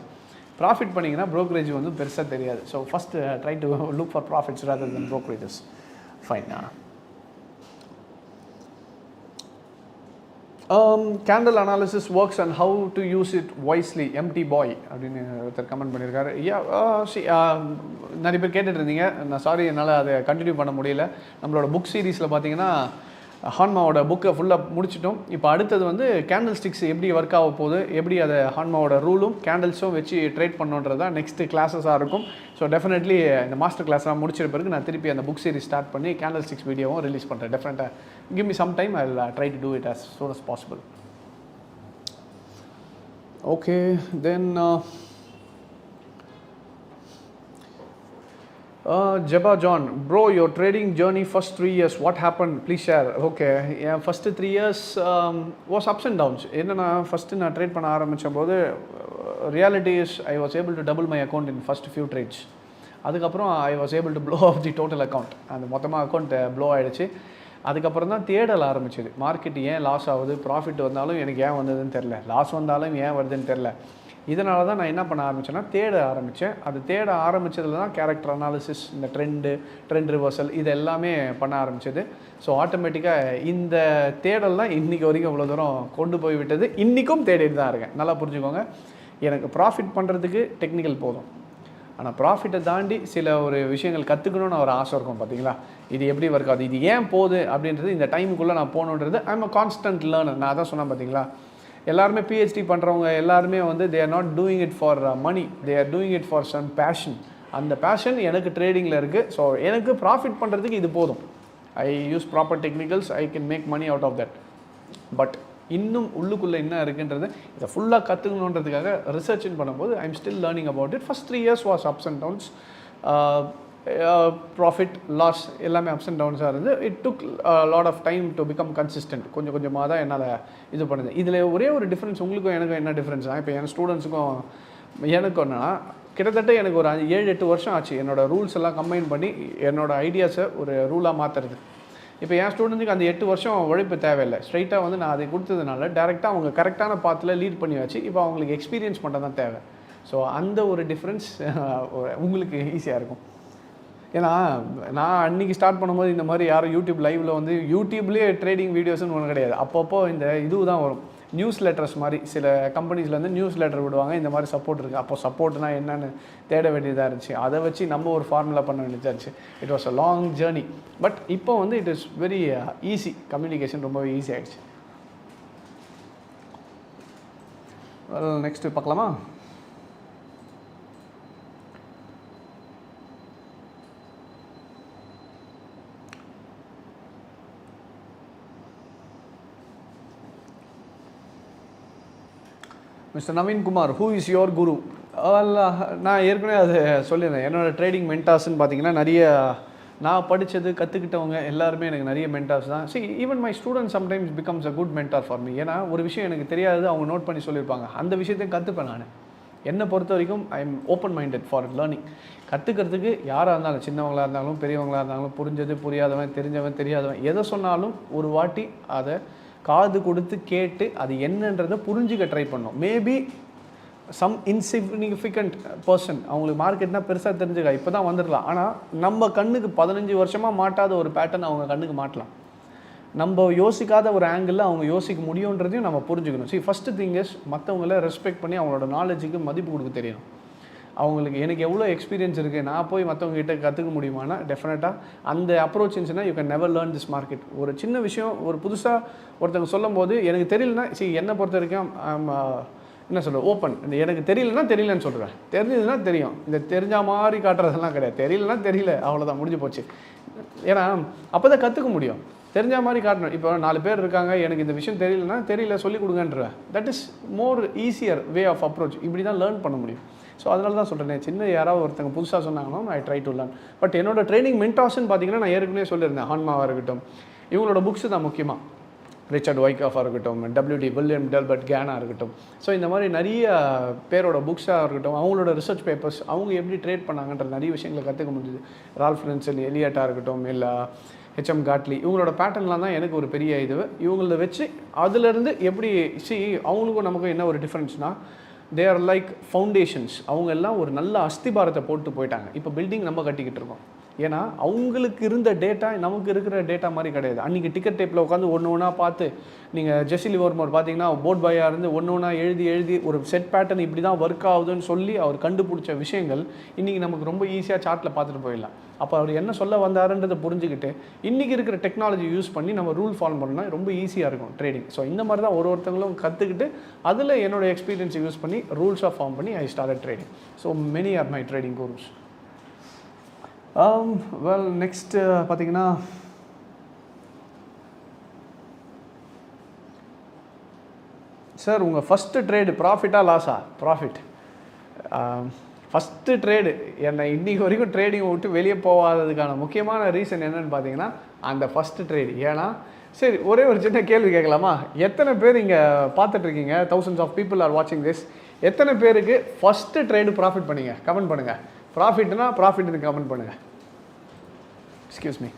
ப்ராஃபிட் பண்ணிங்கன்னா brokerage வந்து பெருசாக தெரியாது. So first try to look for profits rather than brokerages. ஃபைனா. Candle analysis works and how to use it wisely. empty boy அப்படின்னு ஒருத்தர் கமெண்ட் பண்ணியிருக்காரு. நிறைய பேர் கேட்டுட்டு இருந்தீங்க, நான் சாரி என்னால் அதை கண்டினியூ பண்ண முடியல. நம்மளோட புக் சீரீஸில் பார்த்தீங்கன்னா ஹான்மாவோட புக்கை ஃபுல்லாக முடிச்சிட்டோம். இப்போ அடுத்தது வந்து கேண்டில் ஸ்டிக்ஸ் எப்படி ஒர்க் ஆக போகுது, எப்படி அதை ஹான்மாவோட ரூலும் கேண்டில்ஸும் வச்சு ட்ரேட் பண்ணுன்றது தான் நெக்ஸ்ட் கிளாஸஸாக இருக்கும். ஸோ டெஃபினெட்லி இந்த மாஸ்டர் கிளாஸ்லாம் முடிச்சிட்ட பிறகு நான் திருப்பி அந்த புக் சீரிஸ் ஸ்டார்ட் பண்ணி கேண்டில் ஸ்டிக்ஸ் வீடியோவும் ரிலீஸ் பண்ணுறேன். டெஃபினட்டாக give me some time, I'll try to do it as soon as possible. Okay, then Jeba John, bro, your trading journey first 3 years, what happened? Please share. Okay, yeah, first 3 years was ups and downs. என்னன்னா first நான் ட்ரேட் பண்ண ஆரம்பிச்ச போது reality is I was able to double my account in first few trades. அதுக்கப்புறம் I was able to blow off the total account. அந்த மொத்தமாக அக்கௌண்ட் ப்ளோ ஆகிடுச்சு. அதுக்கப்புறம் தான் தேடல் ஆரம்பிச்சது. மார்க்கெட் ஏன் லாஸ் ஆகுது, ப்ராஃபிட் வந்தாலும் எனக்கு ஏன் வந்ததுன்னு தெரில, லாஸ் வந்தாலும் ஏன் வருதுன்னு தெரில. இதனால தான் நான் என்ன பண்ண ஆரம்பித்தேன்னா தேட ஆரம்பித்தேன். அது தேட ஆரம்பித்ததில் தான் கேரக்டர் அனாலிசிஸ், இந்த ட்ரெண்ட் ரிவர்சல் இது எல்லாமே பண்ண ஆரம்பிச்சது. ஸோ ஆட்டோமேட்டிக்காக இந்த தேடல் தான் இன்றைக்கி வரைக்கும் இவ்வளோ தூரம் கொண்டு போய் விட்டது. இன்றைக்கும் தேடிட்டு தான் இருக்கேன். நல்லா புரிஞ்சுக்கோங்க, எனக்கு ப்ராஃபிட் பண்ணுறதுக்கு டெக்னிக்கல் போதும், ஆனால் ப்ராஃபிட்டை தாண்டி சில ஒரு விஷயங்கள் கற்றுக்கணும்னு ஒரு ஆசை இருக்கும். பார்த்தீங்களா, இது எப்படி ஒர்க் ஆகுது, இது ஏன் போகுது அப்படின்றது இந்த டைமுக்குள்ளே நான் போகணுன்றது I am a constant learner. நான் அதான் சொன்னேன் பார்த்தீங்களா, எல்லாருமே பிஹெச்டி பண்ணுறவங்க எல்லாருமே வந்து they are not doing it for money, they are doing it for some passion. அந்த பேஷன் எனக்கு ட்ரேடிங்கில் இருக்குது. ஸோ எனக்கு ப்ராஃபிட் பண்ணுறதுக்கு இது போதும். I use proper technicals, I can make money out of that. But இன்னும் உள்ளுக்குள்ளே என்ன இருக்குன்றது இதை ஃபுல்லாக கற்றுக்கணுன்றதுக்காக ரிசர்ச்னு பண்ணும்போது I am still learning about it. First 3 years was ups and downs, profit loss எல்லாமே அப்ஸ் அண்ட் டவுன்ஸாக இருந்து. It took lot of time to become consistent. கொஞ்சம் கொஞ்சமாக தான் என்னால் இது பண்ணுது. இதில் ஒரே ஒரு டிஃப்ரென்ஸ், உங்களுக்கும் எனக்கும் என்ன டிஃப்ரென்ஸ்னால், இப்போ என் ஸ்டூடெண்ட்ஸுக்கும் எனக்கு என்னன்னா கிட்டத்தட்ட எனக்கு ஒரு 7-8 வருஷம் ஆச்சு என்னோட ரூல்ஸ் எல்லாம் கம்பைன் பண்ணி என்னோட ஐடியாஸை ஒரு ரூலாக மாற்றுறது. இப்போ என் ஸ்டூடெண்ட்டுக்கு அந்த 8 வருஷம் உழைப்பு தேவையில்லை. ஸ்ட்ரைட்டாக வந்து நான் அதை கொடுத்ததுனால டேரெக்டாக அவங்க கரெக்டான பாத்தில் லீட் பண்ணி வச்சு இப்போ அவங்களுக்கு எக்ஸ்பீரியன்ஸ் மட்டும் தான் தேவை. ஸோ அந்த ஒரு டிஃப்ரென்ஸ் உங்களுக்கு ஈஸியாக இருக்கும். ஏன்னா நான் அன்றைக்கி ஸ்டார்ட் பண்ணும்போது இந்த மாதிரி யாரும் யூடியூப் லைவில் வந்து யூடியூப்லேயே ட்ரேடிங் வீடியோஸ்னு ஒன்று கிடையாது. அப்பப்போ இந்த இது தான் வரும், நியூஸ் லெட்டர்ஸ் மாதிரி. சில கம்பெனிஸ்லேருந்து நியூஸ் லெட்டர் விடுவாங்க, இந்த மாதிரி சப்போர்ட் இருக்குது. அப்போ சப்போர்ட்னா என்னென்னு தேட வேண்டியதாக இருந்துச்சு. அதை வச்சு நம்ம ஒரு ஃபார்முலா பண்ண வேண்டியதாக இருந்துச்சு. It was a long journey. But இப்போ வந்து it is very easy, communication ரொம்ப ஈஸி ஆகிடுச்சு. நெக்ஸ்ட்டு பார்க்கலாமா? Mister Naveen Kumar, who is your guru? நான் ஏற்கனவே அது சொல்லியிருந்தேன். என்னோடய ட்ரேடிங் மென்டார்ஸ்ன்னு பார்த்தீங்கன்னா நிறைய நான் படித்தது கற்றுக்கிட்டவங்க எல்லாருமே எனக்கு நிறைய மென்டார்ஸ் தான். Even my student sometimes becomes a good mentor for me. ஏன்னா ஒரு விஷயம் எனக்கு தெரியாது, அவங்க நோட் பண்ணி சொல்லியிருப்பாங்க, அந்த விஷயத்தையும் கற்றுப்பேன் நான். என்னை பொறுத்த வரைக்கும் I am open minded for learning. கற்றுக்கிறதுக்கு யாராக இருந்தாலும், சின்னவங்களாக இருந்தாலும் பெரியவங்களாக இருந்தாலும், புரிஞ்சது புரியாதவன், தெரிஞ்சவன் தெரியாதவன், எதை சொன்னாலும் ஒரு வாட்டி அதை காது கொடுத்து கேட்டு அது என்னன்றதை புரிஞ்சுக்க ட்ரை பண்ணோம். மேபி சம் இன்சிக்னிஃபிகண்ட் பர்சன், அவங்களுக்கு மார்க்கெட்னா பெருசாக தெரிஞ்சுக்கா, இப்போ தான் வந்துடலாம். ஆனால் நம்ம கண்ணுக்கு 15 வருஷமாக மாட்டாத ஒரு பேட்டர்ன் அவங்க கண்ணுக்கு மாட்டலாம். நம்ம யோசிக்காத ஒரு ஆங்கிளில் அவங்க யோசிக்க முடியுன்றதையும் நம்ம புரிஞ்சுக்கணும். ஃபஸ்ட்டு திங் இஸ் மற்றவங்கள ரெஸ்பெக்ட் பண்ணி அவங்களோட நாலேஜுக்கு மதிப்பு கொடுக்க தெரியணும். அவங்களுக்கு எனக்கு எவ்வளோ எக்ஸ்பீரியன்ஸ் இருக்குது, நான் போய் மற்றவங்ககிட்ட கற்றுக்க முடியுமானா டெஃபினட்டாக அந்த அப்ரோச் இருந்துச்சுன்னா you can never learn this market. ஒரு சின்ன விஷயம் ஒரு புதுசாக ஒருத்தவங்க சொல்லும் போது எனக்கு தெரியலனா, என்னை பொறுத்த வரைக்கும் என்ன சொல்ல ஓப்பன். எனக்கு தெரியலனா தெரியலன்னு சொல்கிறேன், தெரிஞ்சதுன்னா தெரியும். இந்த தெரிஞ்ச மாதிரி காட்டுறதெல்லாம் கிடையாது. தெரியலனா தெரியல, அவ்வளோதான், முடிஞ்சு போச்சு. ஏன்னா அப்போ தான் கற்றுக்க முடியும். தெரிஞ்ச மாதிரி காட்டணும். இப்போ 4 பேர் இருக்காங்க, எனக்கு இந்த விஷயம் தெரியலனா தெரியல சொல்லிக் கொடுங்கன்றேன். That is more easier way of approach. இப்படி தான் லேர்ன் பண்ண முடியும். ஸோ அதனால தான் சொல்கிறேன், சின்ன யாராவது ஒருத்தங்க புதுசாக சொன்னாங்கன்னா I try to learn. But என்னோட ட்ரைனிங் மென்டார்ஸ்ன்னு பார்த்தீங்கன்னா நான் ஏற்கனவே சொல்லியிருந்தேன், ஹான்மாவாக இருக்கட்டும், இவங்களோட புக்ஸ் தான் முக்கியமாக, ரிச்சர்ட் வைக்காஃபாக இருக்கட்டும், வில்லியம் டெல்பர்ட் கேனாக இருக்கட்டும். ஸோ இந்த மாதிரி நிறைய பேரோட புக்ஸாக இருக்கட்டும், அவங்களோட ரிசர்ச் பேப்பர்ஸ், அவங்க எப்படி ட்ரேட் பண்ணாங்கன்ற நிறைய விஷயங்களை கற்றுக்க முடியுது. ரால்ஃப் ரென்சல், எலியட்டாக இருக்கட்டும், இல்லை ஹெச்எம் காட்லி, இவங்களோட பேட்டர்ன்லாம் தான் எனக்கு ஒரு பெரிய இது. இவங்கள வச்சு அதிலேருந்து எப்படி அவங்களுக்கும் நமக்கும் என்ன ஒரு டிஃப்ரென்ஸ்னால், தே ஆர் லைக் ஃபவுண்டேஷன்ஸ். அவங்க எல்லாம் ஒரு நல்ல அஸ்திபாரத்தை போட்டு போயிட்டாங்க. இப்போ பில்டிங் நம்ம கட்டிக்கிட்டு இருக்கோம். ஏன்னா அவங்களுக்கு இருந்த டேட்டா நமக்கு இருக்கிற டேட்டா மாதிரி கிடையாது. அன்றைக்கி டிக்கெட் டேப்பில் உட்காந்து ஒன்று ஒன்றா பார்த்து, நீங்கள் ஜெஸ்ஸி லிவர்மோர் பார்த்தீங்கன்னா போர்ட் பாயாக இருந்து ஒன்று ஒன்றா எழுதி ஒரு செட் பேட்டர்ன் இப்படி தான் ஒர்க் ஆகுதுன்னு சொல்லி அவர் கண்டுபிடிச்ச விஷயங்கள் இன்றைக்கி நமக்கு ரொம்ப ஈஸியாக சார்ட்டில் பார்த்துட்டு போயிடலாம். அப்போ அவர் என்ன சொல்ல வந்தாருன்றதை புரிஞ்சுக்கிட்டு இன்றைக்கி இருக்கிற டெக்னாலஜி யூஸ் பண்ணி நம்ம ரூல் ஃபாலோ பண்ணோம்னா ரொம்ப ஈஸியாக இருக்கும் ட்ரேடிங். ஸோ இந்த மாதிரி தான் ஒருத்தங்களும் கற்றுக்கிட்டு அதில் என்னோடய எக்ஸ்பீரியன்ஸை யூஸ் பண்ணி ரூல்ஸாக ஃபார்ம் பண்ணி I started trading. So many are my trading gurus. Well next பார்த்தீங்கன்னா சார் உங்கள் ஃபஸ்ட்டு ட்ரேடு ப்ராஃபிட்டா லாஸா? ப்ராஃபிட். ஃபஸ்ட்டு ட்ரேடு என்னை இன்றைக்கி வரைக்கும் ட்ரேடிங்கை விட்டு வெளியே போகாததுக்கான முக்கியமான ரீசன் என்னென்னு பார்த்தீங்கன்னா அந்த ஃபஸ்ட்டு ட்ரேடு. ஏன்னா சரி, ஒரே ஒரு சின்ன கேள்வி கேட்கலாமா? எத்தனை பேர் இங்கே பார்த்துட்ருக்கீங்க? thousands ஆஃப் பீப்புள் ஆர் வாட்சிங் திஸ். எத்தனை பேருக்கு ஃபஸ்ட்டு ட்ரேடு ப்ராஃபிட் பண்ணிங்க? கமெண்ட் பண்ணுங்கள். ப்ராஃபிட்னா ப்ராஃபிட்னு கமெண்ட் பண்ணுங்கள். Excuse me.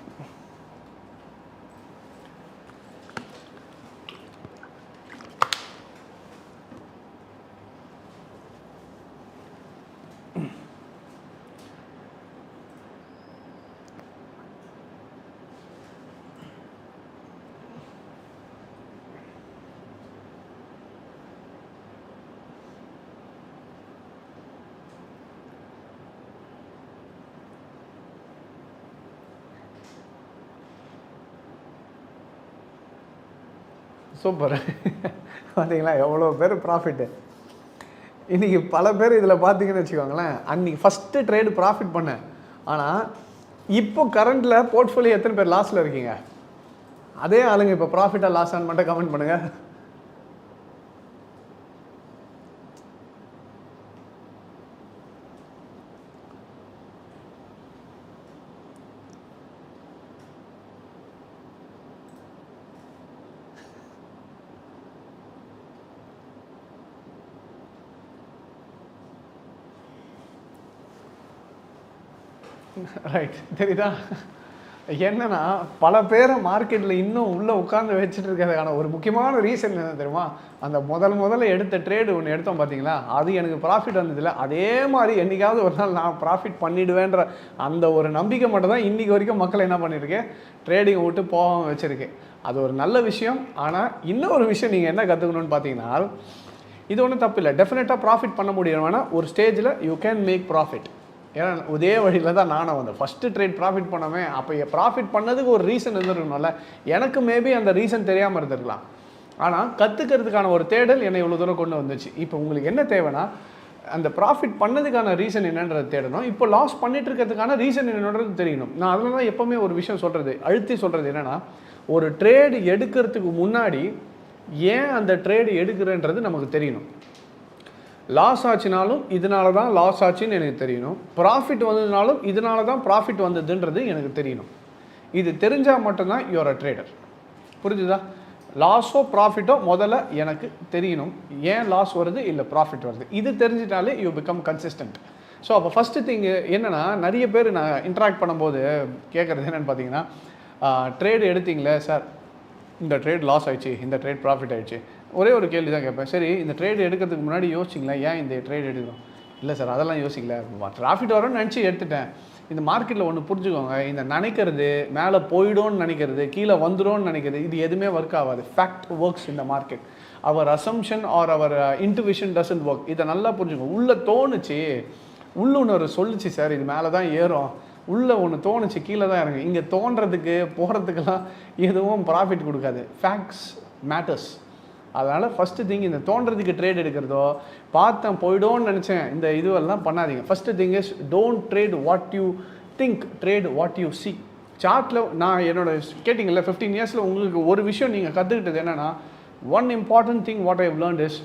சூப்பர். பார்த்தீங்களா எவ்வளோ பேர் ப்ராஃபிட்டு. இன்றைக்கி பல பேர் இதில் பார்த்தீங்கன்னு வச்சுக்கோங்களேன், அன்றைக்கி ஃபஸ்ட்டு ட்ரேடு ப்ராஃபிட் பண்ணேன். ஆனால் இப்போ கரண்ட்டில் போர்ட்ஃபோலியோ எத்தனை பேர் லாஸில் இருக்கீங்க? அதே ஆளுங்க இப்போ ப்ராஃபிட்டாக லாஸான்னு மட்டும் கமெண்ட் பண்ணுங்கள். ரைட், தெரியுதா? என்னன்னா பல பேரை மார்க்கெட்டில் இன்னும் உள்ளே உட்காந்து வச்சுட்டு இருக்கிறதுக்கான ஒரு முக்கியமான ரீசன் என்ன தெரியுமா? அந்த முதல்ல எடுத்த ட்ரேடு ஒன்று எடுத்தோம் பார்த்தீங்களா, அது எனக்கு ப்ராஃபிட் வந்ததில்லை, அதே மாதிரி என்றைக்காவது ஒரு நாள் நான் ப்ராஃபிட் பண்ணிவிடுவேன்ற அந்த ஒரு நம்பிக்கை மட்டும் தான் இன்றைக்கி வரைக்கும் மக்கள் என்ன பண்ணியிருக்கேன், ட்ரேடிங்கை விட்டு போகாமல் வச்சுருக்கேன். அது ஒரு நல்ல விஷயம். ஆனால் இன்னொரு விஷயம் நீங்கள் என்ன கற்றுக்கணும்னு பார்த்தீங்கன்னா, இது ஒன்றும் தப்பு இல்லை, டெஃபினட்டாக ப்ராஃபிட் பண்ண முடியும். வேணால் ஒரு ஸ்டேஜில் யூ கேன் மேக் ப்ராஃபிட். ஏன்னா இதே வழியில் தான் நானும் வந்தேன். ஃபஸ்ட்டு ட்ரேட் ப்ராஃபிட் பண்ணவே, அப்போ ப்ராஃபிட் பண்ணதுக்கு ஒரு ரீசன் இருந்துருக்கணும்ல. எனக்கு மேபி அந்த ரீசன் தெரியாமல் இருந்திருக்கலாம். ஆனால் கற்றுக்கிறதுக்கான ஒரு தேடல் என்னை இவ்வளோ தூரம் கொண்டு வந்துச்சு. இப்போ உங்களுக்கு என்ன தேவைன்னா, அந்த ப்ராஃபிட் பண்ணதுக்கான ரீசன் என்னன்றது தேடணும். இப்போ லாஸ் பண்ணிட்டு இருக்கிறதுக்கான ரீசன் என்னன்றது தெரியணும். நான் அதில் தான் எப்போவுமே ஒரு விஷயம் சொல்கிறது, அழுத்தி சொல்கிறது என்னென்னா, ஒரு ட்ரேடு எடுக்கிறதுக்கு முன்னாடி ஏன் அந்த ட்ரேடு எடுக்கிறன்றது நமக்கு தெரியணும். லாஸ் ஆச்சுனாலும் இதனால தான் லாஸ் ஆச்சுன்னு எனக்கு தெரியணும். ப்ராஃபிட் வந்ததுனாலும் இதனால தான் ப்ராஃபிட் வந்ததுன்றது எனக்கு தெரியணும். இது தெரிஞ்சால் மட்டும்தான் யூஆர் அ ட்ரேடர். புரிஞ்சுதா? லாஸோ ப்ராஃபிட்டோ முதல்ல எனக்கு தெரியணும். ஏன் லாஸ் வருது இல்லை ப்ராஃபிட் வருது, இது தெரிஞ்சிட்டாலே யூ பிகம் கன்சிஸ்டன்ட். ஸோ அப்போ ஃபஸ்ட்டு திங் என்னென்னா, நிறைய பேர் நான் இன்ட்ராக்ட் பண்ணும்போது கேட்குறது என்னென்னு பார்த்தீங்கன்னா, ட்ரேடு எடுத்தீங்களே சார், இந்த ட்ரேட் லாஸ் ஆயிடுச்சு, இந்த ட்ரேட் ப்ராஃபிட் ஆயிடுச்சு. ஒரே ஒரு கேள்வி தான் கேட்பேன், சரி இந்த ட்ரேட் எடுக்கிறதுக்கு முன்னாடி யோசிச்சிங்களா ஏன் இந்த ட்ரேட் எடுக்கணும்? இல்லை சார் அதெல்லாம் யோசிக்கல, ப்ராஃபிட் வரும்னு நினச்சி எடுத்துட்டேன். இந்த மார்க்கெட்டில் ஒன்று புரிஞ்சுக்கோங்க, இந்த நினைக்கிறது மேலே போயிடும்னு நினைக்கிறது, கீழே வந்துடும்னு நினைக்கிறது, இது எதுவுமே ஒர்க் ஆகாது. ஃபேக்ட் ஒர்க்ஸ் இந்த market. Our assumption are our intuition doesn't work. இதை நல்லா புரிஞ்சுக்கோங்க. உள்ளே தோணுச்சு, உள்ளுணர்வு சொல்லிச்சு சார் இது மேலே தான் ஏறும், உள்ளே ஒன்று தோணுச்சு கீழே தான் இறங்கு. இங்கே தோன்றதுக்கு போகிறதுக்கெல்லாம் எதுவும் ப்ராஃபிட் கொடுக்காது. Facts matters. அதனால் ஃபஸ்ட்டு திங், இந்த தோன்றதுக்கு ட்ரேட் எடுக்கிறதோ, பார்த்தேன் போய்டோன்னு நினச்சேன், இந்த இதுவெல்லாம் பண்ணாதீங்க. First thing is don't trade what you think, trade what you C. சார்ட்டில் நான் என்னோட கேட்டிங்கல்ல 15 இயர்ஸில் உங்களுக்கு ஒரு விஷயம் நீங்கள் கற்றுக்கிட்டது என்னென்னா, one important thing what I have learned is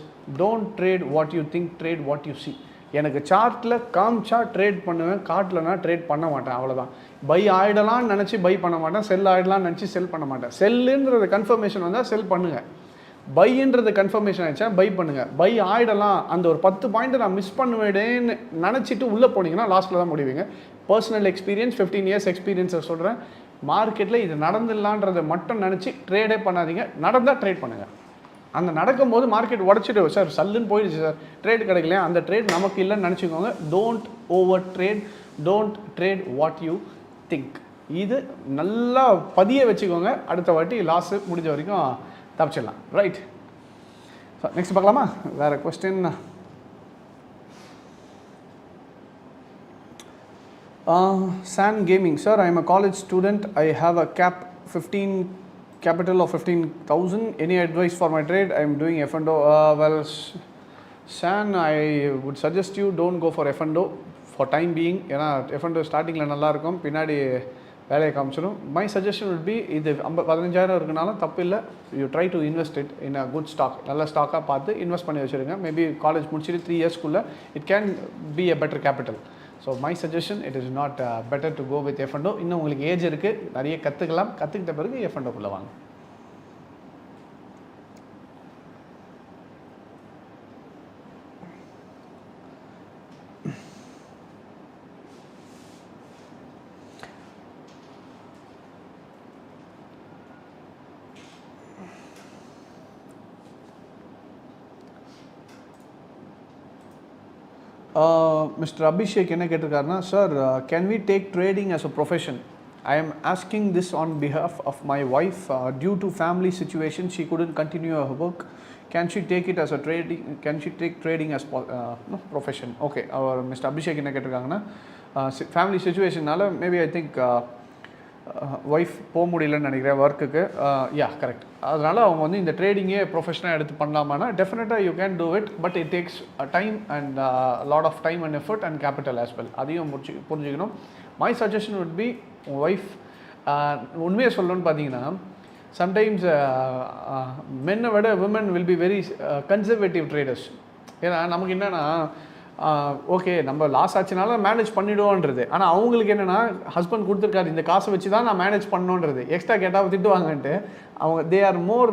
don't trade what you think, trade what you see. எனக்கு சார்ட்டில் காமிச்சா ட்ரேட் பண்ணுவேன், காட்டலனா ட்ரேட் பண்ண மாட்டேன், அவ்வளோதான். பை ஆகிடலான்னு நினச்சி பை பண்ண மாட்டேன், செல் ஆகிடலான்னு நினச்சி செல் பண்ண மாட்டேன். செல்லுன்றது கன்ஃபர்மேஷன் வந்தால் செல் பண்ணுங்கள், பைன்றது கன்ஃபர்மேஷன் ஆகிடுச்சா பை பண்ணுங்கள். பை ஆகிடலாம், அந்த ஒரு 10 பாயிண்ட்டை நான் மிஸ் பண்ணுவேன்னு நினச்சிட்டு உள்ளே போனீங்கன்னா லாஸ்ட்டில் தான் முடிவீங்க. பர்சனல் எக்ஸ்பீரியன்ஸ், 15 இயர்ஸ் எக்ஸ்பீரியன்ஸை சொல்கிறேன். மார்க்கெட்டில் இது நடந்துடலான்றதை மட்டும் நினச்சி ட்ரேடே பண்ணாதீங்க. நடந்தால் ட்ரேட் பண்ணுங்கள். அந்த நடக்கும்போது மார்க்கெட் உடச்சிட்டு சார் சல்லுன்னு போயிடுச்சு சார், ட்ரேட் கிடைக்கலையா, அந்த ட்ரேட் நமக்கு இல்லைன்னு நினச்சிக்கோங்க. Don't over trade, don't trade what you think. இது நல்லா பதிய வச்சுக்கோங்க. அடுத்த வாட்டி லாஸு முடிஞ்ச வரைக்கும் தப்பிச்சிடலாம். ரைட், நெக்ஸ்ட் பார்க்கலாமா? வேறு question. San Gaming, sir, I am a college student. I have a capital of 15,000. Any advice for my trade? I am doing F&O. Well, San, I would suggest you don't go for F&O for time being. ஏன்னா F&O ஸ்டார்டிங்கில் நல்லாயிருக்கும், பின்னாடி வேலையை காமிச்சிடும். மை சஜஷன் would be, இது 15,000 இருக்குனாலும் தப்பு இல்லை. You try to invest it in a good stock. நல்ல ஸ்டாக்காக பார்த்து இன்வெஸ்ட் பண்ணி வச்சுருங்க. மேபி காலேஜ் முடிச்சுட்டு 3 இயர்ஸ்க்குள்ளே it can be a better capital. So my suggestion, it is not better to go with F&O. இன்னும் உங்களுக்கு ஏஜ் இருக்குது, நிறைய கற்றுக்கலாம். கற்றுக்கிட்ட பிறகு F&Oக்குள்ளே வாங்க. Mr. Abhishek என்ன கேட்டிருக்காருன்னா, sir can we take trading as a profession? I am asking this on behalf of my wife. Due to family situation, she couldn't continue her work. Can she take it as a trading? Can she take trading as profession? Okay, our Mr. Abhishek என்ன கேட்டிருக்காங்கன்னா, ஃபேமிலி சுச்சுவேஷனால மேபி ஐ திங்க் ஒய்ஃப் போக முடியலன்னு நினைக்கிறேன் ஒர்க்குக்கு. Yeah correct. அதனால் அவங்க வந்து இந்த ட்ரேடிங்கே ப்ரொஃபஷனாக எடுத்து பண்ணலாமான்னா டெஃபினட்டாக you can do it. But it takes time and lot of time and effort and capital as well. அதையும் புரிஞ்சுக்கணும். My suggestion would be, wife உண்மையை சொல்லணும்னு பார்த்தீங்கன்னா, சம்டைம்ஸ் மென்னை விட women will be very conservative traders. ஏன்னா நமக்கு என்னென்னா, ஓகே நம்ம லாஸ் ஆச்சுனால மேனேஜ் பண்ணிவிடுவோன்றது. ஆனால் அவங்களுக்கு என்னென்னா, ஹஸ்பண்ட் கொடுத்துருக்காரு இந்த காசை வச்சு தான் நான் மேனேஜ் பண்ணணுன்றது. எக்ஸ்ட்ரா கேட்டால் திட்டுவாங்கன்ட்டு அவங்க they are more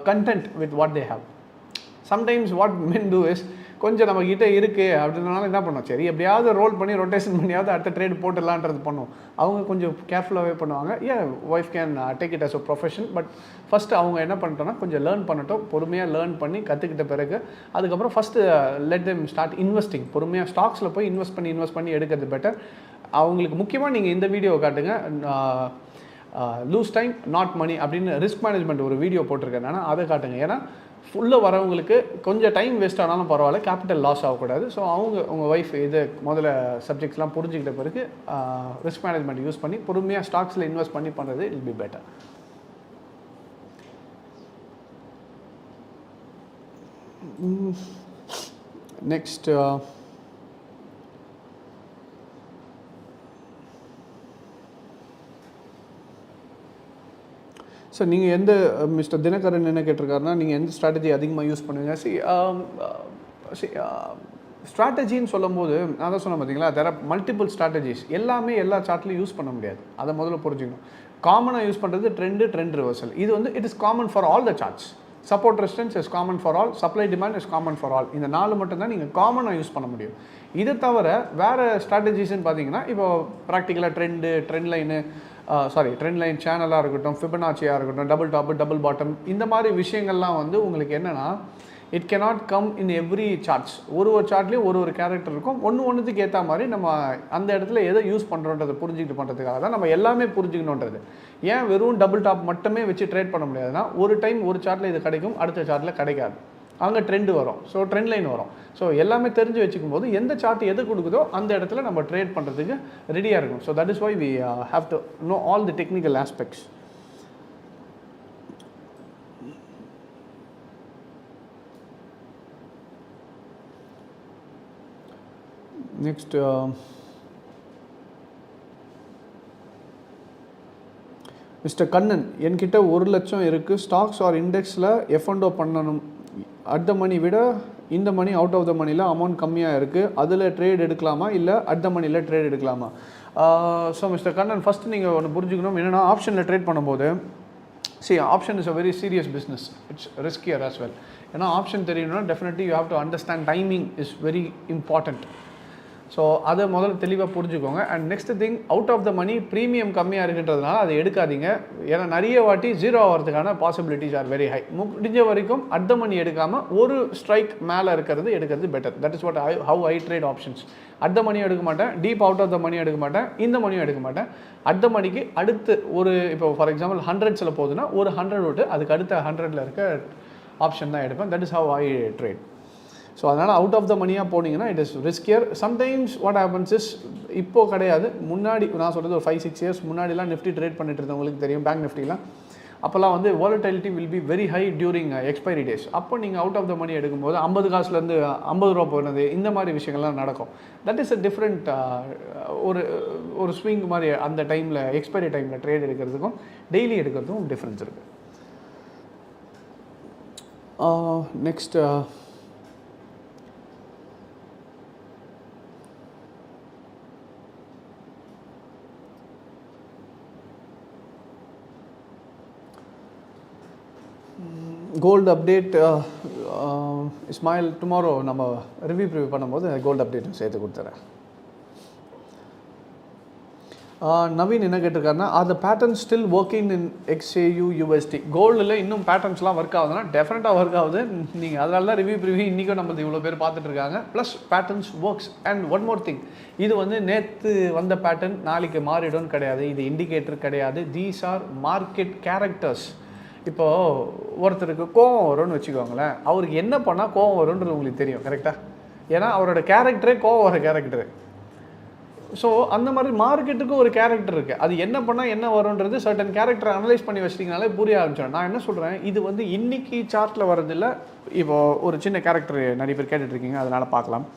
content with what they have. Sometimes what men do is, கொஞ்சம் நம்மக்கிட்ட இருக்குது அப்படின்றனால என்ன பண்ணோம், சரி எப்படியாவது ரோல் பண்ணி ரொட்டேஷன் பண்ணியாவது அடுத்த ட்ரேட் போட்டுடலான்றது பண்ணுவோம். அவங்க கொஞ்சம் கேர்ஃபுல்லாகவே பண்ணுவாங்க. Wife can take it as a profession. But first அவங்க என்ன பண்ணிட்டோன்னா கொஞ்சம் லேர்ன் பண்ணட்டும், பொறுமையாக லேர்ன் பண்ணி கற்றுக்கிட்ட பிறகு அதுக்கப்புறம் first let them start investing. பொறுமையாக ஸ்டாக்ஸில் போய் இன்வெஸ்ட் பண்ணி எடுக்கிறது பெட்டர். அவங்களுக்கு முக்கியமாக நீங்கள் இந்த வீடியோவை காட்டுங்க, லூஸ் டைம் நாட் மணி அப்படின்னு ரிஸ்க் மேனேஜ்மெண்ட் ஒரு வீடியோ போட்டிருக்கேன் நான், அதை காட்டுங்க. ஏன்னா ஃபுல்லாக வரவங்களுக்கு கொஞ்சம் டைம் வேஸ்ட் ஆனாலும் பரவாயில்ல, கேபிட்டல் லாஸ் ஆகக்கூடாது. ஸோ உங்கள் ஒய்ஃப் இது முதல்ல சப்ஜெக்ட்ஸ்லாம் புரிஞ்சுக்கிட்ட பிறகு ரிஸ்க் மேனேஜ்மெண்ட் யூஸ் பண்ணி பொறுமையாக ஸ்டாக்ஸில் இன்வெஸ்ட் பண்ணி பண்ணுறது இல் பி பெட்டர். நெக்ஸ்ட் சார், நீங்கள் எந்த மிஸ்டர் தினகரன் என்ன கேட்டிருக்காருன்னா, நீங்கள் எந்த ஸ்ட்ராட்டஜி அதிகமாக யூஸ் பண்ணுவீங்க? ஸ்ட்ராட்டஜின்னு சொல்லும் போது நான் தான் சொன்னேன் பார்த்தீங்களா, தேர் ஆர் மல்டிபிள் ஸ்ட்ராட்டஜிஸ். எல்லாமே எல்லா சார்ட்லையும் யூஸ் பண்ண முடியாது, அதை முதல்ல புரிஞ்சுக்கணும். காமனாக யூஸ் பண்ணுறது ட்ரெண்ட் ரிவர்சல். இது வந்து it is common for all the charts. Support resistance is common for all, supply demand is common for all. இந்த 4 மட்டும்தான் நீங்கள் காமனாக யூஸ் பண்ண முடியும். இதை தவிர வேறு ஸ்ட்ராட்டஜிஸ்ன்னு பார்த்தீங்கன்னா, இப்போ ப்ராக்டிக்கலாக ட்ரெண்ட் லைன் சேனலாக இருக்கட்டும், ஃபிபனாச்சியாக இருக்கட்டும், டபுள் டாப்பு டபுள் பாட்டம், இந்த மாதிரி விஷயங்கள்லாம் வந்து உங்களுக்கு என்னென்னா it cannot come in every charts. ஒரு சார்ட்லேயும் ஒரு கேரக்டர் இருக்கும். ஒன்றுத்துக்கு ஏற்ற மாதிரி நம்ம அந்த இடத்துல எதை யூஸ் பண்ணுறோன்றதை புரிஞ்சுக்கிட்டு பண்ணுறதுக்காக தான் நம்ம எல்லாமே புரிஞ்சுக்கணுன்றது. ஏன் வெறும் டபுள் டாப் மட்டுமே வச்சு ட்ரேட் பண்ண முடியாதுன்னா, ஒரு டைம் ஒரு சார்ட்டில் இது கிடைக்கும், அடுத்த சார்ட்டில் கிடைக்காது. அங்கே ட்ரெண்டு வரும், ஸோ ட்ரெண்ட் லைன் வரும். ஸோ எல்லாமே தெரிஞ்சு வச்சுக்கும் போது எந்த சார்ட் எது கொடுக்குதோ அந்த இடத்துல நம்ம ட்ரேட் பண்ணுறதுக்கு ரெடியாக இருக்கும். So that is why we have to know all the technical aspects. Next mister Kannan, என்கிட்ட 1 லட்சம் இருக்குது, ஸ்டாக்ஸ் ஆர் இண்டெக்ஸில் F&O பண்ணணும், அட் த மணி விட இந்த மணி அவுட் ஆஃப் த மணியில் அமௌண்ட் கம்மியாக இருக்குது, அதில் ட்ரேட் எடுக்கலாமா இல்லை அட் த மணியில் ட்ரேட் எடுக்கலாமா? ஸோ மிஸ்டர் கண்ணன், ஃபஸ்ட்டு நீங்கள் ஒன்று புரிஞ்சுக்கணும். என்னென்னா ஆப்ஷனில் ட்ரேட் பண்ணும்போது option is a very serious business, it's riskier as well. ஏன்னா ஆப்ஷன் தெரியணும்னா definitely you have to understand timing is very important. So அதை முதல்ல தெளிவாக புரிஞ்சுக்கோங்க. And next thing, out of the money premium கம்மியாக இருக்குன்றதுனால அதை எடுக்காதீங்க. ஏன்னா நிறைய வாட்டி 0 ஆகிறதுக்கான பாசிபிலிட்டிஸ் ஆர் வெரி ஹை. முடிஞ்ச வரைக்கும் அட் த மணி எடுக்காமல் ஒரு ஸ்ட்ரைக் மேலே எடுக்கிறது better. That is what how I trade options. At the money எடுக்க மாட்டேன், deep out of the money எடுக்க மாட்டேன், இந்த மணியும் எடுக்க மாட்டேன். அட் த மணிக்கு அடுத்து ஒரு இப்போ ஃபார் எக்ஸாம்பிள் 100s போகுதுன்னா ஒரு 100 விட்டு அதுக்கு அடுத்த 100 இருக்க ஆப்ஷன் தான் எடுப்பேன். That is how I trade. So அதனால் அவுட் ஆஃப் த மணியாக போனீங்கன்னா it is riskier. Sometimes what happens is, இப்போது கிடையாது, முன்னாடி நான் சொல்கிறது ஒரு 5-6 இயர்ஸ் முன்னாடிலாம் நிஃப்டி ட்ரேட் பண்ணிட்டு இருந்தவங்களுக்கு தெரியும், பேங்க் நிஃப்டிலாம். அப்போல்லாம் வந்து volatility will be very high during expiry days. அப்போ நீங்கள் அவுட் ஆஃப் த மணி எடுக்கும்போது 50 காசுலேருந்து 50 ரூபா போனது, இந்த மாதிரி விஷயங்கள்லாம் நடக்கும். தட் இஸ் அ டிஃப்ரெண்ட் ஒரு ஸ்விங் மாதிரி. அந்த டைமில் எக்ஸ்பைரி டைமில் ட்ரேட் எடுக்கிறதுக்கும் டெய்லி எடுக்கிறதுக்கும் டிஃப்ரென்ஸ் இருக்குது. Next gold update Ismail, tomorrow நம்ம ரிவ்யூ பண்ணும்போது கோல்டு அப்டேட்டும் சேர்த்து கொடுத்துறேன். நவீன் என்ன கேட்டிருக்காருன்னா, are the pattern still working in XAU USD? கோல்டில் இன்னும் பேட்டர்ன்ஸ்லாம் ஒர்க் ஆகுதுன்னா டெஃபினட்டாக ஒர்க் ஆகுது. நீங்கள் அதனால தான் ரிவ்யூ இன்றைக்கும் நம்மளுக்கு இவ்வளோ பேர் பார்த்துட்டு இருக்காங்க. Plus patterns works. And one more thing, இது வந்து நேற்று வந்த பேட்டர்ன் நாளைக்கு மாறிடும்னு கிடையாது. இது இண்டிகேட்டர் கிடையாது. These are market characters. இப்போது ஒருத்தருக்கு கோவம் வரும்னு வச்சுக்கோங்களேன், அவருக்கு என்ன பண்ணால் கோவம் வரும்ன்றது உங்களுக்கு தெரியும், கரெக்டாக? ஏன்னா அவரோட கேரக்டரே கோவம் வர கேரக்டரு. ஸோ அந்த மாதிரி மார்க்கெட்டுக்கும் ஒரு கேரக்டர் இருக்குது. அது என்ன பண்ணால் என்ன வரும்ன்றது சர்டன் கேரக்டரை அனலைஸ் பண்ணி வச்சிட்டிங்கனாலே புரிய ஆரம்பிச்சிடும். நான் என்ன சொல்கிறேன், இது வந்து இன்றைக்கி சார்ட்டில் வரதில்லை. இப்போது ஒரு சின்ன கேரக்டர் நிறைய பேர் கேட்டுட்ருக்கீங்க, அதனால் பார்க்கலாம்.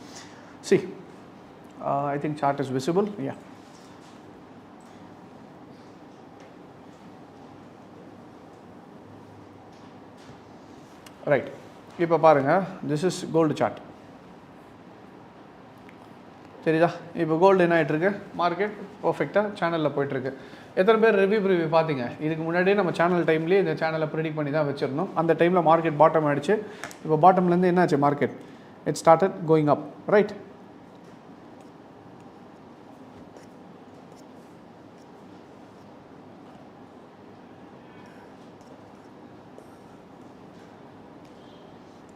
I think chart is visible. Right, இப்போ பாருங்கள், திஸ் இஸ் கோல்டு சார்ட். சரிதா? இப்போ கோல்டு என்ன ஆகிட்டுருக்கு, மார்க்கெட் பர்ஃபெக்டாக சேனலில் போய்ட்டுருக்கு. எத்தனை பேர் ரிவ்யூ பார்த்தீங்க? இதுக்கு முன்னாடியே நம்ம சேனல் டைம்லேயே இந்த சேனலை ப்ரெடிக்ட் பண்ணி தான் வச்சுருந்தோம். அந்த டைமில் மார்க்கெட் பாட்டம் ஆகிடுச்சு. இப்போ பாட்டம்லேருந்து என்னாச்சு, market it started going up, right?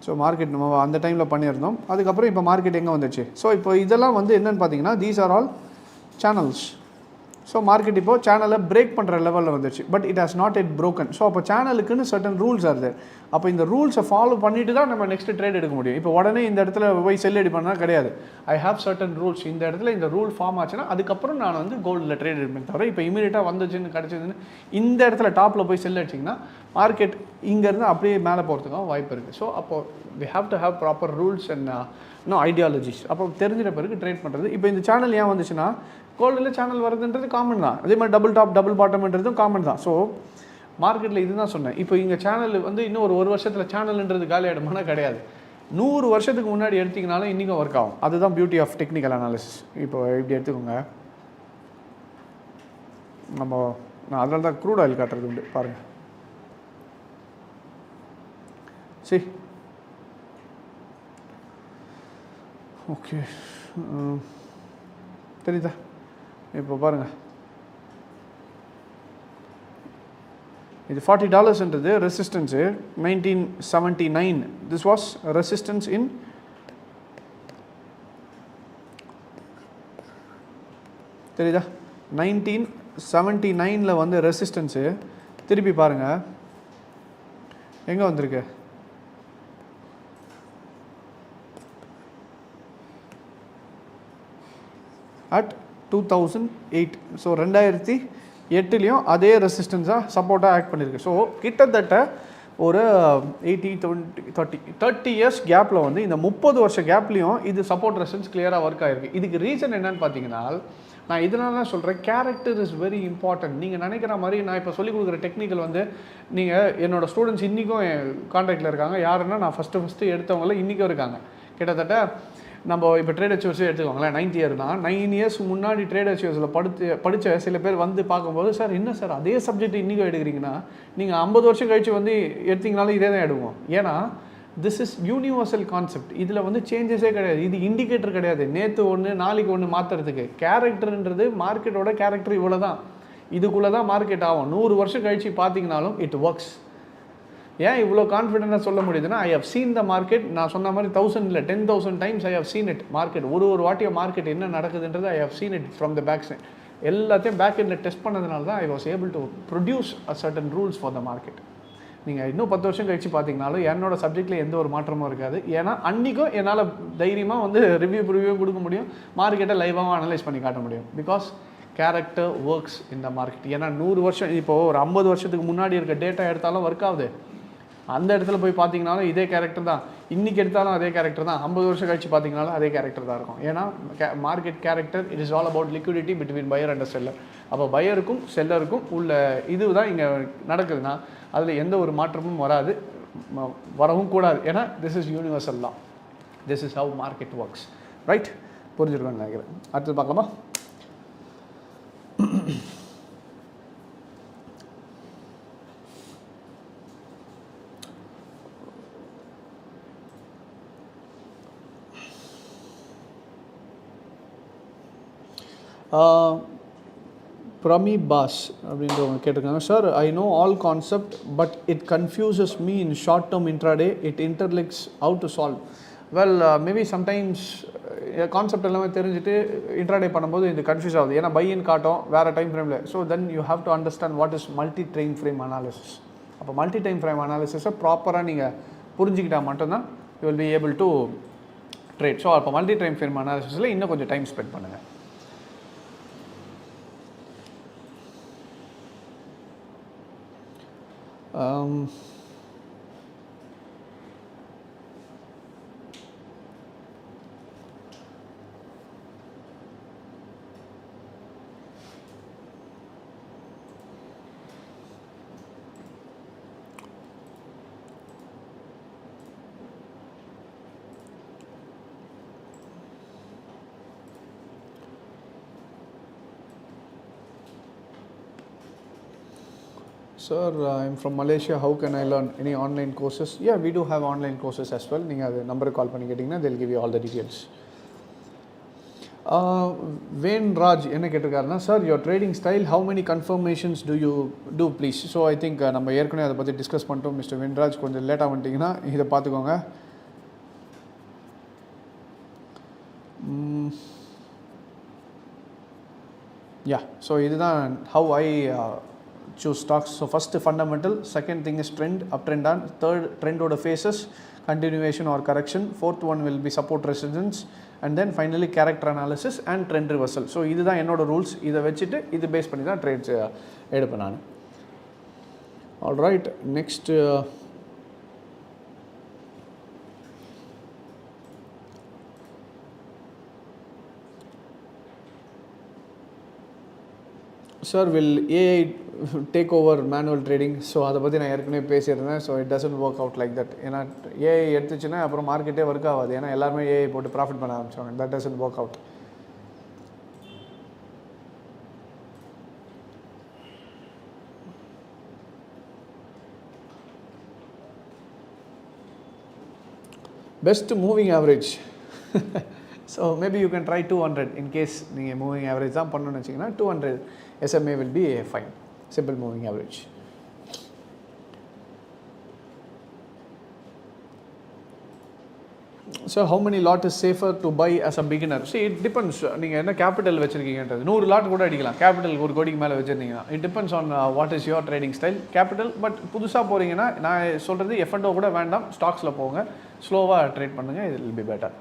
So market நம்ம அந்த டைமில் பண்ணியிருந்தோம். அதுக்கப்புறம் இப்போ மார்க்கெட் எங்கே வந்துச்சு? ஸோ இப்போ இதெல்லாம் வந்து என்னென்னு பார்த்தீங்கன்னா these are all channels. So market இப்போது சேனலை பிரேக் பண்ணுற லெவலில் வந்துச்சு, but it has not yet broken. So அப்போ சேனலுக்குன்னு சர்டன் ரூல்ஸ் ஆகுது. அப்போ இந்த ரூல்ஸை ஃபாலோ பண்ணிட்டு தான் நம்ம நெக்ஸ்ட் ட்ரேட் எடுக்க முடியும். இப்போ உடனே இந்த இடத்துல போய் செல் அடி பண்ணால் கிடையாது. I have certain rules. இந்த இடத்துல இந்த ரூல் ஃபார்ம் ஆச்சுன்னா அதுக்கப்புறம் நான் வந்து கோல்டில் ட்ரேட் எடுப்பேன் தவிர இப்போ இமீடியட்டாக வந்துச்சுன்னு கிடச்சிதுன்னு இந்த இடத்துல டாப்பில் போய் செல் அடிச்சிங்கன்னா மார்க்கெட் இங்கேருந்து அப்படியே மேலே போகிறதுக்கும் வாய்ப்பு இருக்குது. ஸோ அப்போது we have to have proper rules and ideologies. அப்போ தெரிஞ்சிட பிறகு ட்ரேட் பண்ணுறது. இப்போ இந்த சேனல் ஏன் வந்துச்சுன்னா கோல்டில் சேனல் வருதுன்றது காமன் தான். அதே மாதிரி டபுள் டாப் டபுள் பாட்டம்ன்றதும் காமன் தான். ஸோ மார்க்கெட்டில் இதுதான் சொன்னேன். இப்போ இங்கே சேனல் வந்து இன்னும் ஒரு வருஷத்தில் சேனல்ன்றது காலி ஆகிடுமானா கிடையாது. 100 வருஷத்துக்கு முன்னாடி எடுத்திங்கனாலும் இன்றைக்கும் ஒர்க் ஆகும். அதுதான் பியூட்டி ஆஃப் டெக்னிக்கல் அனாலிசிஸ். இப்போ இப்படி எடுத்துக்கோங்க. நான் அதனால தான் க்ரூட் ஆயில் காட்டுறது உண்டு பாருங்கள். சரி, ஓகே, தெரியுதா? இப்போ பாருங்கள், இது $40ன்றது ரெசிஸ்டன்ஸு 1979. திஸ் வாஸ் ரெசிஸ்டன்ஸ் இன் தெரியுதா 1979 வந்து ரெசிஸ்டன்ஸு. திருப்பி பாருங்கள் எங்கே வந்திருக்கு. at 2008. ஸோ 2008லேயும் அதே ரெசிஸ்டன்ஸாக சப்போர்ட்டாக ஆக்ட் பண்ணியிருக்கு. ஸோ கிட்டத்தட்ட ஒரு 30 இயர்ஸ் கேப்பில் வந்து இந்த 30 வருஷ கேப்லேயும் இது சப்போர்ட் ரெசிஸ்டன்ஸ் கிளியராக ஒர்க் ஆகிருக்கு. இதுக்கு ரீசன் என்னன்னு பார்த்தீங்கன்னா, நான் இதனால தான் சொல்கிறேன், கேரக்டர் இஸ் வெரி இம்பார்ட்டன்ட். நீங்கள் நினைக்கிற மாதிரி நான் இப்போ சொல்லிக் கொடுக்குற டெக்னிக்கல் வந்து நீங்கள் என்னோடய ஸ்டூடெண்ட்ஸ் இன்றைக்கும் என் கான்டாக்டில் இருக்காங்க. யாருன்னா நான் ஃபஸ்ட்டு எடுத்தவங்கள இன்றைக்கும் இருக்காங்க. கிட்டத்தட்ட நம்ம இப்போ ட்ரேட் அச்சீவர்ஸே எடுத்துக்கோங்களேன், 9th இயர் தான். 9 இயர்ஸ் முன்னாடி ட்ரேட் அச்சீவர்ஸில் படித்த சில பேர் வந்து பார்க்கும்போது, சார் என்ன சார் அதே சப்ஜெக்ட் இன்றைக்கும் எடுக்கிறீங்கன்னா, நீங்கள் 50 வருஷம் கழிச்சு வந்து எடுத்திங்கனாலும் இதே தான் எடுவோம். ஏன்னா திஸ் இஸ் யூனிவர்சல் கான்செப்ட். இதில் வந்து சேஞ்சஸே கிடையாது. இது இண்டிகேட்டர் கிடையாது, நேற்று ஒன்று நாளைக்கு ஒன்று மாற்றுறதுக்கு. கேரக்டர்ன்றது மார்க்கெட்டோட கேரக்டர் இவ்வளோ தான், இதுக்குள்ளே தான் மார்க்கெட் ஆகும். 100 வருஷம் கழிச்சு பார்த்தீங்கனாலும் இட் ஒர்க்ஸ். ஏன் இவ்வளோ கான்ஃபிடென்ட்டாக சொல்ல முடியுதுன்னா, I have seen the market. நான் சொன்ன மாதிரி 1000 இல்லை 10,000 times I have seen it. Market ஒரு வாட்டியும் மார்க்கெட் என்ன நடக்குதுன்றது I have seen it from the back side. எல்லாத்தையும் பேக் எண்டில் டெஸ்ட் பண்ணதுனால தான் I was able to produce a certain rules for the market. நீங்கள் இன்னும் 10 வருஷம் கழிச்சு பார்த்தீங்கனாலும் என்னோட சப்ஜெக்டில் எந்த ஒரு மாற்றமும் இருக்காது. ஏன்னா அன்றைக்கும் என்னால் தைரியமாக வந்து ரிவ்யூ கொடுக்க முடியும், மார்க்கெட்டை லைவாகவும் அனலைஸ் பண்ணி காட்ட முடியும். பிகாஸ் கேரக்டர் ஒர்க்ஸ் இந்த மார்க்கெட். ஏன்னா 100 வருஷம் இப்போது ஒரு 50 வருஷத்துக்கு முன்னாடி இருக்க டேட்டா எடுத்தாலும் ஒர்க் ஆகுது. அந்த இடத்துல போய் பார்த்தீங்கனாலும் இதே கேரக்டர் தான், இன்றைக்கி எடுத்தாலும் அதே கேரக்டர் தான், 50 வருஷம் கழிச்சு பார்த்தீங்கனாலும் அதே கேரக்டர் தான் இருக்கும். ஏன்னா market character it is all about liquidity between pier and seller. அப்போ பையருக்கும் செல்லருக்கும் உள்ள இது தான் இங்கே நடக்குதுன்னா அதில் எந்த ஒரு மாற்றமும் வராது, வரவும் கூடாது. ஏன்னா this is universal law, this is how market works. Right, புரிஞ்சுருக்கேன்னு நினைக்கிறேன். அடுத்தது பார்க்கலாமா? Prami Bas அப்படின்றவங்க கேட்டிருக்காங்க, sir I know all concept but it confuses me in short term intraday. It interlinks how to solve. Well maybe sometimes concept எல்லாமே தெரிஞ்சுட்டு இன்ட்ராடே பண்ணும்போது இது கன்ஃபியூஸ் ஆகுது. ஏன்னா பை இன் காட்டும் வேறு டைம் ஃப்ரேமில். So then you have to understand what is multi time frame analysis. அப்போ மல்டி டைம் ஃப்ரேம் அனாலிசிஸை ப்ராப்பராக நீங்கள் புரிஞ்சுக்கிட்டால் மட்டும்தான் you will be able to trade. So அப்போ மல்டி டைம் ஃப்ரேம் அனாலிசிஸில் இன்னும் கொஞ்சம் டைம் ஸ்பெண்ட் பண்ணுங்கள். Sir, I'm from Malaysia. How can I learn any online courses? Yeah, we do have online courses as well. நீங்கள் அது நம்பருக்கு கால் பண்ணி கேட்டிங்கன்னா they'll give you all the details. Van Raj என்ன கேட்டிருக்காருன்னா, sir your trading style, how many confirmations do you do please? So I think நம்ம ஏற்கனவே அதை பற்றி டிஸ்கஸ் பண்ணிட்டோம். மிஸ்டர் வேன்ராஜ் கொஞ்சம் லேட்டாக வந்துட்டிங்கன்னா இதை பார்த்துக்கோங்க. யா ஸோ இதுதான் how I choose stocks. So first fundamental, second thing is trend, uptrend on, third trend order phases, continuation or correction, fourth one will be support resistance, and then finally character analysis and trend reversal. So இதுதான் என்னோட ரூல்ஸ். இதை வச்சுட்டு இது பேஸ் பண்ணி தான் ட்ரேட்ஸ் எடுப்பேன் நான். Alright, next sir will AI take over manual trading? So அதை பற்றி நான் ஏற்கனவே பேசியிருந்தேன். So it doesn't work out like that. ஏன்னா ஏஐ எடுத்துச்சுன்னா அப்புறம் மார்க்கெட்டே ஒர்க் ஆகாது. ஏன்னா எல்லாருமே ஏஐ போட்டு ப்ராஃபிட் பண்ண ஆரம்பிச்சாங்க. That doesn't work out. Best moving average. So maybe you can try 200 in case நீங்கள் மூவிங் ஆவரேஜ் தான் பண்ணணும்னு வச்சிங்கன்னா 200 SMA will be fine. Simple moving average. So how many lot is safer to buy as a beginner? See, it depends. நீங்கள் என்ன கேபிட்டல் வச்சுருக்கீங்கன்றது 100 லாட் கூட அடிக்கலாம். கேபிட்டல் ஒரு கோடிக்கு மேலே வச்சுருந்தீங்கன்னா it depends on what is your trading style. Capital but புதுசாக போகிறீங்கன்னா நான் சொல்கிறது F&O கூட வேண்டாம், ஸ்டாக்ஸில் போங்க, ஸ்லோவாக ட்ரேட் பண்ணுங்கள், it will be better.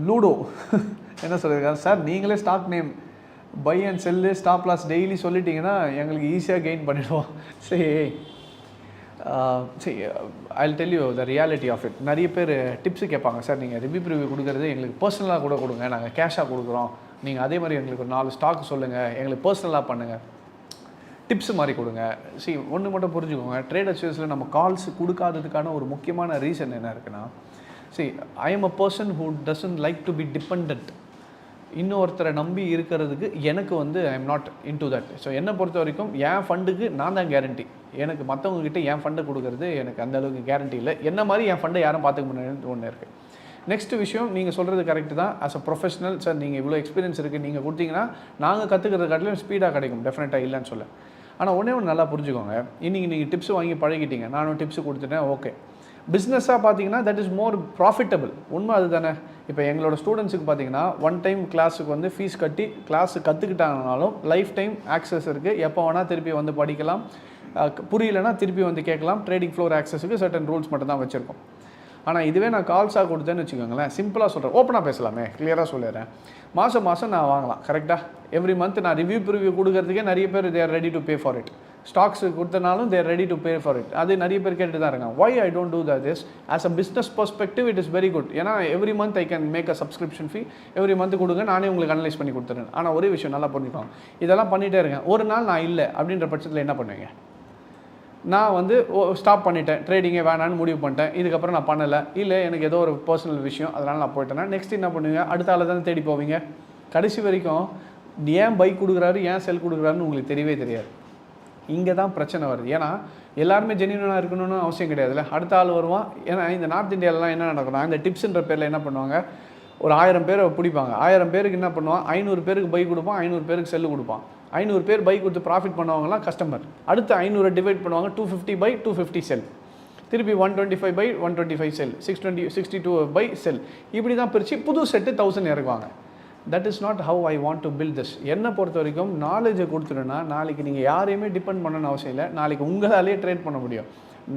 Ludo என்ன சொல்லியிருக்காரு, சார் நீங்களே stock name buy and sell stop loss daily சொல்லிட்டீங்கன்னா எங்களுக்கு ஈஸியாக கெயின் பண்ணிடுவோம். சரி I'll tell you the reality of it. நிறைய பேர் டிப்ஸு கேட்பாங்க, சார் நீங்கள் ரிவ்யூ கொடுக்குறது எங்களுக்கு பர்சனலாக கூட கொடுங்க, நாங்கள் கேஷாக கொடுக்குறோம், நீங்கள் அதே மாதிரி எங்களுக்கு ஒரு 4 ஸ்டாக் சொல்லுங்கள், எங்களுக்கு பர்சனலாக பண்ணுங்கள், டிப்ஸ் மாதிரி கொடுங்க. ஒன்று மட்டும் புரிஞ்சுக்கோங்க, ட்ரேட் அச்சீவர்ஸில் நம்ம கால்ஸ் கொடுக்காததுக்கான ஒரு முக்கியமான ரீசன் என்ன இருக்குன்னா, I am a person who doesn't like to be dependent. இன்னொருத்தரை நம்பி இருக்கிறதுக்கு எனக்கு வந்து ஐ am not into that. So என்னை பொறுத்த வரைக்கும் என் ஃபண்டுக்கு நான் தான் கேரண்டி. எனக்கு மற்றவங்ககிட்ட என் ஃபண்டை கொடுக்கறது எனக்கு அந்த அளவுக்கு கேரண்டி இல்லை. என்ன மாதிரி என் ஃபண்டை யாரும் பார்த்துக்க முடியாது ஒன்று இருக்குது. நெக்ஸ்ட் விஷயம், நீங்கள் சொல்கிறது கரெக்டு தான். ஆஸ் அ ப்ரொஃபஷனல், சார் நீங்கள் இவ்வளோ எக்ஸ்பீரியன்ஸ் இருக்குது, நீங்கள் கொடுத்தீங்கன்னா நாங்கள் கற்றுக்கிறது காட்டிலும் ஸ்பீடாக கிடைக்கும், டெஃபினட்டாக இல்லைன்னு சொல்ல. ஆனால் ஒன்றே ஒன்று நல்லா புரிஞ்சுக்கோங்க, இன்றைக்கி நீங்கள் டிப்ஸ் வாங்கி பழகிட்டீங்க, நானும் டிப்ஸ் கொடுத்துட்டேன், ஓகே. பிஸ்னஸாக பார்த்தீங்கன்னா தட் இஸ் மோர் ப்ராஃபிட்டபிள். உண்மை அது தானே. இப்போ எங்களோட ஸ்டூடெண்ட்ஸுக்கு பார்த்தீங்கன்னா ஒன் டைம் கிளாஸுக்கு வந்து ஃபீஸ் கட்டி கிளாஸு கற்றுக்கிட்டாங்கனாலும் லைஃப் டைம் ஆக்சஸ் இருக்குது. எப்போ வேணால் திருப்பி வந்து படிக்கலாம், புரியலைன்னா திருப்பி வந்து கேட்கலாம். ட்ரேடிங் ஃப்ளோர் ஆக்சஸுக்கு சர்டன் ரூல்ஸ் மட்டும் தான் வச்சுருக்கோம். ஆனால் இதுவே நான் கால்ஸாக கொடுத்தேன்னு வச்சுக்கோங்களேன், சிம்பிளாக சொல்கிறேன், ஓப்பனாக பேசலாமே, கிளியராக சொல்லிடுறேன். மாதம் நான் வாங்கலாம், கரெக்டாக. எவ்ரி மந்த் நான் ரிவ்யூ கொடுக்கறதுக்கே நிறைய பேர் they are ready to pay for it. Stocks கொடுத்தனாலும் they're ready to pay for it. அது நிறைய பேர் கேட்டு தான் இருக்காங்க. Why I don't do that is as a business perspective it is very good. ஏன்னா every month I can make a subscription fee, every month கொடுங்க, நானே உங்களுக்கு அனலைஸ் பண்ணி கொடுத்துறேன். ஆனால் ஒரே விஷயம் நல்லா பண்ணிக்கோங்க, இதெல்லாம் பண்ணிகிட்டே இருக்கேன், ஒரு நாள் நான் இல்லை அப்படின்ற பட்சத்தில் என்ன பண்ணுவீங்க? நான் வந்து ஸ்டாப் பண்ணிட்டேன், ட்ரேடிங்கே வேணான்னு முடிவு பண்ணிட்டேன், இதுக்கப்புறம் நான் பண்ணலை, இல்லை எனக்கு ஏதோ ஒரு பர்சனல் விஷயம் அதனால் நான் போயிட்டேன்னா நெக்ஸ்ட் என்ன பண்ணுவீங்க? அடுத்த ஆளை தானே தேடி போவீங்க. கடைசி வரைக்கும் ஏன் பைக் கொடுக்குறாரு, ஏன் செல் கொடுக்குறாருன்னு உங்களுக்கு தெரியவே தெரியாது. இங்கே தான் பிரச்சனை வருது. ஏன்னா எல்லாருமே ஜென்யூனாக இருக்கணும்னு அவசியம் கிடையாதுல்ல. அடுத்த ஆள் வருவான். ஏன்னா இந்த நார்த் இந்தியாவிலாம் என்ன நடக்கணும், இந்த டிப்ஸுன்ற பேரில் என்ன பண்ணுவாங்க, ஒரு 1000 பேரை பிடிப்பாங்க. 1000 பேருக்கு என்ன பண்ணுவான், 500 பேருக்கு பைக் கொடுப்பான், 500 பேருக்கு செல்லு கொடுப்பான். 500 பேர் பைக் கொடுத்து ப்ராஃபிட் பண்ணுவாங்கலாம் கஸ்டமர். அடுத்து 500 டிவைட் பண்ணுவாங்க, 250 பை 250 செல், திருப்பி 125 பை 125 செல், 62 பை செல். இப்படி தான் பிரித்து புது செட்டு 1000 இறக்குவாங்க. That is not how I want to build this. என்னை பொறுத்த வரைக்கும் நாலேஜை கொடுத்துருன்னா நாளைக்கு நீங்கள் யாரையுமே டிபெண்ட் பண்ணணும்னு அவசியம் இல்லை. நாளைக்கு உங்களாலே ட்ரேட் பண்ண முடியும்.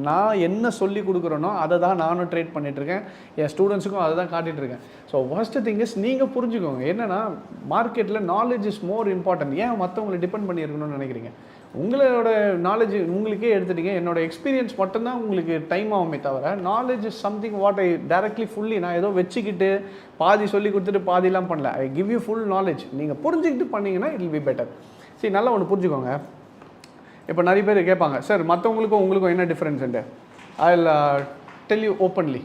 நான் என்ன சொல்லி கொடுக்குறேனோ அதை தான் நானும் ட்ரேட் பண்ணிகிட்ருக்கேன், என் ஸ்டூடெண்ட்ஸுக்கும் அதை தான் காட்டிகிட்ருக்கேன். ஸோ ஃபர்ஸ்ட் திங் இஸ் நீங்கள் புரிஞ்சுக்கோங்க, என்னென்னா மார்க்கெட்டில் நாலேஜ் இஸ் மோர் இம்பார்ட்டன்ட். ஏன் மற்றவங்களை டிபெண்ட் பண்ணியிருக்கணும்னு நினைக்கிறீங்க? உங்களோட நாலேஜ் உங்களுக்கே எடுத்துட்டீங்க, என்னோட எக்ஸ்பீரியன்ஸ் மட்டும்தான் உங்களுக்கு டைம் ஆகுமே தவிர knowledge is something what I directly fully நான் ஏதோ வச்சுக்கிட்டு பாதி சொல்லி கொடுத்துட்டு பாதிலாம் பண்ணல. I give you full knowledge. நீங்கள் புரிஞ்சுக்கிட்டு பண்ணிங்கன்னா இட் வில் பி பெட்டர். சரி, நல்லா ஒன்று புரிஞ்சுக்கோங்க. இப்போ நிறைய பேர் கேட்பாங்க, சார் மற்றவங்களுக்கும் உங்களுக்கும் என்ன டிஃப்ரென்ஸுன்ட்டு. அதில் tell you openly.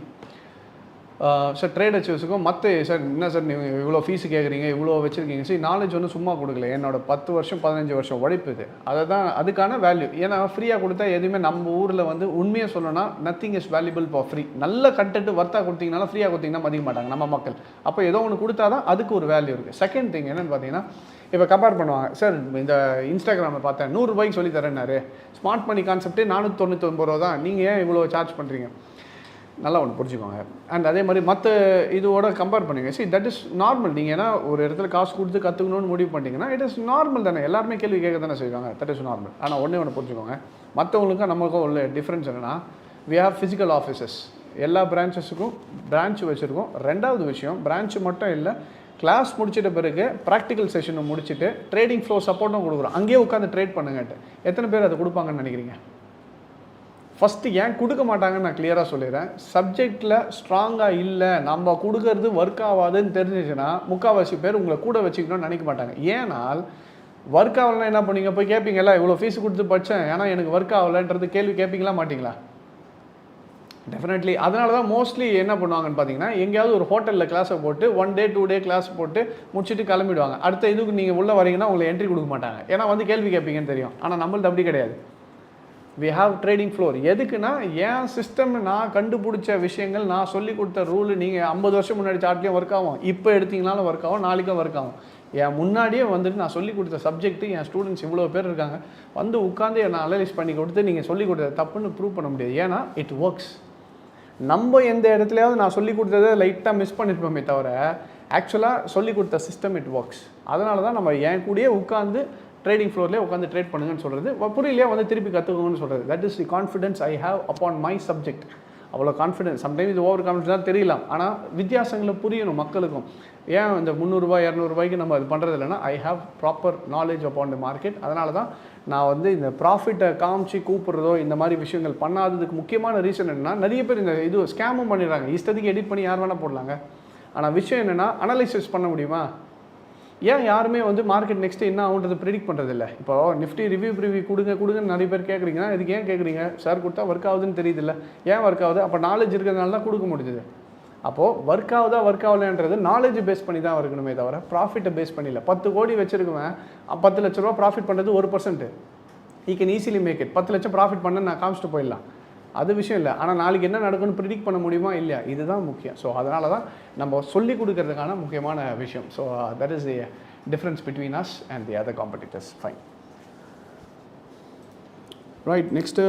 Sir trade அச்சீவர்ஸுக்கும் மற்ற சார் என்ன சார் நீங்கள் இவ்வளோ ஃபீஸு கேட்குறீங்க இவ்வளோ வச்சுருக்கீங்க சரி நாலேஜ் ஒன்றும் சும்மா கொடுக்கல என்னோட 10 வருஷம் 15 வருஷம் உழைப்பு இது அதை தான் அதுக்கான வேல்யூ. ஏன்னா ஃப்ரீயாக கொடுத்தா எதுவுமே நம்ம ஊரில் வந்து உண்மையாக சொல்லணும்னா nothing is valuable for free. நல்ல கண்டென்ட் வர்த்தாக கொடுத்தீங்கனாலும் ஃப்ரீயாக கொடுத்தீங்கன்னா மதிக்க மாட்டாங்க நம்ம மக்கள். அப்போ ஏதோ ஒன்று கொடுத்தா தான் அதுக்கு ஒரு வேல்யூ இருக்குது. செகண்ட் திங் என்னென்னு பார்த்தீங்கன்னா இப்போ கம்பேர் பண்ணுவாங்க சார் இந்த இன்ஸ்டாகிராமில் பார்த்தேன் 100 ரூபாய்க்கு சொல்லி தரேன்னாரு ஸ்மார்ட் மணி கான்செப்டே 499 ரூபா தான் நீங்கள் ஏன் இவ்வளோ சார்ஜ் பண்ணுறீங்க. நல்லா ஒன்று புரிஞ்சுக்கோங்க. அண்ட் அதே மாதிரி மற்ற இதோட கம்பேர் பண்ணுங்க. See that is normal. நீங்கள் ஏன்னா ஒரு இடத்துல காசு கொடுத்து கற்றுக்கணும்னு முடிவு பண்ணிட்டீங்கன்னா இட் இஸ் நார்மல் தானே. எல்லாருமே கேள்வி கேட்க தானே செய்வாங்க. That is normal. ஆனால் ஒன்று புரிஞ்சுக்கோங்க, மற்றவங்களுக்கும் நமக்கும் உள்ள டிஃப்ரென்ஸ் என்னென்னா வி ஹேவ் ஃபிசிக்கல் ஆஃபீஸஸ். எல்லா பிரான்ச்சஸுக்கும் பிரான்ச் வச்சுருக்கோம். ரெண்டாவது விஷயம் பிரான்ச் மட்டும் இல்லை, கிளாஸ் முடிச்சிட்ட பிறகு ப்ராக்டிக்கல் செஷனை முடிச்சுட்டு ட்ரேடிங் ஃப்ளோ சப்போர்ட்டும் கொடுக்குறோம். அங்கேயே உட்காந்து ட்ரேட் பண்ணுங்கன்ட்டு. எத்தனை பேர் அதை கொடுப்பாங்கன்னு நினைக்கிறீங்க? ஃபஸ்ட்டு ஏன் கொடுக்க மாட்டாங்கன்னு நான் கிளியராக சொல்லிடுறேன். சப்ஜெக்டில் ஸ்ட்ராங்காக இல்லை, நம்ம கொடுக்கறது ஒர்க் ஆகாதுன்னு தெரிஞ்சிச்சுன்னா முக்கால்வாசி பேர் உங்களை கூட வச்சுக்கணும்னு நினைக்க மாட்டாங்க. ஏன்னால் ஒர்க் ஆகலைன்னா என்ன பண்ணுவீங்க? போய் கேட்பீங்களா இவ்வளோ ஃபீஸ் கொடுத்து படித்தேன் ஏன்னா எனக்கு ஒர்க் ஆகலைன்றது கேள்வி கேட்பீங்களா மாட்டிங்களா? டெஃபினெட்லி. அதனால தான் மோஸ்ட்லி என்ன பண்ணுவாங்கன்னு பார்த்தீங்கன்னா எங்கேயாவது ஒரு ஹோட்டலில் கிளாஸை போட்டு 1 day 2 day கிளாஸ் போட்டு முடிச்சுட்டு கிளம்பிடுவாங்க. அடுத்த இதுக்கு நீங்கள் உள்ளே வரீங்கன்னா உங்களை என்ட்ரி கொடுக்க மாட்டாங்க. ஏன்னா வந்து கேள்வி கேட்பீங்கன்னு தெரியும். ஆனால் நம்மள்து அப்படி கிடையாது. we have trading floor. எதுக்குன்னா என் சிஸ்டம் நான் கண்டுபிடிச்ச விஷயங்கள் நான் சொல்லி கொடுத்த ரூல் நீங்கள் 50 வருஷம் முன்னாடி சார்ட்லேயும் ஒர்க் ஆகும், இப்போ எடுத்தீங்கனாலும் ஒர்க் ஆகும், நாளைக்கும் ஒர்க் ஆகும். என் முன்னாடியே வந்துட்டு நான் சொல்லி கொடுத்த சப்ஜெக்ட்டு என் ஸ்டூடெண்ட்ஸ் இவ்வளோ பேர் இருக்காங்க, வந்து உட்காந்து என்னை அனலைஸ் பண்ணி கொடுத்து நீங்கள் சொல்லி கொடுத்தது தப்புன்னு ப்ரூவ் பண்ண முடியாது. ஏன்னா இட் ஒர்க்ஸ். நம்ம எந்த இடத்துலையாவது நான் சொல்லி கொடுத்ததை லைட்டாக மிஸ் பண்ணியிருப்போமே தவிர ஆக்சுவலாக சொல்லி கொடுத்த சிஸ்டம் இட் ஒர்க்ஸ். அதனால தான் நம்ம என் கூடயே உட்காந்து ட்ரேடிங் ஃப்ளோர்லேயே உட்காந்து ட்ரேட் பண்ணுங்கன்னு சொல்கிறது, புரியலையா வந்து திருப்பி கற்றுக்கோங்கன்னு சொல்கிறது. That is the confidence I have upon my subject. அவ்வளோ கான்ஃபிடன்ஸ். சம்டைம் இது ஓவர் கான்ஃபிடன்ஸாக தெரியலாம், ஆனால் வித்தியாசங்களை புரியணும் மக்களுக்கும். ஏன் இந்த 300 ரூபாய் 200 ரூபாய்க்கு நம்ம இது பண்ணுறது இல்லைன்னா I have proper knowledge upon the market. அதனால தான் நான் வந்து இந்த ப்ராஃபிட்டை காமிச்சு கூப்பிட்றதோ இந்த மாதிரி விஷயங்கள் பண்ணாததுக்கு முக்கியமான ரீசன் என்னென்னா நிறைய பேர் இந்த இது ஸ்கேமும் பண்ணிடுறாங்க. இஷ்டத்துக்கு எடிட் பண்ணி யார் வேணால் போடலாங்க. ஆனால் விஷயம் என்னென்னா அனலைசிஸ் பண்ண முடியுமா? ஏன் யாருமே வந்து மார்க்கெட் நெக்ஸ்ட்டு என்ன ஆகுன்றது ப்ரிடிக்ட் பண்ணுறதில்ல. இப்போ நிஃப்டி ரிவ்யூ கொடுங்கன்னு நிறைய பேர் கேட்குறீங்கன்னா இதுக்கு ஏன் கேட்குறீங்க? சார் கொடுத்தா ஒர்க் ஆகுதுன்னு தெரியுதில்ல. ஏன் ஒர்க் ஆகுது? அப்போ நாலேஜ் இருக்கிறதுனால தான் கொடுக்க முடியுது. அப்போது ஒர்க் ஆகலைன்றது நாலேஜ் பேஸ் பண்ணி தான் இருக்கணுமே தவிர ப்ராஃபிட்டை பேஸ் பண்ணிடல. 10 கோடி வச்சுருக்குவேன், 10 லட்ச ரூபா ப்ராஃபிட் பண்ணுறது 1%. I can easily make it. 10 லட்சம் ப்ராஃபிட் பண்ண நான் காமிச்சிட்டு போயிடலாம், அது விஷயம் இல்லை. ஆனால் நாளைக்கு என்ன நடக்கும்னு ப்ரிடிக்ட் பண்ண முடியுமா இல்லையா? இதுதான் முக்கியம். ஸோ அதனால தான் நம்ம சொல்லி கொடுக்கறதுக்கான முக்கியமான விஷயம். So that is the difference between us and the other competitors. Fine. Right, next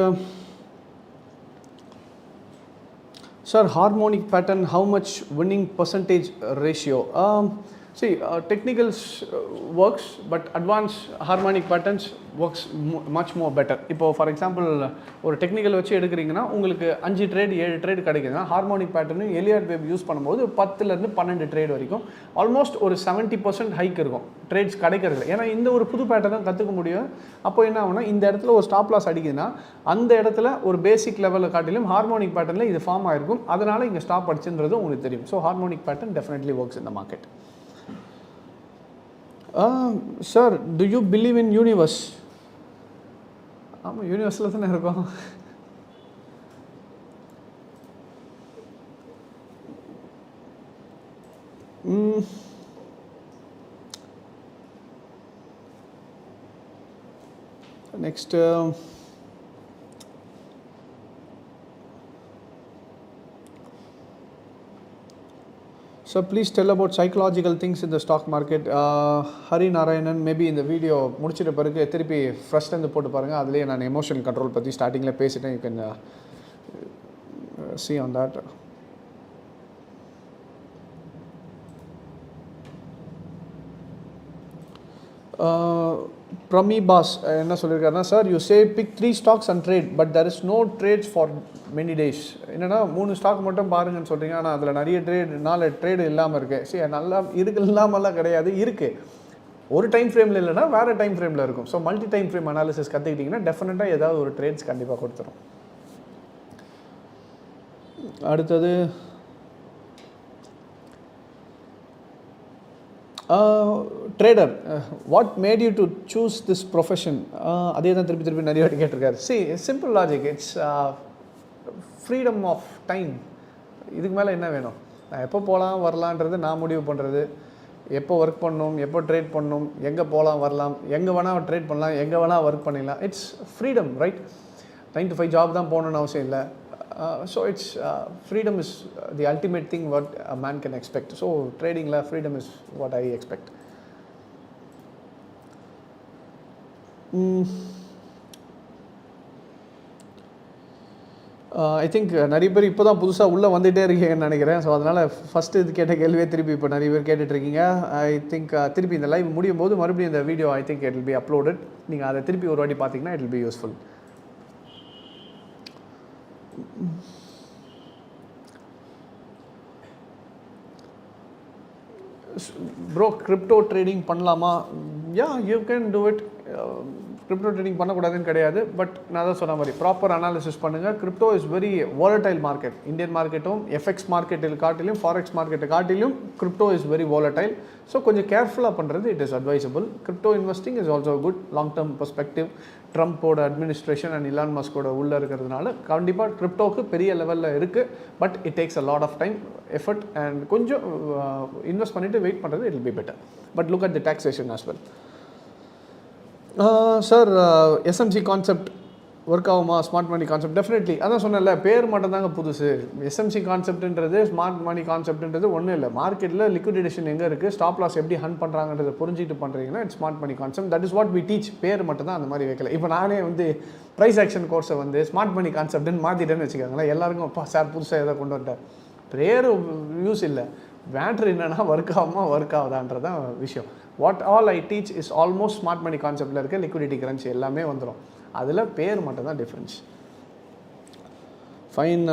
sir, harmonic pattern, how much winning percentage ratio? See, technicals works, but advanced harmonic patterns works much more better. இப்போ ஃபார் எக்ஸாம்பிள் ஒரு டெக்னிக்கல் வச்சு எடுக்கிறீங்கன்னா உங்களுக்கு 5 ட்ரேட் 7 ட்ரேட் கிடைக்குதுன்னா harmonic pattern Elliott wave use பண்ணும்போது 10லேருந்து 12 ட்ரேட் வரைக்கும் ஆல்மோஸ்ட் ஒரு 70% ஹைக் இருக்கும் ட்ரேட்ஸ் கிடைக்கிறது. ஏன்னா இந்த ஒரு புது பேட்டர்ன் தான் கற்றுக்க முடியும். அப்போ என்ன ஆகுனா இந்த இடத்துல ஒரு ஸ்டாப் லாஸ் அடிக்குதுன்னா அந்த இடத்துல ஒரு பேசிக் லெவலில் காட்டிலும் ஹார்மோனிக் பேட்டர்னில் இது ஃபார்ம் ஆகிருக்கும். அதனால் இங்கே ஸ்டாப் அடிச்சுன்றது உங்களுக்கு தெரியும். So harmonic pattern definitely works in the market. Sir, to you believe in universe? ஆமாம், யூனிவர்ஸில் தானே இருக்கோம். Next so please tell about psychological things in the stock market. Hari Narayanan, maybe in the video முடிச்சிட்ட பிறகு திருப்பி ஃபர்ஸ்ட் வந்து போட்டு பாருங்கள். அதுலேயே நான் எமோஷனல் கண்ட்ரோல் பற்றி ஸ்டார்டிங்கில் பேசிட்டேன். You can see on that. Prami Bas என்ன சொல்லியிருக்காருன்னா, sir you say pick 3 stocks and trade but there is no trades for many days. என்னென்னா 3 ஸ்டாக் மட்டும் பாருங்கன்னு சொல்கிறீங்க, ஆனால் அதில் நிறைய ட்ரேடு இல்லாமல் இருக்குது. சரி, நல்லா இருக்கு, இல்லாமலாம் கிடையாது, இருக்குது. ஒரு டைம் ஃப்ரேமில் இல்லைனா வேறு டைம் ஃப்ரேமில் இருக்கும். So multi time frame analysis கற்றுக்கிட்டிங்கன்னா டெஃபினட்டாக ஏதாவது ஒரு ட்ரேட்ஸ் கண்டிப்பாக கொடுத்துரும். அடுத்தது trader, what made you to choose this profession? அதே தான் திருப்பி நிறைய வாட்டி கேட்டிருக்காரு. See, simple logic. It's freedom of time. இதுக்கு மேலே என்ன வேணும்? நான் எப்போ போகலாம் வரலான்றது நான் முடிவு பண்ணுறது. எப்போ ஒர்க் பண்ணணும், எப்போ ட்ரேட் பண்ணணும், எங்கே போகலாம் வரலாம், எங்கே வேணால் ட்ரேட் பண்ணலாம், எங்கே வேணால் ஒர்க் பண்ணிடலாம். It's freedom, right? 9 to 5 job தான் போகணுன்னு அவசியம் இல்லை. So it's freedom is the ultimate thing what a man can expect. So ட்ரேடிங்கில் freedom is what I expect. I think நிறைய பேர் இப்போ தான் புதுசாக உள்ளே வந்துகிட்டே இருக்கீங்கன்னு நினைக்கிறேன். ஸோ அதனால் ஃபஸ்ட்டு இது கேட்ட கேள்வியே திருப்பி இப்போ நிறைய பேர் கேட்டுட்ருக்கீங்க. ஐ திங்க் திருப்பி இந்த லைவ் முடியும் போது மறுபடியும் இந்த video I think it will be uploaded. நீங்கள் அதை திருப்பி ஒரு வாட்டி பார்த்தீங்கன்னா it will be useful. Bro crypto trading பண்ணலாமா? Yeah, you can do it. Crypto trading பண்ணக்கூடாதுன்னு கிடையாது. பட் நான் தான் சொன்ன மாதிரி ப்ராப்பர் அனாலிசிஸ் பண்ணுங்கள். Crypto is very volatile market. Indian மார்க்கெட்டும் எஃப்எக்ஸ் மார்க்கெட்டில் காட்டிலும் ஃபாரெக்ஸ் மார்க்கெட்டை காட்டிலும் crypto is very volatile. So கொஞ்சம் கேர்ஃபுல்லாக பண்ணுறது it is advisable. Crypto investing is also good long term perspective. ட்ரம்ப்போட அட்மினிஸ்ட்ரேஷன் அண்ட் இலான் மஸ்கோட உள்ளே இருக்கிறதுனால கண்டிப்பாக கிரிப்டோவுக்கு பெரிய லெவலில் இருக்குது. But it takes a lot of time, effort and கொஞ்சம் இன்வெஸ்ட் பண்ணிவிட்டு வெயிட் பண்ணுறது it will be better. But look at the taxation as well. Sir SMC concept work ஆகுமா? Smart money concept definitely. அதான் சொன்னேன்ல, பேர் மட்டும் தாங்க புதுசு. எஸ்எம்சி கான்செப்ட்ன்றது ஸ்மார்ட் மணி கான்செப்ட்ன்றது ஒன்றும் இல்லை. மார்க்கெட்டில் லிக்விடேஷன் எங்கே இருக்குது, ஸ்டாப் லாஸ் எப்படி ஹண்ட் பண்ணுறாங்கன்றதை புரிஞ்சுட்டு பண்ணுறீங்கன்னா it's smart money concept. That is what we teach. பேர் மட்டும் தான் அந்த மாதிரி வைக்கல. இப்போ நானே வந்து ப்ரைஸ் ஆக்ஷன் கோர்ஸை வந்து ஸ்மார்ட் மணி கான்செப்ட்னு மாற்றிட்டேன்னு வச்சுக்கோங்களேன். எல்லாருக்கும் அப்பா சார் புதுசாக எதாவது கொண்டு வந்துட்டார். பேர் யூஸ் இல்லை, மேட்ரு என்னென்னா ஒர்க் ஆகுமா ஒர்க் ஆகுதான்றதான் விஷயம். What all I teach is almost smart money கான்செப்டில் இருக்க லிக்விடிட்டி கரன்சி எல்லாமே வந்துடும். அதில் பேர் மட்டும் தான் difference. Fine.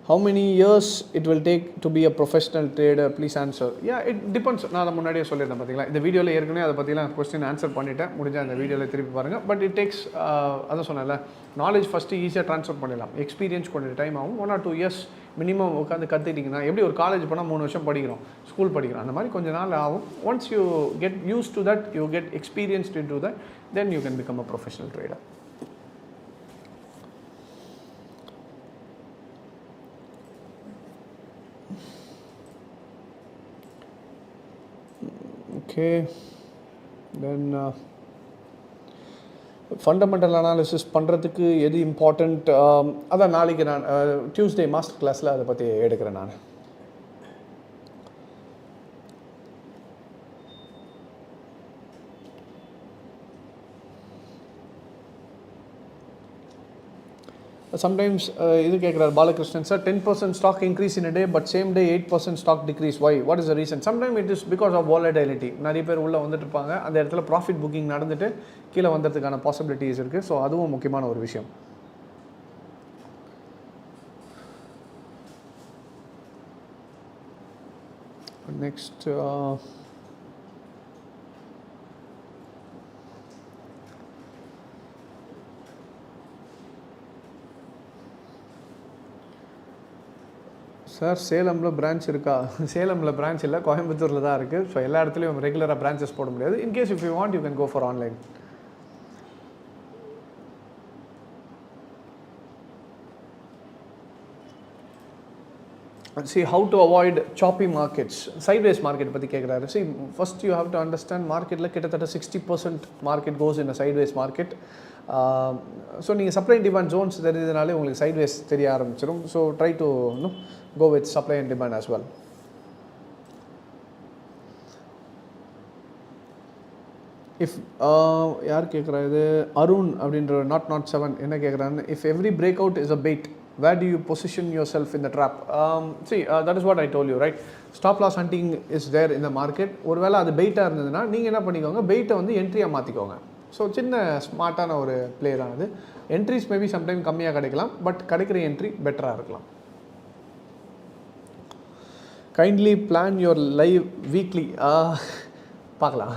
how many years it will take to be a professional trader? Please answer. Yeah, it depends. நான் அதை முன்னாடியே சொல்லியிருந்தேன் பார்த்தீங்களா. இந்த வீடியோவில் ஏற்கனவே அதை பற்றிலாம் கொஸ்டின் ஆன்சர் பண்ணிவிட்டேன். முடிஞ்சால் அந்த வீடியோவில் திருப்பி பாருங்கள். பட் இட் டேக்ஸ், அதான் சொன்னேன்ல, நாலேஜ் ஃபஸ்ட்டு ஈஸியாக ட்ரான்ஸ்ஃபர் பண்ணிடலாம். எக்ஸ்பீரியன்ஸ் கொஞ்சம் டைம் ஆகும். 1 or 2 years மினிமம் உட்காந்து கற்றுக்கிட்டிங்கன்னா, எப்படி ஒரு காலேஜ் போனால் 3 வருஷம் படிக்கிறோம், ஸ்கூல் படிக்கிறோம், அந்த மாதிரி கொஞ்சம் நாள் ஆகும். Once you get used to that, you get experienced in to that, then you can become a professional trader. Okay, then fundamental analysis பண்ணுறதுக்கு எது இம்பார்ட்டண்ட்? அதான் நாளைக்கு நான் டியூஸ்டே மாஸ்டர் கிளாஸில் அதை பற்றி எடுக்கிறேன் நான். சம்டைம்ஸ் இது கேட்குறாரு Balakrishnan sir, 10% stock increase in a day but same day 8% stock decrease. Why? What is the reason? Sometime it is because of volatility. நிறைய பேர் உள்ளே வந்துட்டு இருப்பாங்க, அந்த இடத்துல ப்ராஃபிட் புக்கிங் நடந்துட்டு கீழே வந்ததுக்கான பாசிபிலிட்டிஸ் இருக்குது. ஸோ அதுவும் முக்கியமான ஒரு விஷயம். நெக்ஸ்ட் சார், சேலமில் பிரான்ச் இருக்கா? சேலமில் பிரான்ச் இல்லை, கோயம்புத்தூரில் தான் இருக்குது. ஸோ எல்லா இடத்துலையும் ரெகுலராக பிரான்ச்சஸ் போட முடியாது. In case if you want you can go for online. See how to avoid choppy markets. Sideways market பற்றி கேட்குறாரு. See, first you have to understand மார்க்கெட்டில் கிட்டத்தட்ட 60% மார்க்கெட் கோஸ் இன் சைட்வேஸ் மார்க்கெட். ஸோ நீங்கள் சப்ளை அண்ட் டிமாண்ட் ஜோன்ஸ் தெரிஞ்சதுனாலே உங்களுக்கு சைட்வேஸ் தெரிய ஆரம்பிச்சிடும். So try to go with supply and demand as well. If யார் கேட்குறா இது? அருண் அப்படின்ற not 7 என்ன கேட்குறான்னு, if every breakout is a bait, where do you position yourself in the trap? See, that is what I told you, right? Stop loss hunting is there in the market. ஒருவேளை அது பெயிட்டாக இருந்ததுன்னா நீங்கள் என்ன பண்ணிக்கோங்க, பெயிட்டை வந்து என்ட்ரியாக மாற்றிக்கோங்க. ஸோ சின்ன ஸ்மார்ட்டான ஒரு பிளே தான் அது. என்ட்ரிஸ் மேபி சம்டைம் கம்மியாக கிடைக்கலாம், பட் கிடைக்கிற என்ட்ரி பெட்டராக இருக்கலாம். Kindly plan your live weekly. பார்க்கலாம்.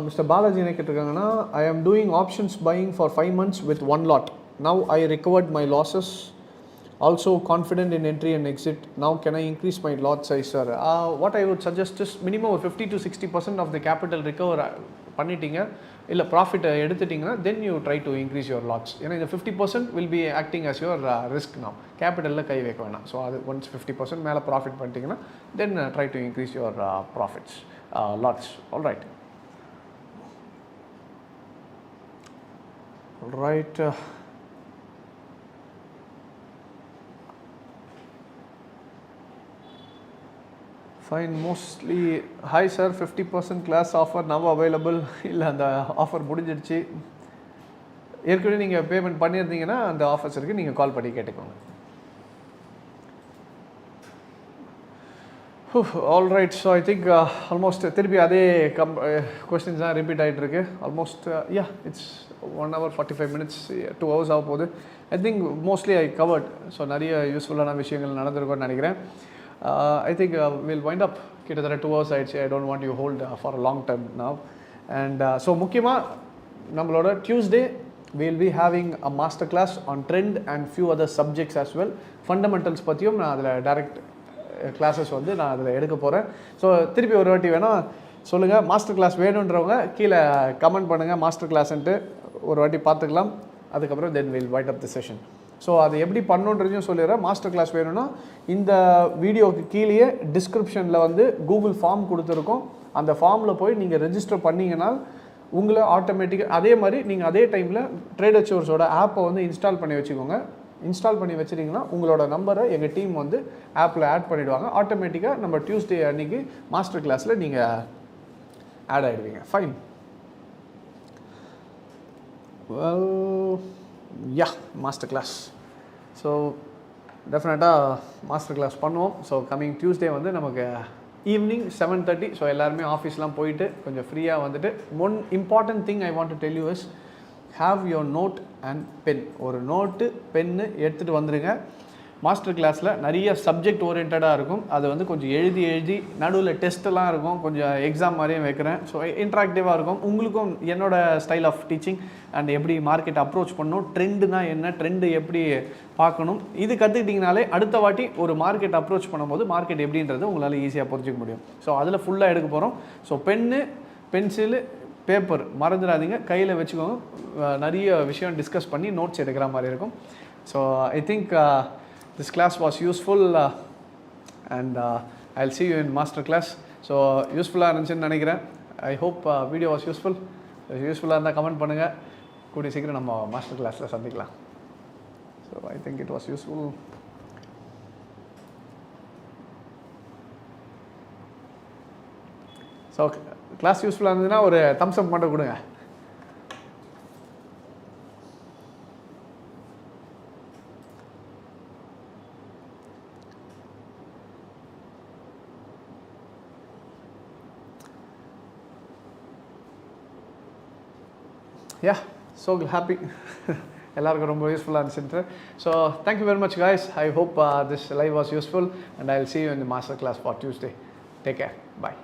மிஸ்டர் பாலாஜி என்ன கேட்டிருக்காங்கன்னா, I am doing options buying for 5 months with 1 lot. Now I recovered my losses. Also confident in entry and exit. Now can I increase my lot size, sir? What I would suggest is minimum 50 to 60% of the capital recover பண்ணிட்டீங்க, இல்லை ப்ராஃபிட் எடுத்துட்டிங்கன்னா then you try to increase your lots. ஏன்னா இந்த 50% will be acting as your risk now. கேபிட்டலில் கை வைக்க வேணாம். ஸோ அது ஒன்ஸ் 50% மேலே ப்ராஃபிட் பண்ணிட்டீங்கன்னா then try to increase your profits, lots. All right. All right. Fine, mostly. Hi sir, 50% class offer now available. இல்லை அந்த ஆஃபர் முடிஞ்சிடுச்சு. ஏற்கனவே நீங்கள் பேமெண்ட் பண்ணியிருந்தீங்கன்னா அந்த ஆஃபர்ஸ் இருக்குது, நீங்கள் கால் பண்ணி கேட்டுக்கோங்க. All right. So I think almost திருப்பி அதே கொஸ்டின்ஸ் தான் ரிப்பீட் ஆகிட்டு இருக்கு. Almost it's 1 hour 45 minutes, 2 hours ஆக போகுது. I think mostly I covert. So நிறைய யூஸ்ஃபுல்லான விஷயங்கள் நடந்திருக்கும்னு நினைக்கிறேன். I think we'll wind up கிட்டத்தட்ட 2 hours ஆயிடுச்சு. I don't want you hold for a long time now. And so முக்கியமாக நம்மளோட Tuesday we'll be having a master class on trend and few other subjects as well. Fundamentals பற்றியும் நான் அதில் டைரக்ட் கிளாஸஸ் வந்து நான் அதில் எடுக்க போகிறேன். ஸோ திருப்பி ஒரு வாட்டி வேணால் சொல்லுங்கள், மாஸ்டர் கிளாஸ் வேணுன்றவங்க கீழே கமெண்ட் பண்ணுங்கள், மாஸ்டர் கிளாஸ்ன்ட்டு ஒரு வாட்டி பார்த்துக்கலாம். அதுக்கப்புறம் தென் we'll wind up the session. So அது எப்படி பண்ணுன்றதையும் சொல்லிடுறேன். மாஸ்டர் கிளாஸ் வேணும்னா இந்த வீடியோக்கு கீழேயே டிஸ்கிரிப்ஷனில் வந்து கூகுள் ஃபார்ம் கொடுத்துருக்கோம். அந்த ஃபார்மில் போய் நீங்கள் ரெஜிஸ்டர் பண்ணிங்கன்னா உங்களை ஆட்டோமேட்டிக்காக அதே மாதிரி நீங்கள் அதே டைமில் ட்ரேடர்ச்சோர்ஸோட ஆப்பை வந்து இன்ஸ்டால் பண்ணி வச்சுக்கோங்க. இன்ஸ்டால் பண்ணி வச்சுட்டிங்கன்னா உங்களோட நம்பரை எங்கள் டீம் வந்து ஆப்பில் ஆட் பண்ணிவிடுவாங்க. ஆட்டோமேட்டிக்காக நம்ம டியூஸ்டே அன்றைக்கி மாஸ்டர் கிளாஸில் நீங்கள் add ஆகிடுவீங்க. Fine. Well master class. So டெஃபினட்டாக மாஸ்டர் கிளாஸ் பண்ணுவோம். ஸோ கம்மிங் டியூஸ்டே வந்து நமக்கு ஈவினிங் 7:30. ஸோ எல்லாருமே ஆஃபீஸ்லாம் போயிட்டு கொஞ்சம் ஃப்ரீயாக வந்துட்டு one important thing I want to tell you is have your note and pen. ஒரு நோட்டு பென்னு எடுத்துகிட்டு வந்துடுங்க. மாஸ்டர் கிளாஸில் நிறைய சப்ஜெக்ட் ஓரியன்டாக இருக்கும். அது வந்து கொஞ்சம் எழுதி நடுவில் டெஸ்ட்டெல்லாம் இருக்கும், கொஞ்சம் எக்ஸாம் மாதிரியும் வைக்கிறேன். ஸோ இன்ட்ராக்டிவாக இருக்கும். உங்களுக்கும் என்னோட ஸ்டைல் ஆஃப் டீச்சிங் அண்ட் எப்படி மார்க்கெட் அப்ரோச் பண்ணணும், ட்ரெண்டுனா என்ன, ட்ரெண்டு எப்படி பார்க்கணும், இது கற்றுக்கிட்டிங்கனாலே அடுத்த வாட்டி ஒரு மார்க்கெட் அப்ரோச் பண்ணும்போது மார்க்கெட் எப்படின்றது உங்களால் ஈஸியாக புரிஞ்சிக்க முடியும். ஸோ அதில் ஃபுல்லாக எடுக்க போகிறோம். ஸோ பென்னு, பென்சிலு, பேப்பர் மறந்துடாதீங்க, கையில் வச்சுக்கோங்க. நிறைய விஷயம் டிஸ்கஸ் பண்ணி நோட்ஸ் எடுக்கிற மாதிரி இருக்கும். So I think this class was useful and I'll see you in master class. So useful இருந்துச்சுன்னு நினைக்கிறேன். I hope video was useful. யூஸ்ஃபுல்லாக இருந்தால் கமெண்ட் பண்ணுங்கள். கூடிய சீக்கிரம் நம்ம மாஸ்டர் கிளாஸில் சந்திக்கலாம். So I think it was useful. So class யூஸ்ஃபுல்லாக இருந்ததுன்னா ஒரு தம்ஸ் அப் மட்டும் கொடுங்க. Yeah, so happy. எல்லாருக்கும் ரொம்ப யூஸ்ஃபுல்லாக இருந்துச்சு. So thank you very much guys. I hope this live was useful and I'll see you in the master class for Tuesday. Take care. Bye.